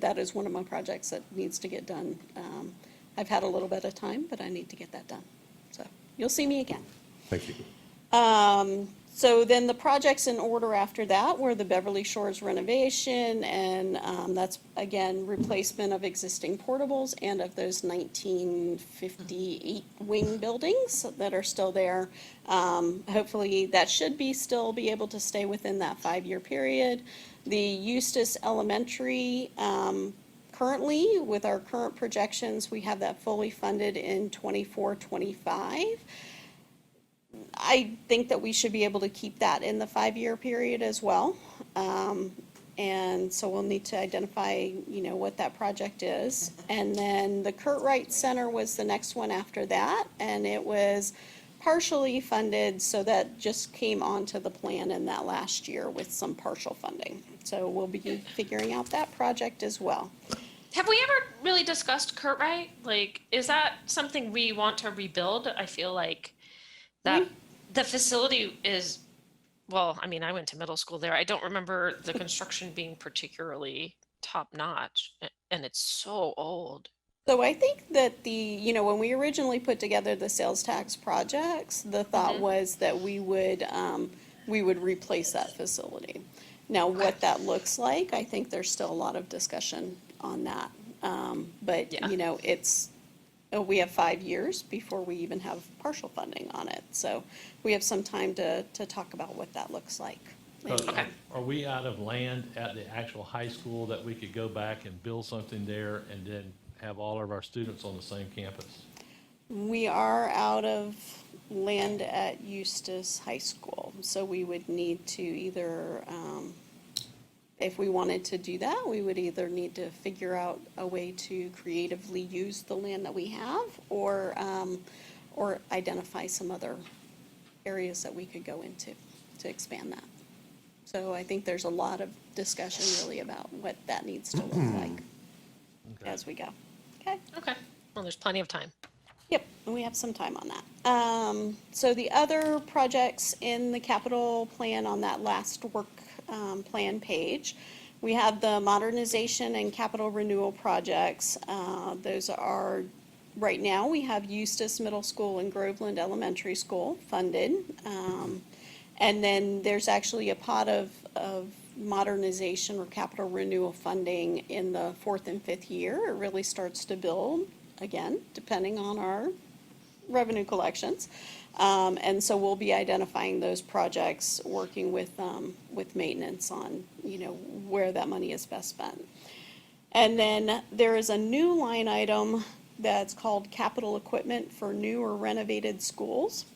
that is one of my projects that needs to get done. I've had a little bit of time, but I need to get that done. So you'll see me again. Thank you. So then the projects in order after that were the Beverly Shores renovation, and that's, again, replacement of existing portables and of those 1958 wing buildings that are still there. Hopefully, that should still be able to stay within that 5-year period. The Eustis Elementary, currently, with our current projections, we have that fully funded in 24-25. I think that we should be able to keep that in the 5-year period as well. And so we'll need to identify, what that project is. And then the Curtright Center was the next one after that, and it was partially funded, so that just came onto the plan in that last year with some partial funding. So we'll be figuring out that project as well. Have we ever really discussed Curtright? Like, is that something we want to rebuild? I feel like that the facility is, well, I mean, I went to middle school there. I don't remember the construction being particularly top notch, and it's so old. So I think that when we originally put together the sales tax projects, the thought was that we would replace that facility. Now, what that looks like, I think there's still a lot of discussion on that. But, Yeah. we have 5 years before we even have partial funding on it. So we have some time to talk about what that looks like. Okay. Are we out of land at the actual high school that we could go back and build something there and then have all of our students on the same campus? We are out of land at Eustis High School, so we would need to either, if we wanted to do that, we would either need to figure out a way to creatively use the land that we have, or identify some other areas that we could go into to expand that. So I think there's a lot of discussion really about what that needs to look like as we go. Okay? Okay. Well, there's plenty of time. Yep, and we have some time on that. So the other projects in the capital plan on that last work plan page, we have the modernization and capital renewal projects. Those are, right now, we have Eustis Middle School and Groveland Elementary School funded. And then there's actually a pot of modernization or capital renewal funding in the 4th and 5th year. It really starts to build, again, depending on our revenue collections. And so we'll be identifying those projects, working with maintenance on, where that money is best spent. And then there is a new line item that's called capital equipment for new or renovated schools.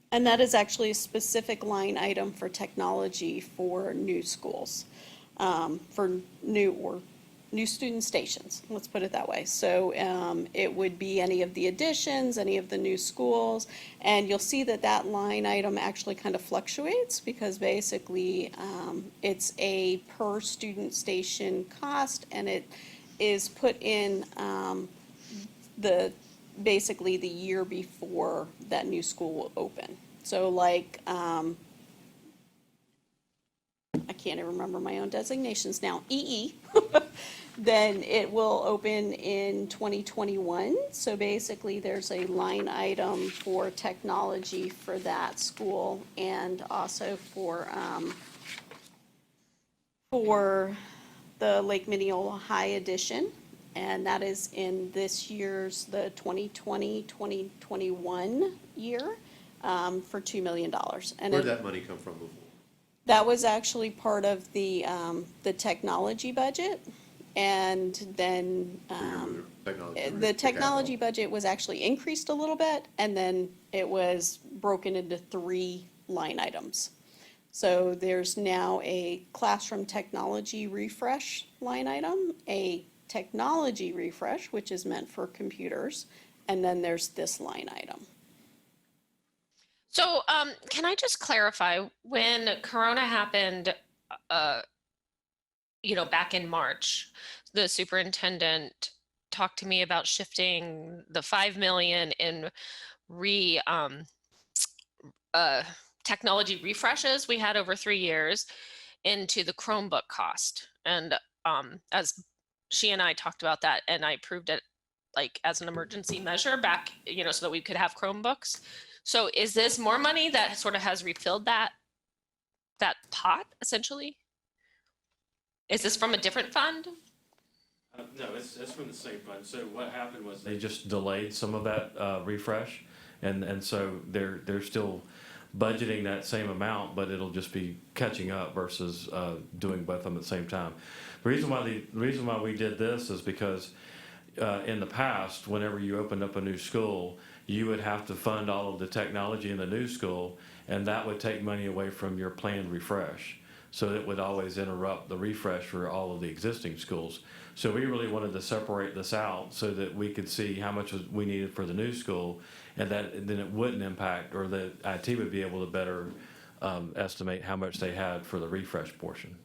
And that is actually a specific line item for technology for new schools, for new student stations, let's put it that way. So it would be any of the additions, any of the new schools, and you'll see that line item actually kind of fluctuates because basically it's a per student station cost, and it is put in basically the year before that new school will open. So like, I can't even remember my own designations now, EE, then it will open in 2021. So basically there's a line item for technology for that school, and also for the Lake Minneola High Edition. And that is in this year's, the 2020-2021 year, for $2 million. And Where'd that money come from before? that was actually part of the technology budget. And then the technology budget was actually increased a little bit, and then it was broken into 3 line items. So there's now a classroom technology refresh line item, a technology refresh, which is meant for computers, and then there's this line item. So can I just clarify, when Corona happened, back in March, the superintendent talked to me about shifting the $5 million in technology refreshes we had over 3 years into the Chromebook cost. And as she and I talked about that, and I approved it like as an emergency measure back, so that we could have Chromebooks. So is this more money that sort of has refilled that pot, essentially? Is this from a different fund? No, it's from the same fund. So what happened was they just delayed some of that refresh, and so they're still budgeting that same amount, but it'll just be catching up versus doing both of them at the same time. The reason why we did this is because in the past, whenever you opened up a new school, you would have to fund all of the technology in the new school, and that would take money away from your planned refresh. So it would always interrupt the refresh for all of the existing schools. So we really wanted to separate this out so that we could see how much we needed for the new school, and then it wouldn't impact, or the IT would be able to better estimate how much they had for the refresh portion.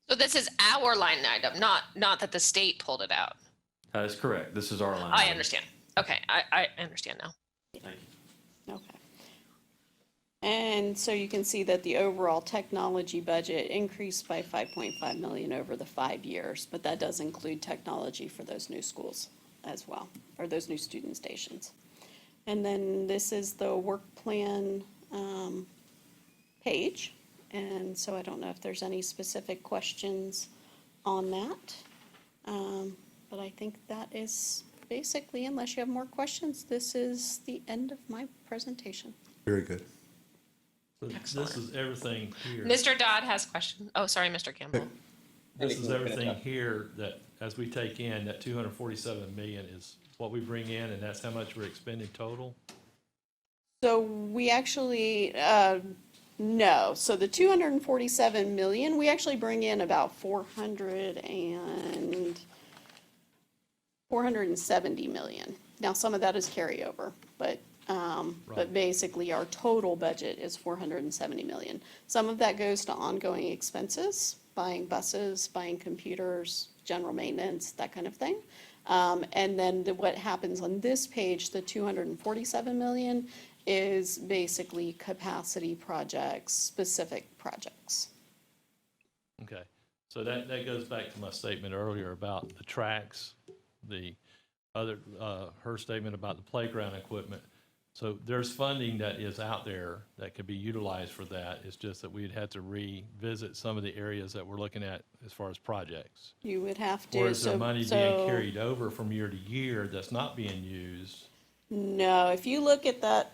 So this is our line item, not that the state pulled it out. That is correct. This is our line. I item. understand. Okay, I understand now. Thank you. Okay. And so you can see that the overall technology budget increased by 5.5 million over the 5 years, but that does include technology for those new schools. as well, or those new student stations. And then this is the work plan page. And so I don't know if there's any specific questions on that. But I think that is basically, unless you have more questions, this is the end of my presentation. Very good. So this is everything here. Mr. Dodd has questions. Oh, sorry, Mr. Campbell. This is everything here that, as we take in, that 247 million is what we bring in, and that's how much we're expending total? So we actually, no, so the 247 million, we actually bring in about 470 million. Now, some of that is carryover, but basically our total budget is 470 million. Some of that goes to ongoing expenses, buying buses, buying computers, general maintenance, that kind of thing. And then what happens on this page, the 247 million, is basically capacity projects, specific projects. Okay, so that goes back to my statement earlier about the tracks, the other, her statement about the playground equipment. So there's funding that is out there that could be utilized for that. It's just that we'd have to revisit some of the areas that we're looking at as far as projects. You would have to. Or is there so- money so- being carried over from year to year that's not being used? No, if you look at that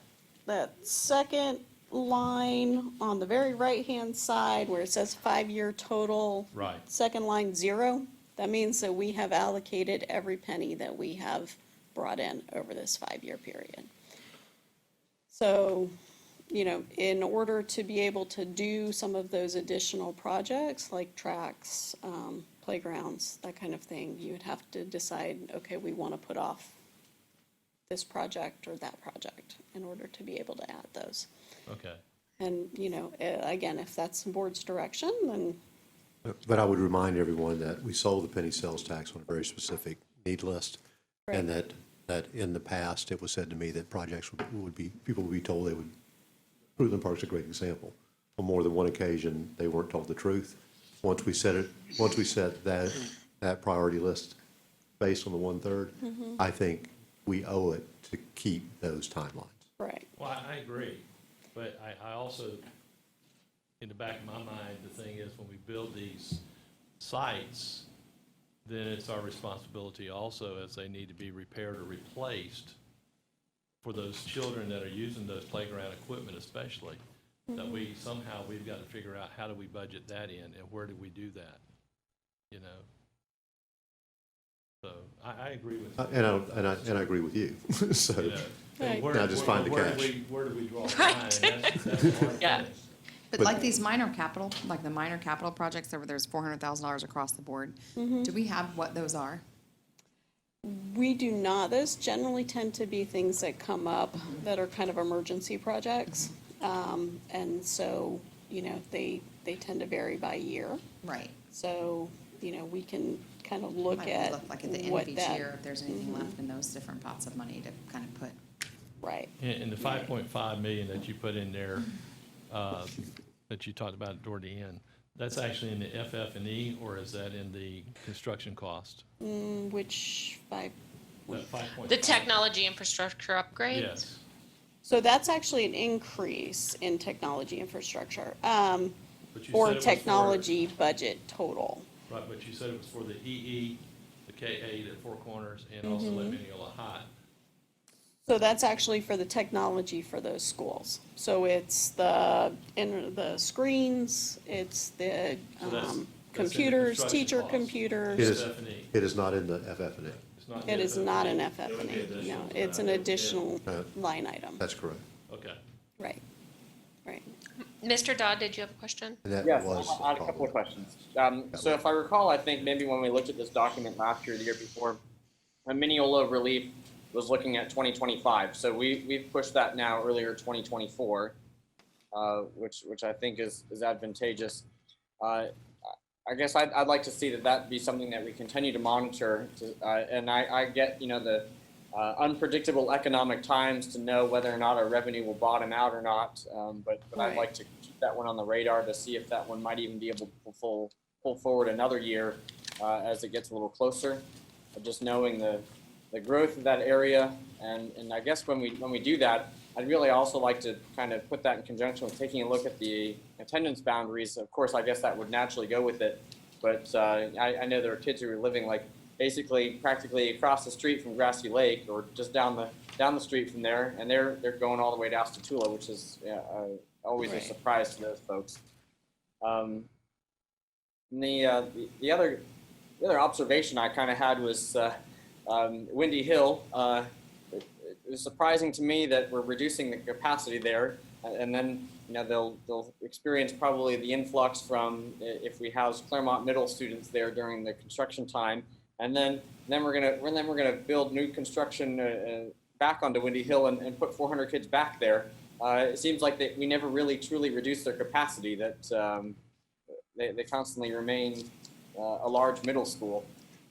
second line on the very right-hand side where it says 5-year total. Right. Second line, 0, that means that we have allocated every penny that we have brought in over this 5-year period. So, you know, in order to be able to do some of those additional projects like tracks, playgrounds, that kind of thing, you would have to decide, okay, we want to put off this project or that project in order to be able to add those. Okay. And, you know, again, if that's the board's direction, then But I would remind everyone that we sold the penny sales tax on a very specific need list. And that in the past, it was said to me that projects would be, people would be told they would, Fruitland Park's a great example. On more than one occasion, they weren't told the truth. Once we set that priority list based on the 1/3, I think we owe it to keep those timelines. right. Well, I agree, but I also, in the back of my mind, the thing is, when we build these sites, then it's our responsibility also, as they need to be repaired or replaced, for those children that are using those playground equipment especially, that we've got to figure out how do we budget that in, and where do we do that, you know? So I agree with you. And I agree with you. So, You know, Right. where- Now just find the where do cash. Where do we draw the line? That's the hard Yeah. thing. But like these minor capital, like the minor capital projects, over there's $400,000 across the board. Do we have what those are? We do not. Those generally tend to be things that come up that are kind of emergency projects. And so, you know, they tend to vary by year. Right. So, you know, we can kind of look Might at look like at the end what of each that, year, if there's anything left in those different pots of money to kind of put. right. And the 5.5 million that you put in there, that you talked about toward the end, that's actually in the FF&E, or is that in the construction cost? Which That 5.5? The technology infrastructure upgrades? Yes. So that's actually an increase in technology infrastructure, But you said or it was technology budget total. Right, but you said it was for the EE, the K8 at Four Corners, and also at Mineola High. So that's actually for the technology for those schools. So it's the screens, it's the So that's in the computers, construction teacher cost. computers. It is, FF&E. it is not in the FF&E. It's not It is not an It would be FF&E, additional no, to it's that. an additional Yeah. line item. That's correct. Okay. Right, right. Mr. Dodd, did you have a question? And that Yes, was. I had a couple of questions. So if I recall, I think maybe when we looked at this document last year, the year before, Mineola relief was looking at 2025. So we've pushed that now earlier 2024, which I think is advantageous. I guess I'd like to see that be something that we continue to monitor. And I get, you know, the unpredictable economic times to know whether or not our revenue will bottom out or not. But I'd like to keep that one on the radar to see if that one might even be able to pull forward another year as it gets a little closer. Just knowing the the growth of that area. And I guess when we do that, I'd really also like to kind of put that in conjunction with taking a look at the attendance boundaries. Of course, I guess that would naturally go with it. But I know there are kids who are living like basically practically across the street from Grassy Lake or just down the street from there, and they're going all the way to Astatula, which is always a surprise to those folks. The other observation I kind of had was Windy Hill. It was surprising to me that we're reducing the capacity there, and then they'll experience probably the influx from if we house Claremont Middle students there during the construction time, and then we're gonna build new construction back onto Windy Hill and put 400 kids back there. It seems like we never really truly reduced their capacity. That they constantly remain a large middle school.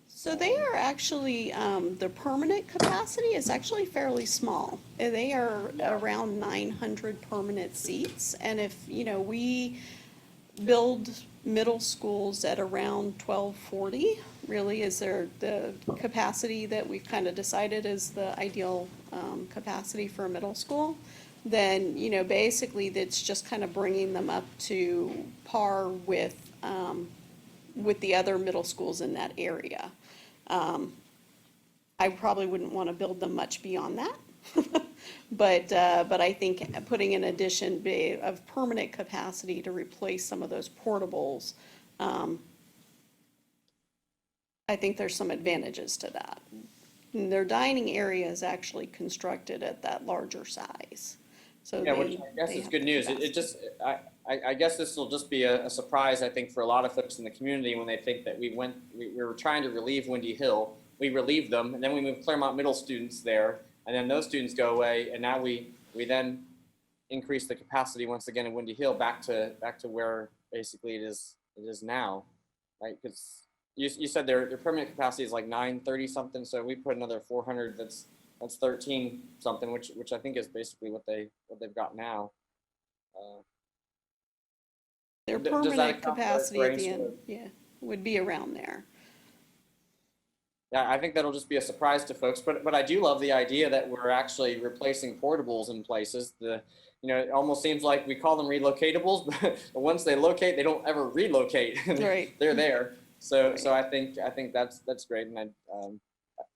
So they are actually, the permanent capacity is actually fairly small. They are around 900 permanent seats. And if, we build middle schools at around 1240, really is the capacity that we've kind of decided is the ideal capacity for a middle school, then, basically that's just kind of bringing them up to par with the other middle schools in that area. I probably wouldn't want to build them much beyond that. But I think putting an addition of permanent capacity to replace some of those portables, I think there's some advantages to that. And their dining area is actually constructed at that larger size. So yeah, which I guess is good news. I guess this will just be a surprise, I think, for a lot of folks in the community when they think that we were trying to relieve Windy Hill. We relieved them, and then we moved Claremont Middle students there, and then those students go away, and now we then increase the capacity once again in Windy Hill back to where basically it is now, right? Because you said their permanent capacity is like 930 something, so we put another 400. That's 13 something, which I think is basically what they've got now. Their permanent capacity at the end, would be around there. Yeah, I think that'll just be a surprise to folks, but I do love the idea that we're actually replacing portables in places. It almost seems like we call them relocatables, but once they locate, they don't ever relocate. Right. They're there. So I think that's great, and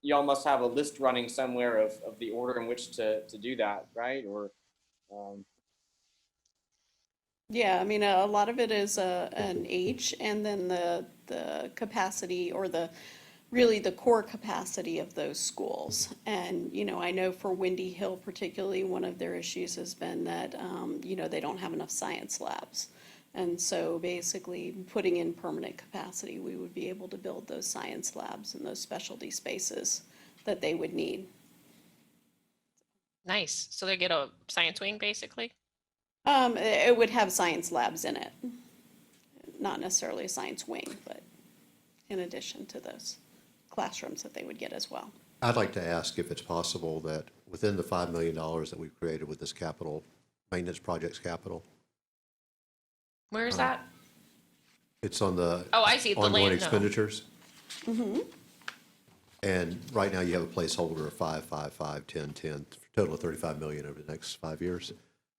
you all must have a list running somewhere of the order in which to do that, right? Or yeah, I mean, a lot of it is an age, and then the capacity or really the core capacity of those schools. And, I know for Windy Hill particularly, one of their issues has been that, they don't have enough science labs. And so basically putting in permanent capacity, we would be able to build those science labs and those specialty spaces that they would need. Nice. So they get a science wing, basically? It would have science labs in it. Not necessarily a science wing, but in addition to those classrooms that they would get as well. I'd like to ask if it's possible that within the $5 million that we've created with this capital, maintenance projects capital. Where is that? It's on the Oh, I see, the ongoing land, no. expenditures. And right now you have a placeholder of 5, 5, 5, 10, 10, total of 35 million over the next 5 years.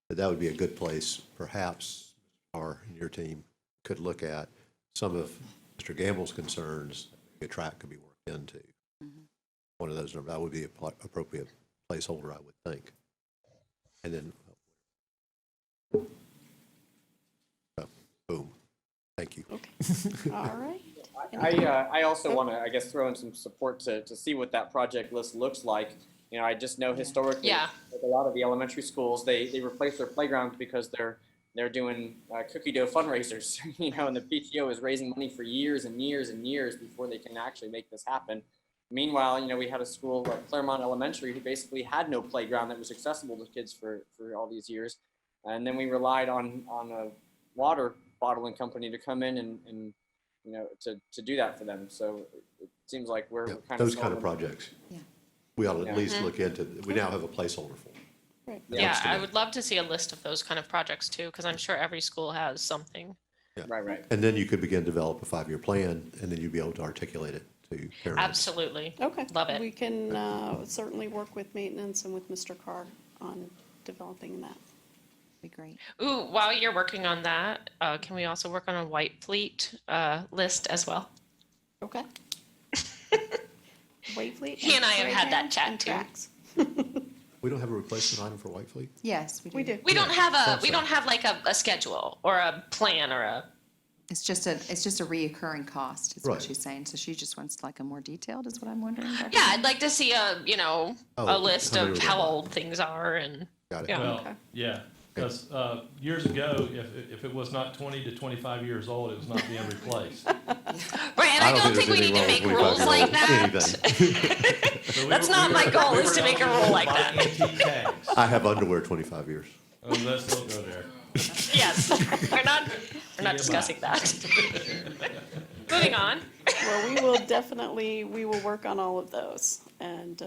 But that would be a good place, perhaps, and your team could look at some of Mr. Gamble's concerns. A track could be worked into. One of those numbers, that would be an appropriate placeholder, I would think. And then, boom. Thank you. Okay. All right. I also want to, I guess, throw in some support to see what that project list looks like. I just know historically, with a lot of the elementary schools, they replace their playgrounds because they're doing cookie dough fundraisers, and the PTO is raising money for years and years and years before they can actually make this happen. Meanwhile, we had a school like Claremont Elementary who basically had no playground that was accessible to kids for all these years. And then we relied on a water bottling company to come in and to do that for them. So it seems like we're kind of those kind of projects. Yeah. We ought to at least look into. We now have a placeholder for. Right. Yeah, I would love to see a list of those kind of projects too, because I'm sure every school has something. Yeah. Right. And then you could begin to develop a 5-year plan, and then you'd be able to articulate it to parents. Absolutely. Okay. Love it. We can certainly work with maintenance and with Mr. Carr on developing that. Be great. Ooh, while you're working on that, can we also work on a white fleet list as well? Okay. White Fleet. He and I have had that Crayons chat and too. tracks. We don't have a replacement item for White Fleet? Yes, we do. We do. We don't have sounds we so. don't have like a schedule or a plan or a, It's just a reoccurring cost, is Right. what she's saying. So she just wants like a more detailed, is what I'm wondering. Dr. yeah, Green? I'd like to see a Oh, list how many of we're how gonna buy. old things are and Got it. yeah. Well, Okay. yeah, because years ago, if it was not 20 to 25 years old, it was not being replaced. Right, and I don't think we need to make rules like that. So That's not my goal, is to make a rule like that. Antique tags. I have underwear 25 years. Oh, let's don't go there. Yes, we're not discussing that. Moving on. Well, we will work on all of those and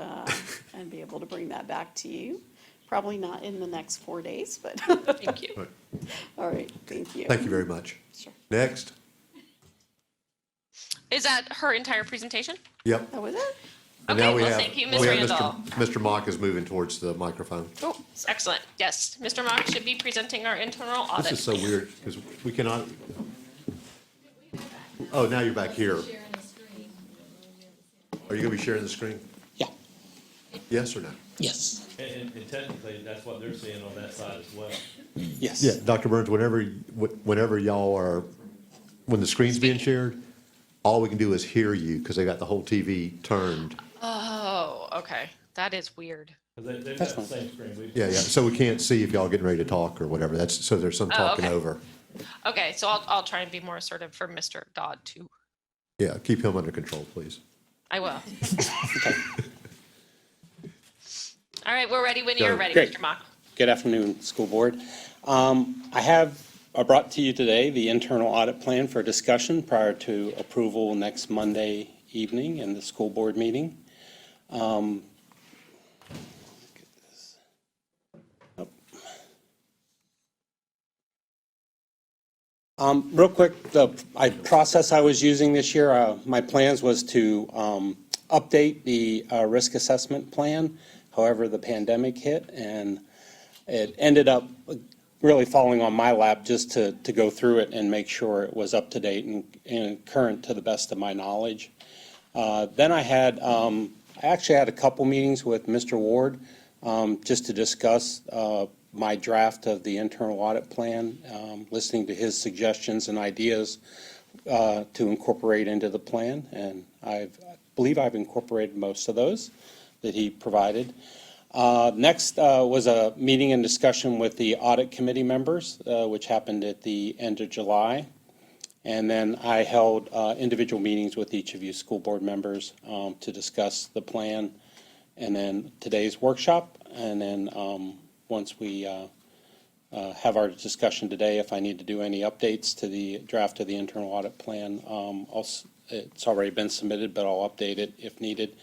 be able to bring that back to you. Probably not in the next 4 days, but, Thank you. Right. all right, thank you. Thank you very much. Sure. Next. Is that her entire presentation? Yep. That was it? And Okay, now we well, have- thank you, Ms. we have Randall. Mr. Mock is moving towards the microphone. Oh, excellent. Yes, Mr. Mock should be presenting our internal audit. This is so weird because we cannot. Oh, now you're back here. Are you going to be sharing the screen? Yeah. Yes or no? Yes. And technically, that's what they're seeing on that side as well. Yes. Yeah, Dr. Burns, whenever y'all are, when the screen's being shared, all we can do is hear you because they got the whole TV turned. Oh, okay. That is weird. 'Cause they've That's got the fine. same screen. We've- Yeah, yeah. So we can't see if y'all getting ready to talk or whatever. So there's some Oh, talking okay. over. Okay, so I'll try and be more assertive for Mr. Dodd too. Yeah, keep him under control, please. I will. All right, we're ready when you're Go. ready, Great. Mr. Mock. Good afternoon, school board. I brought to you today the internal audit plan for discussion prior to approval next Monday evening in the school board meeting. Real quick, the process I was using this year, my plans was to update the risk assessment plan. However, the pandemic hit and it ended up really falling on my lap just to go through it and make sure it was up to date and current to the best of my knowledge. Then I actually had a couple meetings with Mr. Ward just to discuss my draft of the internal audit plan, listening to his suggestions and ideas to incorporate into the plan. And I believe I've incorporated most of those that he provided. Next was a meeting and discussion with the audit committee members, which happened at the end of July. And then I held individual meetings with each of you school board members to discuss the plan. And then today's workshop. And then once we have our discussion today, if I need to do any updates to the draft of the internal audit plan, it's already been submitted, but I'll update it if needed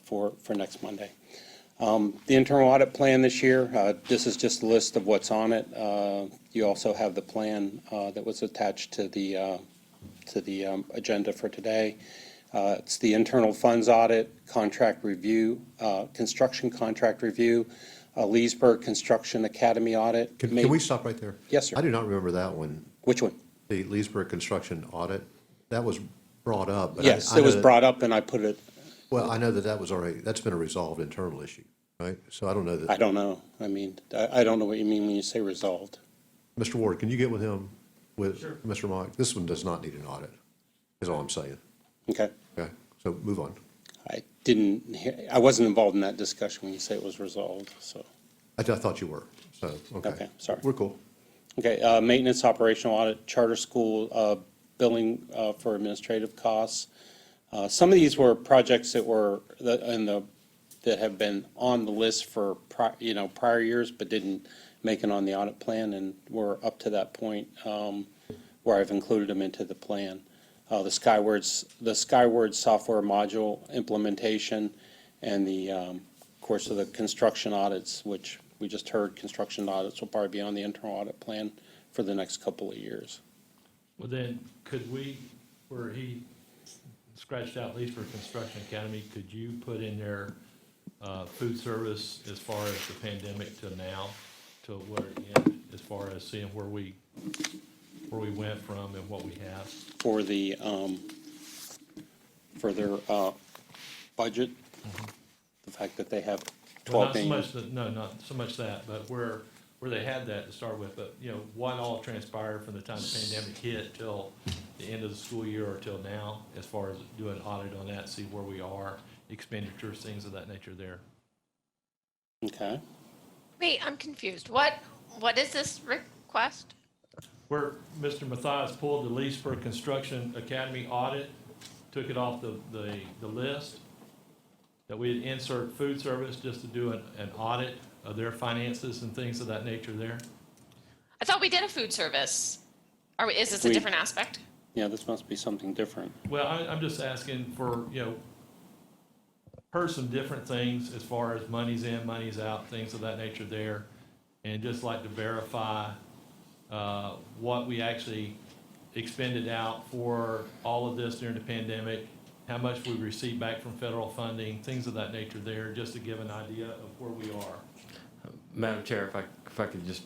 for next Monday. The internal audit plan this year, this is just a list of what's on it. You also have the plan that was attached to the agenda for today. It's the internal funds audit, contract review, construction contract review, Leesburg Construction Academy audit. Can we stop right there? Yes, sir. I do not remember that one. Which one? The Leesburg construction audit, that was brought up. but Yes, I it was know that- brought up and I put it, Well, I know that was already, that's been a resolved internal issue, right? So I don't know I that. don't know. I mean, I don't know what you mean when you say resolved. Mr. Ward, can you get with him, with Mr. Mock? This one does not need an audit, is all I'm saying. Okay. Okay, so move on. I wasn't involved in that discussion when you say it was resolved, so. I thought you were, so, okay. Okay, sorry. We're cool. Okay, maintenance operational audit, charter school, billing for administrative costs. Some of these were projects that were that have been on the list for prior years, but didn't make it on the audit plan, and we're up to that point where I've included them into the plan. The Skyward software module implementation, and of course, of the construction audits, which we just heard construction audits will probably be on the internal audit plan for the next couple of years. Well, then, could we, where he scratched out, at least for Construction Academy, could you put in there food service as far as the pandemic to now, to where it ended, as far as seeing where we went from and what we have? For the, for their budget, the fact that they have Well, 12 not days. so much, no, not so much that, but where they had that to start with, but, you know, what all transpired from the time the pandemic hit till the end of the school year or till now, as far as doing an audit on that, see where we are, expenditures, things of that nature there. Okay. Wait, I'm confused. What is this request? Where Mr. Mathias pulled the lease for Construction Academy audit, took it off the list, that we'd insert food service just to do an audit of their finances and things of that nature there. I thought we did a food service. Is this a We- different aspect? Yeah, this must be something different. Well, I'm just asking for, you know, heard some different things as far as money's in, money's out, things of that nature there. And just like to verify what we actually expended out for all of this during the pandemic, how much we received back from federal funding, things of that nature there, just to give an idea of where we are. Madam Chair, if I could just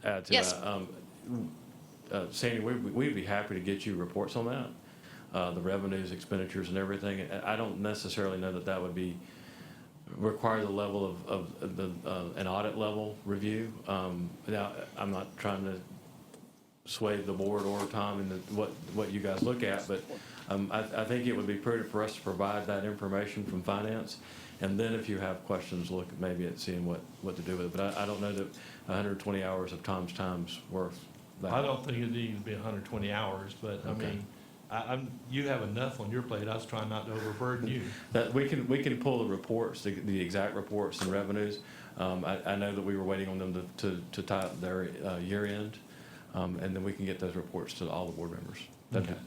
add to Yes. that. Sandy, we'd be happy to get you reports on that, the revenues, expenditures, and everything. I don't necessarily know that would require the level of an audit level review. Now, I'm not trying to sway the board or Tom in what you guys look at, but I think it would be prudent for us to provide that information from finance. And then if you have questions, look maybe at seeing what to do with it. But I don't know that 120 hours of Tom's time's worth that. I don't think it needs to be 120 hours, but I Okay. mean, you have enough on your plate. I was trying not to overburden you. That we can pull the reports, the exact reports and revenues. I know that we were waiting on them to tie up their year end, and then we can get those reports to all the board members.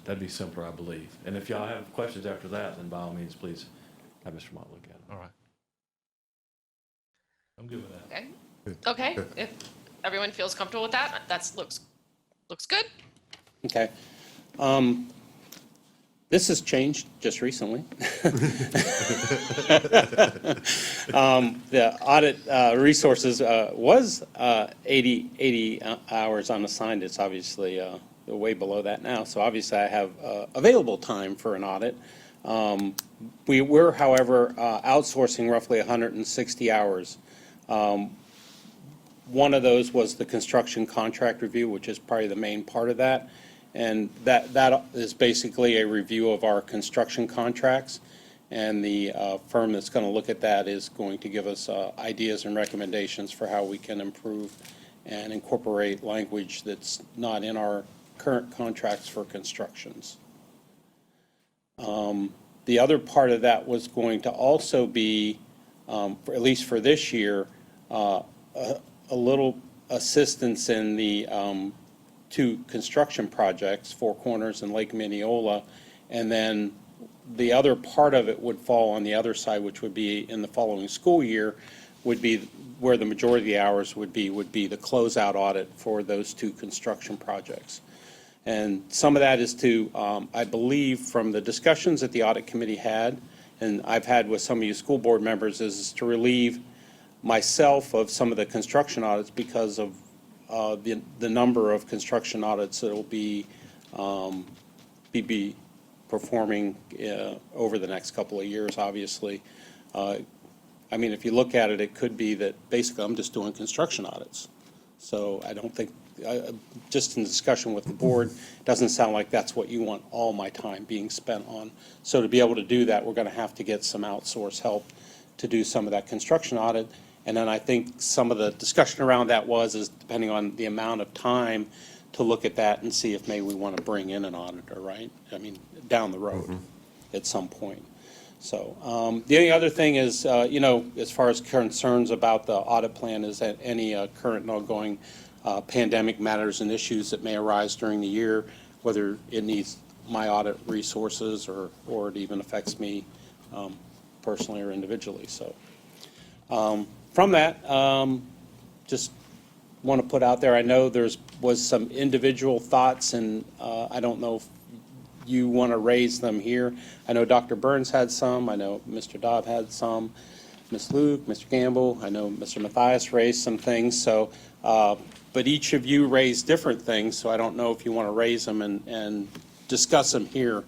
That'd be simpler, I believe. And if y'all have questions after that, then by all means, please have Mr. Mott look at it. All right. I'm good with that. Okay. Okay. If everyone feels comfortable with that, looks good. Okay. This has changed just recently. The audit resources was 80 hours unassigned. It's obviously way below that now. So obviously I have available time for an audit. We were, however, outsourcing roughly 160 hours. One of those was the construction contract review, which is probably the main part of that. And that is basically a review of our construction contracts. And the firm that's going to look at that is going to give us ideas and recommendations for how we can improve and incorporate language that's not in our current contracts for constructions. The other part of that was going to also be, at least for this year, a little assistance in the two construction projects, Four Corners and Lake Mineola, and then the other part of it would fall on the other side, which would be in the following school year, would be where the majority of the hours would be the closeout audit for those two construction projects. And some of that is to, I believe, from the discussions that the audit committee had, and I've had with some of you school board members, is to relieve myself of some of the construction audits because of the number of construction audits that will be performing over the next couple of years, obviously. I mean, if you look at it, it could be that basically I'm just doing construction audits. So I don't think, just in discussion with the board, it doesn't sound like that's what you want all my time being spent on. So to be able to do that, we're going to have to get some outsource help to do some of that construction audit. And then I think some of the discussion around that is depending on the amount of time to look at that and see if maybe we want to bring in an auditor, right? I mean, down the road at some point. So the only other thing is, you know, as far as concerns about the audit plan, is that any current and ongoing pandemic matters and issues that may arise during the year, whether it needs my audit resources or it even affects me personally or individually. So from that, just want to put out there, I know was some individual thoughts, and I don't know if you want to raise them here. I know Dr. Burns had some, I know Mr. Dodd had some, Ms. Luke, Mr. Gamble, I know Mr. Matthias raised some things, so, but each of you raised different things, so I don't know if you want to raise them and discuss them here.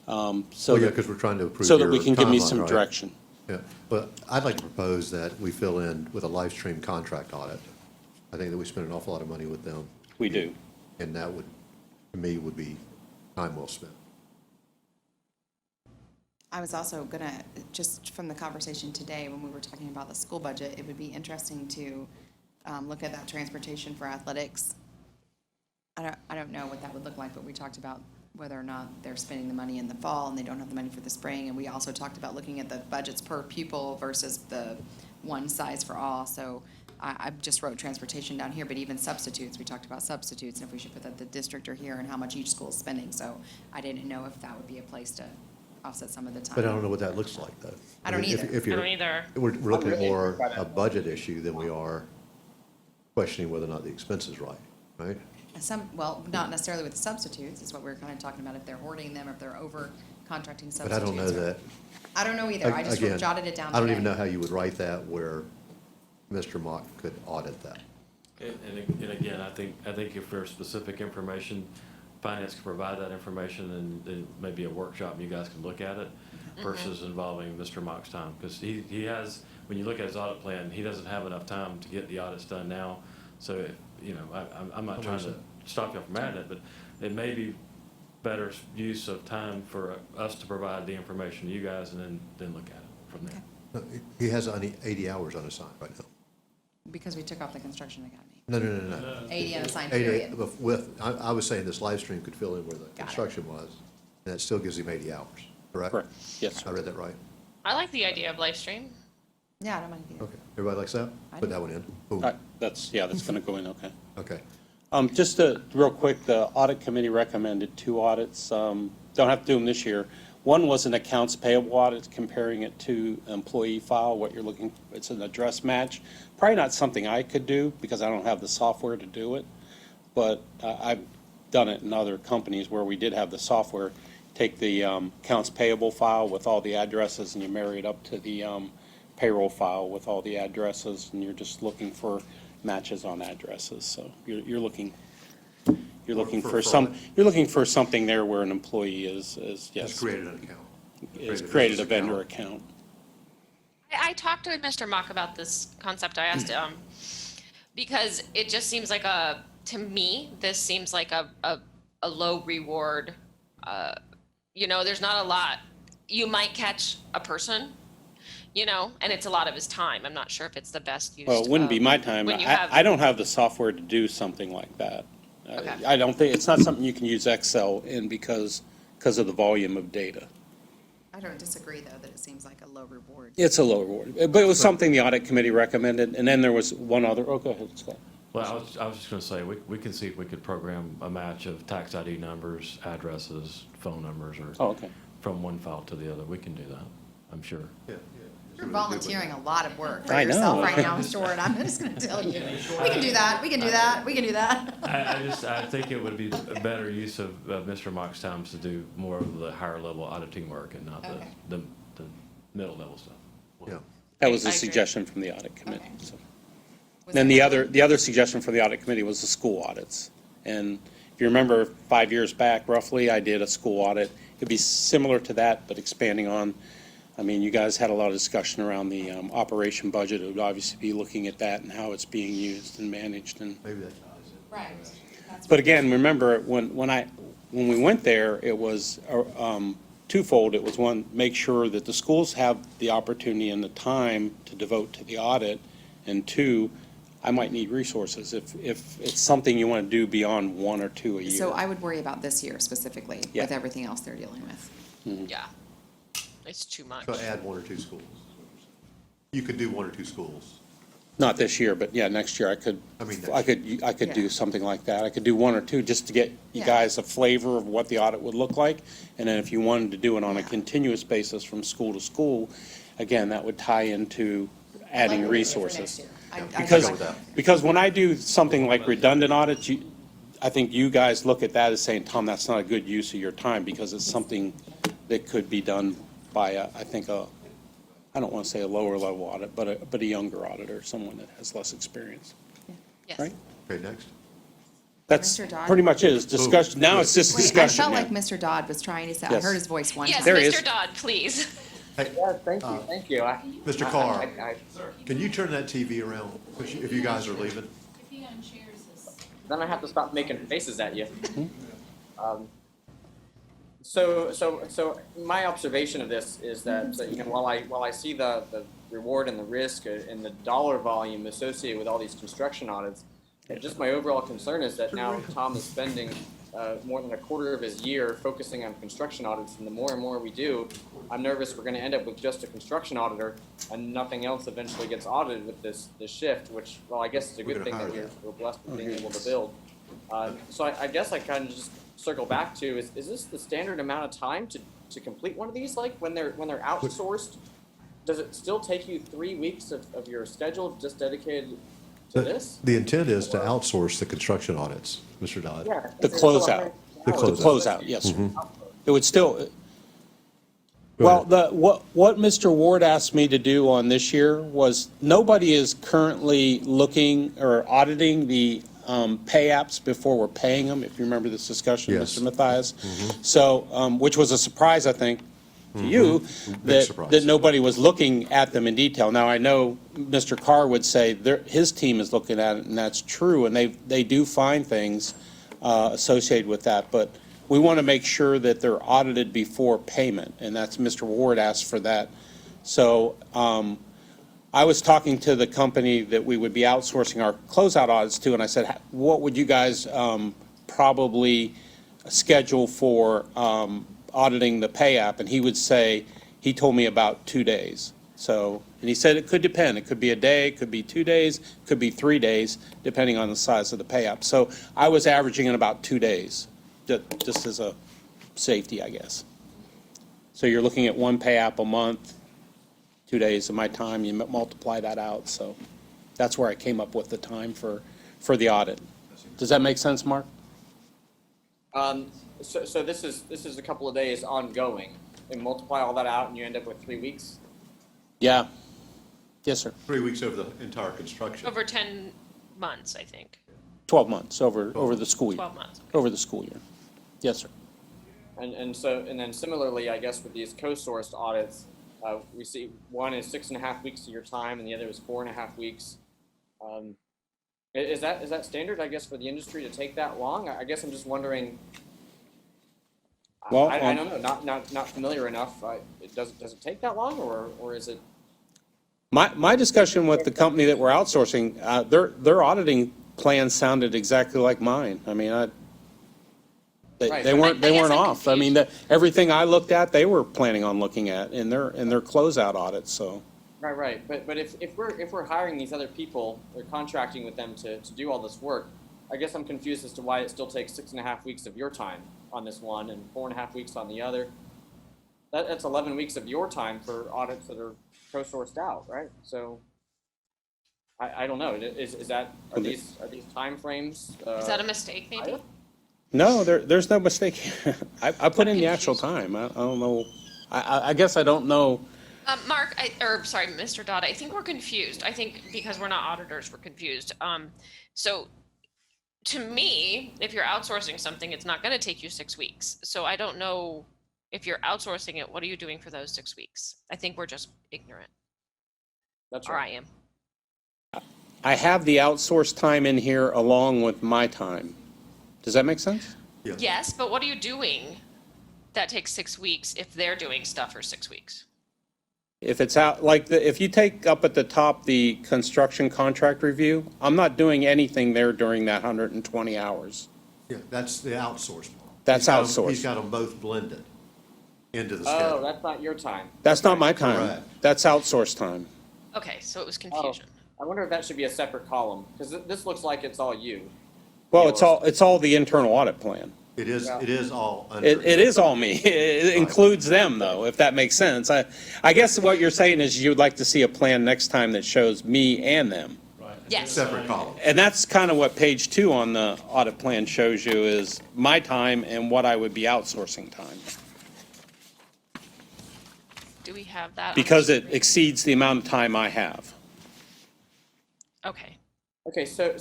So Well, yeah, that- because we're trying to approve so that your we can give me timeline, some right? direction. Yeah, but I'd like to propose that we fill in with a live stream contract audit. I think that we spend an awful lot of money with them, We do. and that would, to me, would be time well spent. I was also gonna, just from the conversation today, when we were talking about the school budget, it would be interesting to look at that transportation for athletics. I don't know what that would look like, but we talked about whether or not they're spending the money in the fall and they don't have the money for the spring. And we also talked about looking at the budgets per pupil versus the one size for all. So I just wrote transportation down here, but even substitutes, we talked about substitutes and if we should put that the district or here and how much each school is spending. So I didn't know if that would be a place to offset some of the time. But I don't know what that looks like, though. I don't mean, if- either. if I you're- don't either. We're looking at really more by that. a budget issue than we are questioning whether or not the expense is right? Well, not necessarily with the substitutes, is what we were kind of talking about, if they're hoarding them, or if they're over contracting But substitutes. I don't know or- that. I don't know either, I just Again, jotted it down today. I don't even know how you would write that where Mr. Mock could audit that. And again, I think if there's specific information, finance can provide that information, and then maybe a workshop, and you guys can look at it versus involving Mr. Mock's time. Because he has, when you look at his audit plan, he doesn't have enough time to get the audits done now. So, I'm not trying to stop you from adding it, but it may be better use of time for us to provide the information to you guys and then look at it from there. No, He has only 80 hours unassigned right now. Because we took off the construction academy. No. 80 unassigned 80 period. I was saying this live stream could fill in where the it. construction was, and that still gives him 80 hours, correct? Correct, yes, I sir. read that right? I like the idea of live stream. Yeah, I don't mind either. Okay. Everybody likes that? I Put do. that one in. Boom. That's going to go in, okay. Okay. Just real quick, the audit committee recommended 2 audits. Don't have to do them this year. One was an accounts payable audit, comparing it to employee file, what you're looking, it's an address match. Probably not something I could do because I don't have the software to do it. But I've done it in other companies where we did have the software. Take the accounts payable file with all the addresses and you marry it up to the payroll file with all the addresses, and you're just looking for matches on addresses. So you're looking For you're looking for something there where an employee is Just yes, created an account. is created a created a business vendor account. account. I talked to Mr. Mock about this concept. I asked him because it just seems like to me, this seems like a low reward. There's not a lot. You might catch a person, and it's a lot of his time. I'm not sure if it's the best use. Well, it wouldn't be my time. when you I have- don't have the software to do something like that. Okay. I don't think, it's not something you can use Excel in because of the volume of data. I don't disagree, though, that it seems like a low reward. It's a low reward, but it was something the audit committee recommended, and then there was one other, go ahead, Scott. Well, I was just gonna say, we can see if we could program a match of tax ID numbers, addresses, phone numbers, or Oh, okay. from one file to the other. We can do that, I'm sure. Yeah. You're volunteering a lot of work for I know. yourself right now, Stuart, I'm just gonna tell you. We can do that, we can do that, we can do that. I think it would be a better use of Mr. Mock's time to do more of the higher level auditing work and not Okay. the middle level stuff. Yeah. That was I a agree. suggestion from the audit committee, Okay. so. Was Then there the other suggestion from the audit committee was the school audits. And if you remember, 5 years back roughly, I did a school audit. It'd be similar to that, but expanding on, you guys had a lot of discussion around the operation budget. It would obviously be looking at that and how it's being used and managed. And Maybe that ties it. Right. That's but again, remember, when we went there, it was twofold. It was, one, make sure that the schools have the opportunity and the time to devote to the audit, and 2, I might need resources if it's something you want to do beyond 1 or 2 a year. So I would worry about this year specifically, Yeah. with everything else they're dealing with. Yeah, it's too much. So add 1 or 2 schools. You could do 1 or 2 schools. Not this year, but yeah, next year I could, next I could do Yeah. something like that. I could do 1 or 2 just to get you Yeah. guys a flavor of what the audit would look like. And then if you wanted to do it on a Yeah. continuous basis from school to school, again, that would tie into adding Like we did for next resources. year. Yeah, I because- like that. Because when I do something like redundant audits, I think you guys look at that as saying, Tom, that's not a good use of your time because it's something that could be done by, I think, I don't want to say a lower level audit, but a younger auditor, someone that has less experience. Yes. Right? Okay, next. That's Mr. Dodd? pretty much it, is discussion. Now it's just Wait, I discussion. felt yeah. like Mr. Dodd was trying to say, I Yes. heard his voice one Yes, time. There he Mr. is. Dodd, please. Yeah, thank you, thank you. Mr. Carr, I- can you turn that TV around if you guys are leaving? Then I have to stop making faces at you. Mm-hmm. So my observation of this is that, you know, while I see the reward and the risk and the dollar volume associated with all these construction audits, just my overall concern is that now Tom is spending more than a quarter of his year focusing on construction audits, and the more and more we do, I'm nervous we're going to end up with just a construction auditor and nothing else eventually gets audited with this shift, which, well, I guess it's a We're good gonna thing that hire we're blessed with being able to build. So I guess I kind of just circle back to, is this the standard amount of time to complete one of these? Like when they're outsourced, does it still take you 3 weeks of your schedule just dedicated to this? The intent is to outsource the construction audits, Mr. Dodd. Yeah. The it's still closeout. 100 The hours. Closeout, yes, sir. It would still, well, what Mr. Ward asked me to do on this year was, nobody is currently looking or auditing the pay apps before we're paying them, if you remember this discussion, Yes. Mr. Mathias. So, which was a surprise, I think, to you, surprise. that nobody was looking at them in detail. Now, I know Mr. Carr would say his team is looking at it, and that's true, and they do find things associated with that, but we want to make sure that they're audited before payment, and that's, Mr. Ward asked for that. So I was talking to the company that we would be outsourcing our closeout audits to, and I said, what would you guys probably schedule for auditing the pay app? And he would say, he told me about 2 days. So, and he said it could depend. It could be a day, it could be 2 days, it could be 3 days, depending on the size of the pay app. So I was averaging in about 2 days, just as a safety, I guess. So you're looking at one pay app a month, 2 days of my time, you multiply that out. So that's where I came up with the time for the audit. Does that make sense, Mark? So this is a couple of days ongoing, and multiply all that out, and you end up with 3 weeks. Yeah. Yes, sir. 3 weeks over the entire construction. Over 10 months, I think. 12 months over the school year. 12 months. Over the school year. Yes, sir. And then similarly, I guess with these co-sourced audits, we see one is 6.5 weeks of your time, and the other is 4.5 weeks. Is that standard, I guess, for the industry to take that long? I guess I'm just wondering. Well, I don't know, not familiar enough. Does it take that long, or is it? My discussion with the company that we're outsourcing, their auditing plan sounded exactly like mine. I mean, Right. they weren't I guess I'm off. I mean, everything I looked at, they were planning on looking at in their closeout audits. So. Right. But if we're hiring these other people or contracting with them to do all this work, I guess I'm confused as to why it still takes 6.5 weeks of your time on this one and 4.5 weeks on the other. That's 11 weeks of your time for audits that are co-sourced out, right? So I don't know. Are these timeframes? Is that a mistake, maybe? higher? No, there's no mistake. I put in the actual time. I don't know. I guess I don't know. Mark, sorry, Mr. Dodd, I think we're confused. I think because we're not auditors, we're confused. So to me, if you're outsourcing something, it's not going to take you 6 weeks. So I don't know if you're outsourcing it, what are you doing for those 6 weeks? I think we're just ignorant. That's Or I right. am. I have the outsourced time in here along with my time. Does that make sense? Yes, but what are you doing that takes 6 weeks if they're doing stuff for 6 weeks? If it's out, like, if you take up at the top the construction contract review, I'm not doing anything there during that 120 hours. Yeah, that's the outsourced part. That's outsourced. He's got them both blended into the Oh, schedule. that's not your time. That's not my time. Correct. That's outsourced time. Okay, so it was confusion. I wonder if that should be a separate column, because this looks like it's all you. Well, it's all the internal audit plan. It is all under. It is all me. It includes them, though, if that makes sense. I guess what you're saying is you'd like to see a plan next time that shows me and them. Right. Yes. Separate column. And that's kind of what page 2 on the audit plan shows you is my time and what I would be outsourcing time. Do we have that? on the Because it screen? exceeds the amount of time I have. Okay. Okay, so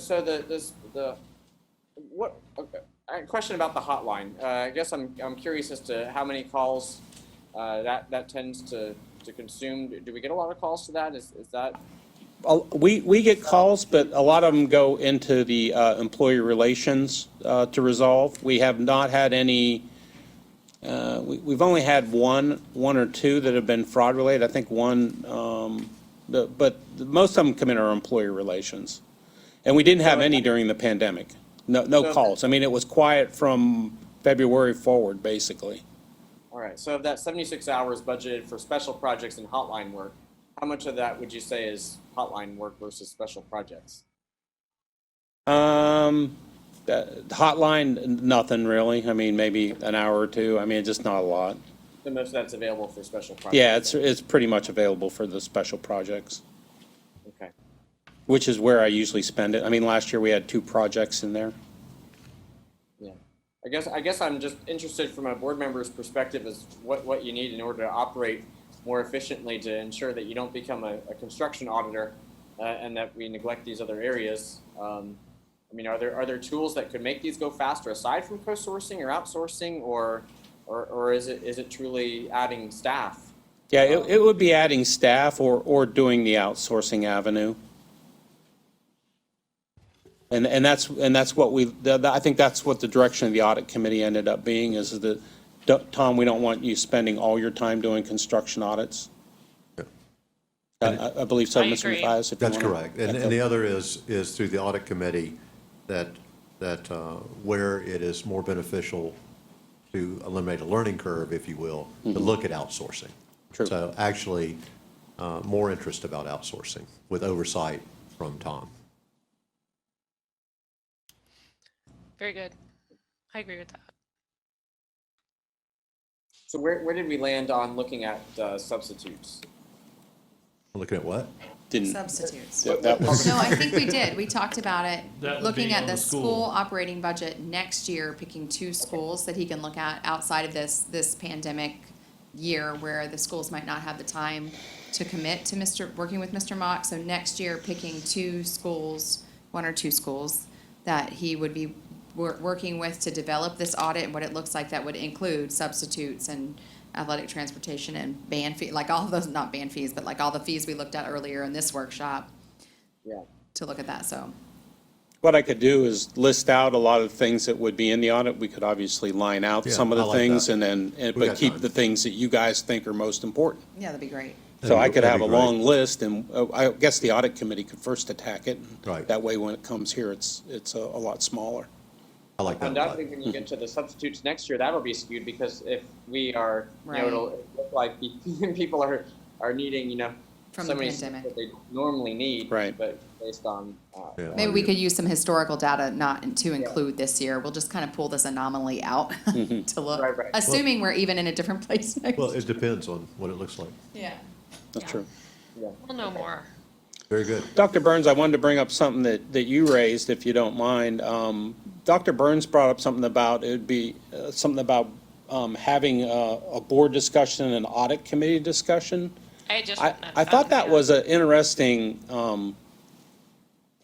what, okay, a question about the hotline. I guess I'm curious as to how many calls that tends to consume. Do we get a lot of calls to that? Is that? We get calls, but a lot of them go into the employee relations to resolve. We have not had any, we've only had one or two that have been fraud related. I think one, but most of them come in our employee relations. And we didn't have any during the pandemic. No calls. I mean, it was quiet from February forward, basically. All right, so of that 76 hours budgeted for special projects and hotline work, how much of that would you say is hotline work versus special projects? Hotline, nothing really. I mean, maybe an hour or two. I mean, just not a lot. So most of that's available for special projects? Yeah, it's pretty much available for the special projects, Okay. which is where I usually spend it. I mean, last year we had 2 projects in there. Yeah. I guess I'm just interested from a board member's perspective as what you need in order to operate more efficiently to ensure that you don't become a construction auditor and that we neglect these other areas. I mean, are there tools that could make these go faster aside from co-sourcing or outsourcing, or is it truly adding staff? Yeah, it would be adding staff or doing the outsourcing avenue. And that's what I think that's what the direction of the audit committee ended up being is that, Tom, we don't want you spending all your time doing construction audits. I believe so, I Mr. agree. Mathias, if you That's wanna- correct. And the other is through the audit committee that where it is more beneficial to eliminate a learning curve, if you will, to look at outsourcing. True. So actually, more interest about outsourcing with oversight from Tom. Very good. I agree with that. So where did we land on looking at substitutes? Looking at what? Didn't, Substitutes. that was, No, I think we did. We talked about it, That would looking be at on the the school. school operating budget next year, picking 2 schools that he can look at outside of this pandemic year where the schools might not have the time to commit to working with Mr. Mock. So next year, picking 2 schools, 1 or 2 schools that he would be working with to develop this audit and what it looks like. That would include substitutes and athletic transportation and band fee, like all of those, not band fees, but like all the fees we looked at earlier in this workshop. Yeah. To look at that, so. what I could do is list out a lot of the things that would be in the audit. We could obviously line out Yeah, some of I the like things that. but got keep time. the things that you guys think are most important. Yeah, that'd be great. So I could have a That'd be great. long list, and I guess the audit committee could first attack it. and Right. That way, when it comes here, it's a lot smaller. I like that a lot. Undoubtedly, when you get to the substitutes next year, that'll be skewed because if we are, Right. it'll look like people are needing, From so the many pandemic. that they normally need. Right. But based on, Yeah. Maybe we could use some historical data not to include this year. We'll just kind of pull this anomaly out to look, Right. assuming we're even in a different place next. Well, it depends on what it looks like. Yeah. That's Yeah. true. We'll know more. Very good. Dr. Burns, I wanted to bring up something that you raised, if you don't mind. Dr. Burns brought up something about, it would be something about having a board discussion and an audit committee discussion. I had just I written that thought down, that yeah. was an interesting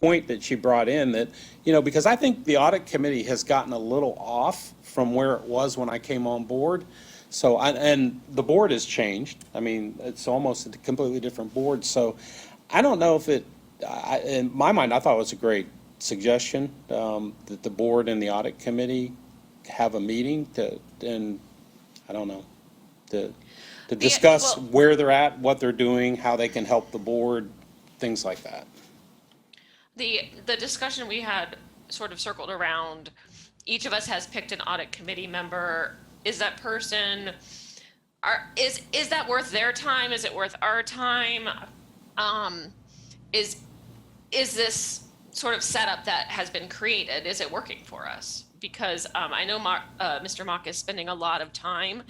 point that she brought in, that, because I think the audit committee has gotten a little off from where it was when I came on board. So, and the board has changed. I mean, it's almost a completely different board. So I don't know if in my mind, I thought it was a great suggestion that the board and the audit committee have a meeting to discuss well- where they're at, what they're doing, how they can help the board, things like that. The discussion we had sort of circled around, each of us has picked an audit committee member. Is that person, is that worth their time? Is it worth our time? Is this sort of setup that has been created, is it working for us? Because I know Mr. Mock is spending a lot of time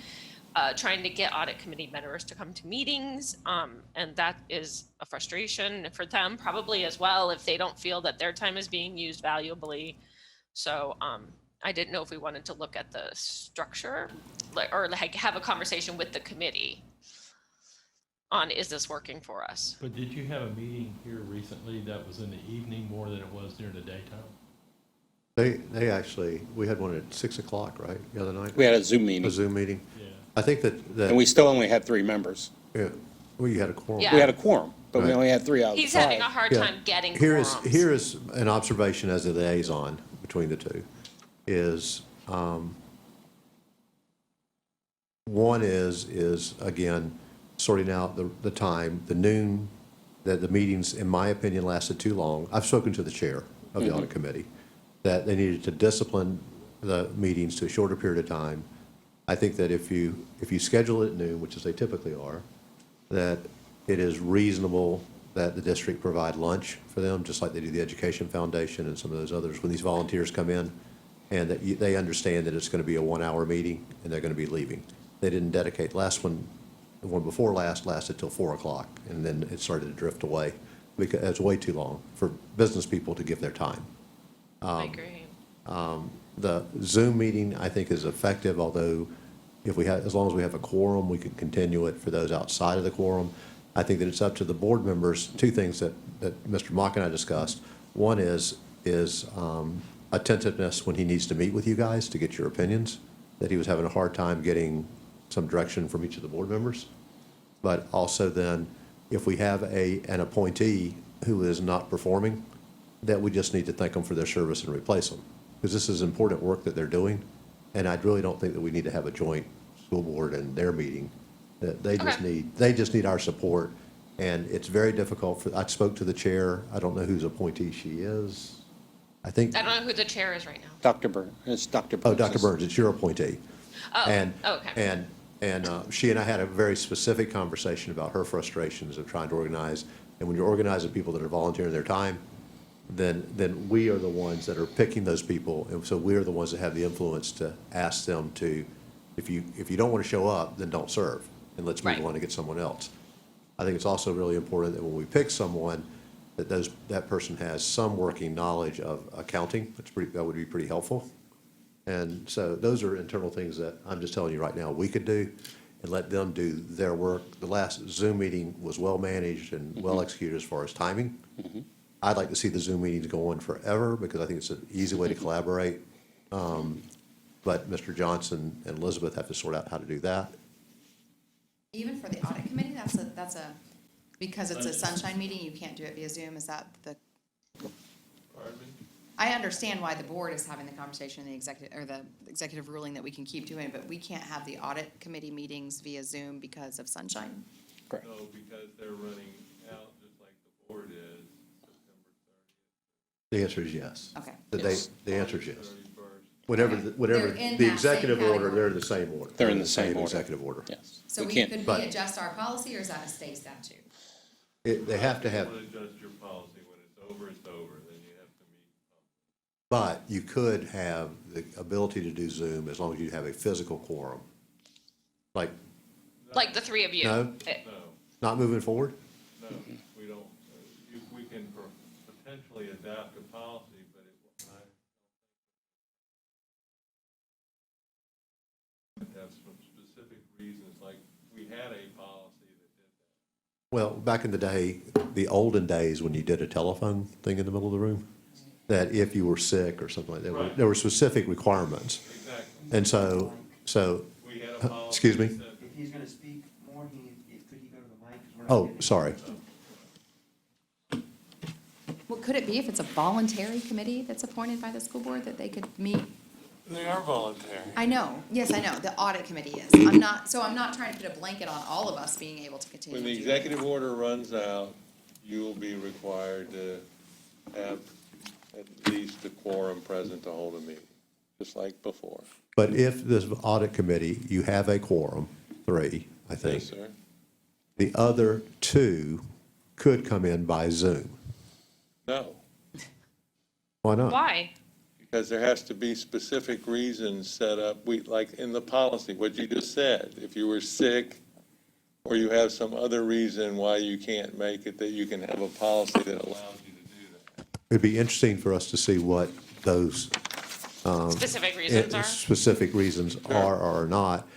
trying to get audit committee members to come to meetings. And that is a frustration for them probably as well if they don't feel that their time is being used valuably. So I didn't know if we wanted to look at the structure or like have a conversation with the committee on, is this working for us? But did you have a meeting here recently that was in the evening more than it was during the daytime? They actually, we had one at 6 o'clock, right, the other night? We had a Zoom meeting, A Zoom meeting? Yeah. I think that, and we still only had 3 members. yeah, well, you had a quorum. Yeah. We had a quorum, but we Right. only had 3 out of the He's having a 5. hard Yeah. time getting Here quorums. is an observation as a liaison between the two, is, one is, again, sorting out the time, the noon, that the meetings, in my opinion, lasted too long. I've spoken to the chair of the audit committee, that they needed to discipline the meetings to a shorter period of time. I think that if you schedule it at noon, which is they typically are, that it is reasonable that the district provide lunch for them, just like they do the Education Foundation and some of those others, when these volunteers come in, and that they understand that it's going to be a 1-hour meeting and they're going to be leaving. They didn't dedicate, last one, the one before last lasted till 4 o'clock, and then it started to drift away because it's way too long for business people to give their time. I agree. The Zoom meeting, I think, is effective, although if we have, as long as we have a quorum, we can continue it for those outside of the quorum. I think that it's up to the board members, 2 things that Mr. Mock and I discussed. One is attentiveness when he needs to meet with you guys to get your opinions, that he was having a hard time getting some direction from each of the board members. But also then, if we have an appointee who is not performing, that we just need to thank them for their service and replace them. Because this is important work that they're doing, and I really don't think that we need to have a joint school board and their meeting. That they just need our support, and it's very difficult I spoke to the chair, I don't know whose appointee she is. I think, I don't know who the chair is right now. Dr. Burns, it's Dr. Burns. oh, Dr. Burns, it's your appointee. Oh, And, okay. and she and I had a very specific conversation about her frustrations of trying to organize. And when you're organizing people that are volunteering their time, then we are the ones that are picking those people. And so we are the ones that have the influence to ask them to, if you don't want to show up, then don't serve. And let's move Right. on and get someone else. I think it's also really important that when we pick someone, that that person has some working knowledge of accounting. That would be pretty helpful. And so those are internal things that I'm just telling you right now we could do and let them do their work. The last Zoom meeting was well managed and well executed as far as timing. I'd like to see the Zoom meetings go on forever because I think it's an easy way to collaborate. But Mr. Johnson and Elizabeth have to sort out how to do that. Even for the audit committee, that's a, because it's a sunshine meeting, you can't do it via Zoom, is that the? Pardon me? I understand why the board is having the conversation, the executive ruling that we can keep doing, but we can't have the audit committee meetings via Zoom because of sunshine? Correct. No, because they're running out just like the board is September 30th. The answer is yes. Okay. The answer is yes. 31st. Whatever They're in the that same executive order, category. they're in the same order. They're in the same order. executive order. Yes. So We can't- could but- we adjust our policy, or is that a state statute? They have to have, You want to adjust your policy when it's over, then you have to meet. but you could have the ability to do Zoom as long as you have a physical quorum. Like, Like the 3 of you. No. No, not moving forward? no, we don't, we can potentially adapt a policy, but have some specific reasons, like we had a policy that did that. Well, back in the day, the olden days when you did a telephone thing in the middle of the room, that if you were sick or something like that, Right. there were specific requirements. Exactly. And so, We had a policy. excuse me? that said- If he's gonna speak more, could he go to the mic? 'Cause we're not Oh, getting- sorry. What could it be if it's a voluntary committee that's appointed by the school board that they could meet? They are voluntary. I know, yes, I know, the audit committee is. I'm not trying to put a blanket on all of us being able to continue When to the do executive order runs out, you will be required to have at least a quorum present to hold a meeting, just like before. But if this audit committee, you have a quorum, 3, I think. Yes, sir. The other 2 could come in by Zoom. No, Why not? Why? because there has to be specific reasons set up. Like in the policy, what you just said, if you were sick or you have some other reason why you can't make it, that you can have a policy that allows you to do that. It'd be interesting for us to see what those Specific reasons are. specific reasons are or are not,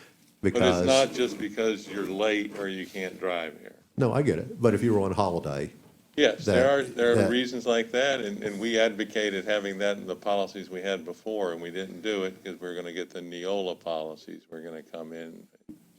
But because. it's not just because you're late or you can't drive here. No, I get it, but if you were on holiday, Yes, that- there are that- reasons like that, and we advocated having that in the policies we had before, and we didn't do it because we're gonna get the Neola policies, we're gonna come in.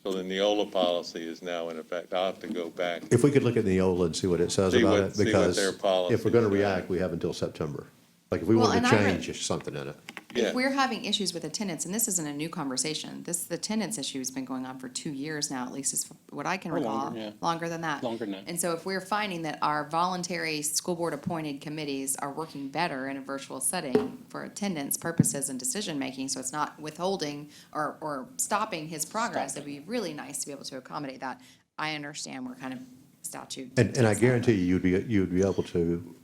So the Neola policy is now in effect. I'll have to go back. if we could look at Neola and see what it says See about what- it, see what because their policy if we're gonna is. react, we have until September. Like, if we Well, wanted to and I re- change something in it. Yeah. If we're having issues with attendance, and this isn't a new conversation, the attendance issue has been going on for 2 years now, at least is what I can Or recall. longer, yeah. Longer than that. Longer than that. And so if we're finding that our voluntary school board appointed committees are working better in a virtual setting for attendance purposes and decision-making, so it's not withholding or stopping his progress, it'd be really nice to be able to accommodate that. I understand we're kind of statute. And I guarantee you, you'd be able to,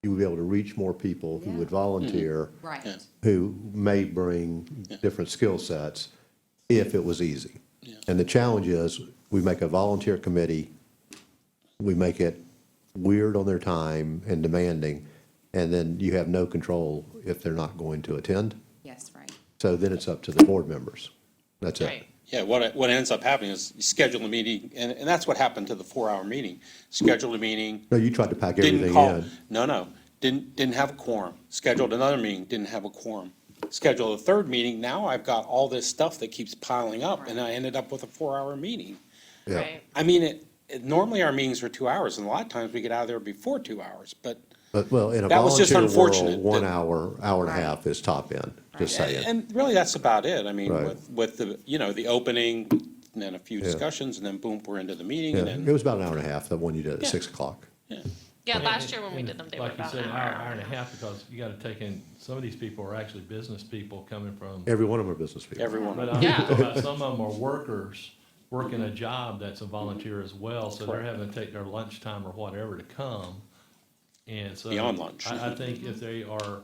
you would be able to reach more people who would volunteer, Right. Yeah. who may bring different skill sets if it was easy. And the challenge is, we make a volunteer committee, we make it weird on their time and demanding, and then you have no control if they're not going to attend. Yes, right. So then it's up to the board members. That's it. Right. Yeah, what ends up happening is you schedule a meeting, and that's what happened to the 4-hour meeting. Scheduled a meeting, No, you tried to pack didn't everything call, in. no, didn't have a quorum. Scheduled another meeting, didn't have a quorum. Scheduled a third meeting, now I've got all this stuff that keeps piling up, and I ended up with a 4-hour meeting. Yeah. Right. I mean, normally our meetings are 2 hours, and a lot of times we get out of there before 2 hours, but. But, well, in a That was just volunteer world, unfortunate 1 that- hour, hour and a half is top end, just saying. And really, that's about it. I mean, Right. with the, the opening, and then a few Yeah. discussions, and then boom, we're into the meeting, Yeah, and it then, was about an hour and a half, the one you did at Yeah. 6 o'clock. Yeah, last year when we And did them, they were like you about said, an hour and a half, because you gotta take in, some of these people are actually business people coming from. Every one of them are business people. everyone. But I'm Yeah. talking about some of them are workers, working a job that's a volunteer as well, so they're having to take their lunchtime or whatever to come. And so. Beyond lunch. I think if they are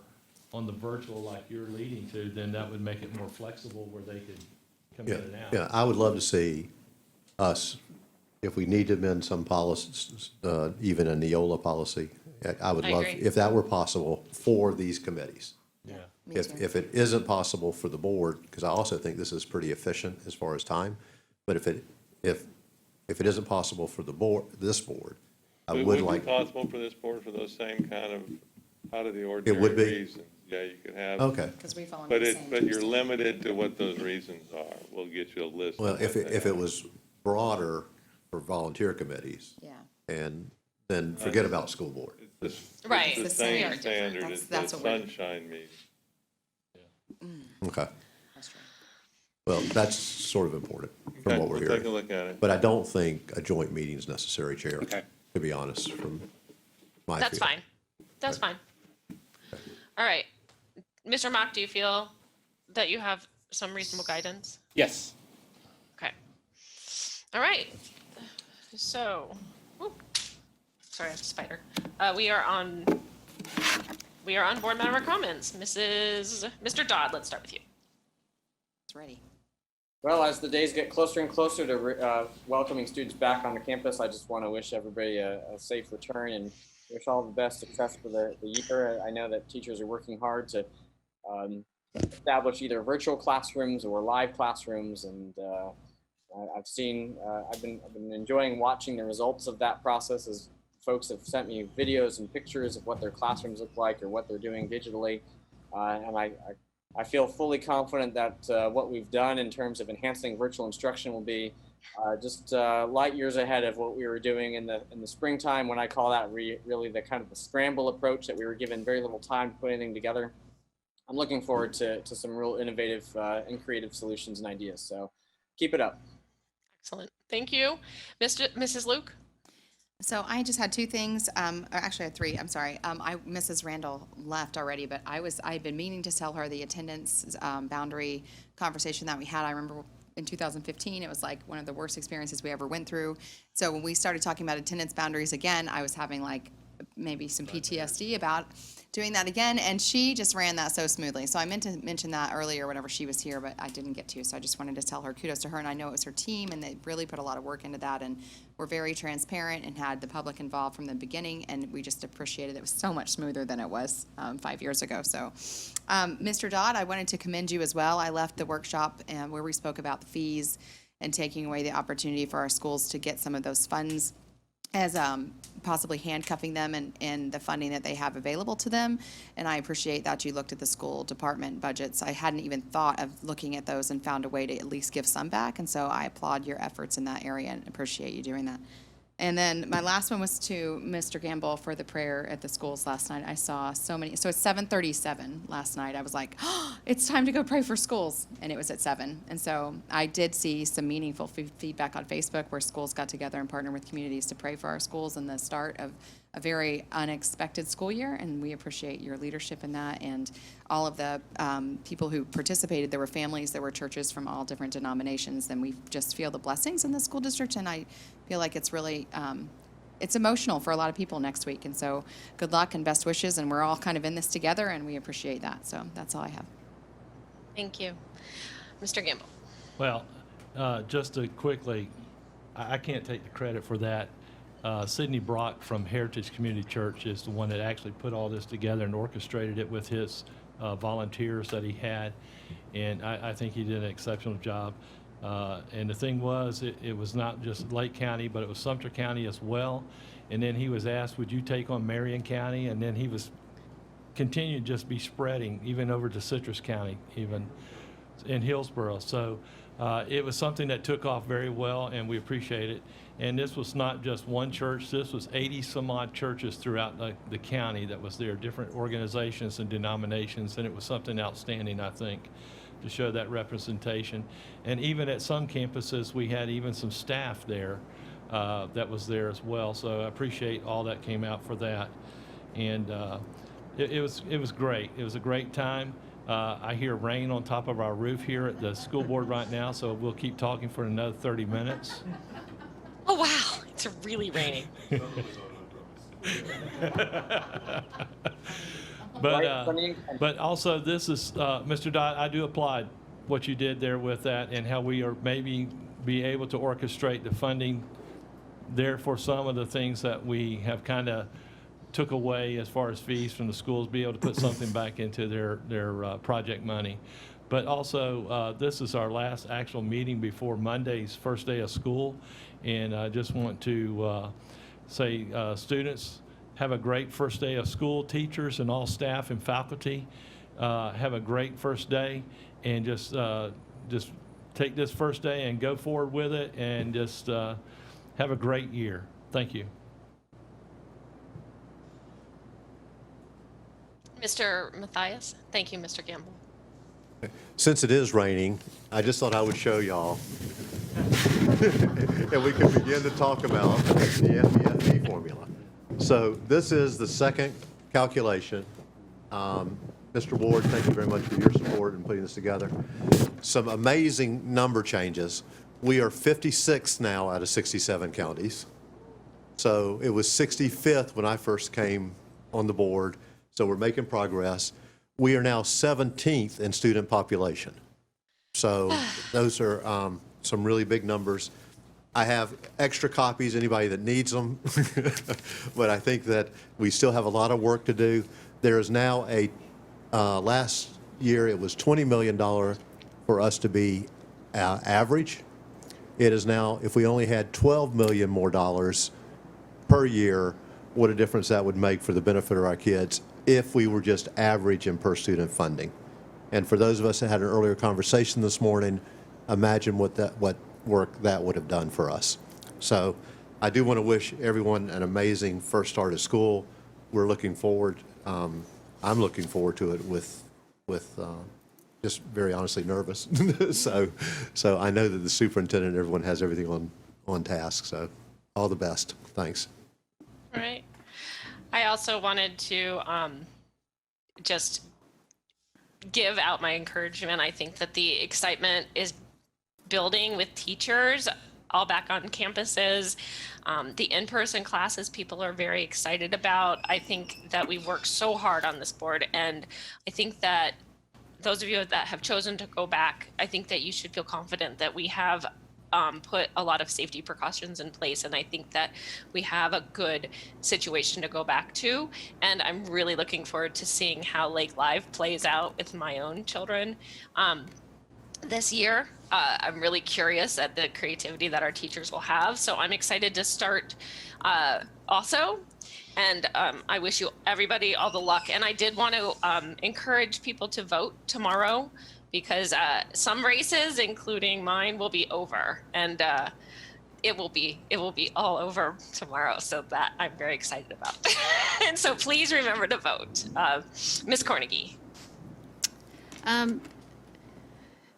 on the virtual like you're leading to, then that would make it more flexible where they could come Yeah, in and out. yeah, I would love to see us, if we need to amend some policies, even a Neola policy, I would I love, agree. if that were possible for these committees. Yeah. Me If, too. if it isn't possible for the board, because I also think this is pretty efficient as far as time, but if it isn't possible for the board, this board, I It would be like, possible for this board for those same kind of out of the would ordinary be? reasons. Yeah, you could have. okay. Because we fall into But the it, same. but you're limited to what those reasons are. We'll get you a list. Well, of if what it, they if it are. was broader for volunteer committees, Yeah. and then forget about school board. It's Right. the It's the same. same Different. standard That's- as that's the what we're- sunshine meeting. Okay, That's true. well, that's sort of important from Okay, what we're we'll take a hearing. look at it. But I don't think a joint meeting is necessary, Chair, Okay. to be honest, from my That's feel. fine. That's fine. All right. Mr. Mock, do you feel that you have some reasonable guidance? Yes. Okay. All right. So, whoop. Sorry, I have a spider. We are on board member comments. Mr. Dodd, let's start with you. It's ready. Well, as the days get closer and closer to welcoming students back onto campus, I just want to wish everybody a safe return and wish all the best success for the year. I know that teachers are working hard to establish either virtual classrooms or live classrooms, and I've been enjoying watching the results of that process as folks have sent me videos and pictures of what their classrooms look like or what they're doing digitally, and I feel fully confident that what we've done in terms of enhancing virtual instruction will be just light years ahead of what we were doing in the springtime, when I call that really the kind of the scramble approach that we were given very little time to put anything together. I'm looking forward to some real innovative and creative solutions and ideas. So keep it up. Excellent. Thank you. Mrs. Luke? So I just had two things, or actually I had three, I'm sorry. Mrs. Randall left already, but I had been meaning to tell her the attendance boundary conversation that we had. I remember in 2015, it was like one of the worst experiences we ever went through. So when we started talking about attendance boundaries again, I was having like maybe some PTSD about doing that again, and she just ran that so smoothly. So I meant to mention that earlier whenever she was here, but I didn't get to, so I just wanted to tell her kudos to her, and I know it was her team, and they really put a lot of work into that, and were very transparent and had the public involved from the beginning, and we just appreciated it. It was so much smoother than it was 5 years ago. So, Mr. Dodd, I wanted to commend you as well. I left the workshop where we spoke about the fees and taking away the opportunity for our schools to get some of those funds as possibly handcuffing them in the funding that they have available to them. And I appreciate that you looked at the school department budgets. I hadn't even thought of looking at those and found a way to at least give some back. And so I applaud your efforts in that area and appreciate you doing that. And then my last one was to Mr. Gamble for the prayer at the schools last night. I saw so many. So it's 7:37 last night. I was like, oh, it's time to go pray for schools. And it was at 7. And so I did see some meaningful feedback on Facebook where schools got together and partnered with communities to pray for our schools in the start of a very unexpected school year. And we appreciate your leadership in that and all of the people who participated. There were families, there were churches from all different denominations. And we just feel the blessings in the school district. And I feel like it's really, it's emotional for a lot of people next week. And so good luck and best wishes. And we're all kind of in this together and we appreciate that. So that's all I have. Thank you. Mr. Gamble. Well, just to quickly, I can't take the credit for that. Sidney Brock from Heritage Community Church is the one that actually put all this together and orchestrated it with his volunteers that he had. And I think he did an exceptional job. And the thing was, it was not just Lake County, but it was Sumter County as well. And then he was asked, would you take on Marion County? And then he was continued to just be spreading, even over to Citrus County, even in Hillsborough. So it was something that took off very well, and we appreciate it. And this was not just one church. This was 80 some odd churches throughout the county that was there, different organizations and denominations, and it was something outstanding, I think, to show that representation. And even at some campuses, we had even some staff there that was there as well. So I appreciate all that came out for that. And it was great. It was a great time. I hear rain on top of our roof here at the school board right now, so we'll keep talking for another 30 minutes. Oh, wow. It's really raining. But also this is, Mr. Dodd, I do applaud what you did there with that and how we are maybe be able to orchestrate the funding there for some of the things that we have kind of took away as far as fees from the schools, be able to put something back into their project money. But also, this is our last actual meeting before Monday's first day of school. And I just want to say, students, have a great first day of school. Teachers and all staff and faculty, have a great first day. And just take this first day and go forward with it and just have a great year. Thank you. Mr. Matthias. Thank you, Mr. Gamble. Since it is raining, I just thought I would show y'all. And we can begin to talk about the FEFE formula. So this is the second calculation. Mr. Ward, thank you very much for your support in putting this together. Some amazing number changes. We are 56th now out of 67 counties. So it was 65th when I first came on the board. So we're making progress. We are now 17th in student population. So those are some really big numbers. I have extra copies, anybody that needs them. But I think that we still have a lot of work to do. There is now last year it was $20 million for us to be average. It is now, if we only had $12 million more dollars per year, what a difference that would make for the benefit of our kids if we were just average in per student funding. And for those of us that had an earlier conversation this morning, imagine what work that would have done for us. So I do want to wish everyone an amazing first start of school. We're looking forward, I'm looking forward to it with just very honestly nervous. So I know that the superintendent and everyone has everything on task. So all the best. Thanks. All right. I also wanted to just give out my encouragement. I think that the excitement is building with teachers all back on campuses. The in-person classes people are very excited about. I think that we worked so hard on this board, and I think that those of you that have chosen to go back, I think that you should feel confident that we have put a lot of safety precautions in place, and I think that we have a good situation to go back to. And I'm really looking forward to seeing how Lake Live plays out with my own children this year. I'm really curious at the creativity that our teachers will have, so I'm excited to start also. And I wish you everybody all the luck. And I did want to encourage people to vote tomorrow, because some races, including mine, will be over, and it will be all over tomorrow. So that I'm very excited about. And so please remember to vote. Ms. Cornegie.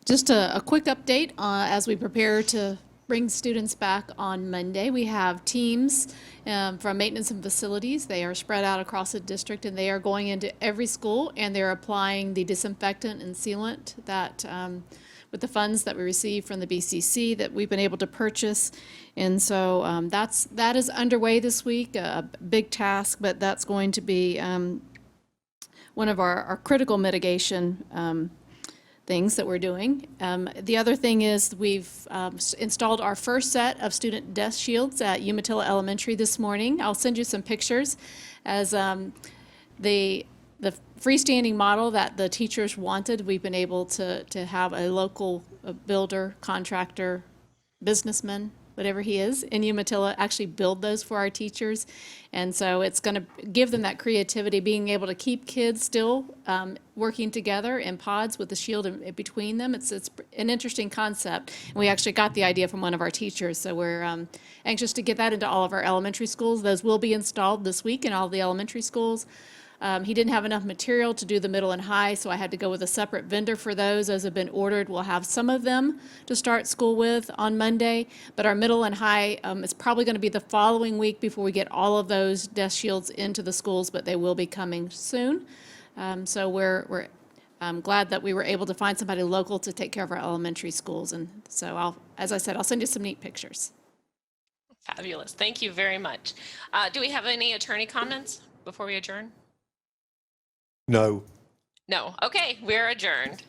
Just a quick update as we prepare to bring students back on Monday. We have teams from maintenance and facilities. They are spread out across the district, and they are going into every school, and they're applying the disinfectant and sealant that with the funds that we receive from the BCC that we've been able to purchase. And so that is underway this week, a big task, but that's going to be one of our critical mitigation things that we're doing. The other thing is we've installed our first set of student desk shields at Umatilla Elementary this morning. I'll send you some pictures as the freestanding model that the teachers wanted. We've been able to have a local builder, contractor, businessman, whatever he is, in Umatilla actually build those for our teachers. And so it's going to give them that creativity, being able to keep kids still working together in pods with the shield in between them. It's an interesting concept. And we actually got the idea from one of our teachers. So we're anxious to get that into all of our elementary schools. Those will be installed this week in all the elementary schools. He didn't have enough material to do the middle and high, so I had to go with a separate vendor for those. Those have been ordered. We'll have some of them to start school with on Monday, but our middle and high is probably going to be the following week before we get all of those desk shields into the schools, but they will be coming soon. So we're glad that we were able to find somebody local to take care of our elementary schools. And so as I said, I'll send you some neat pictures. Fabulous. Thank you very much. Do we have any attorney comments before we adjourn? No. No. Okay, we're adjourned.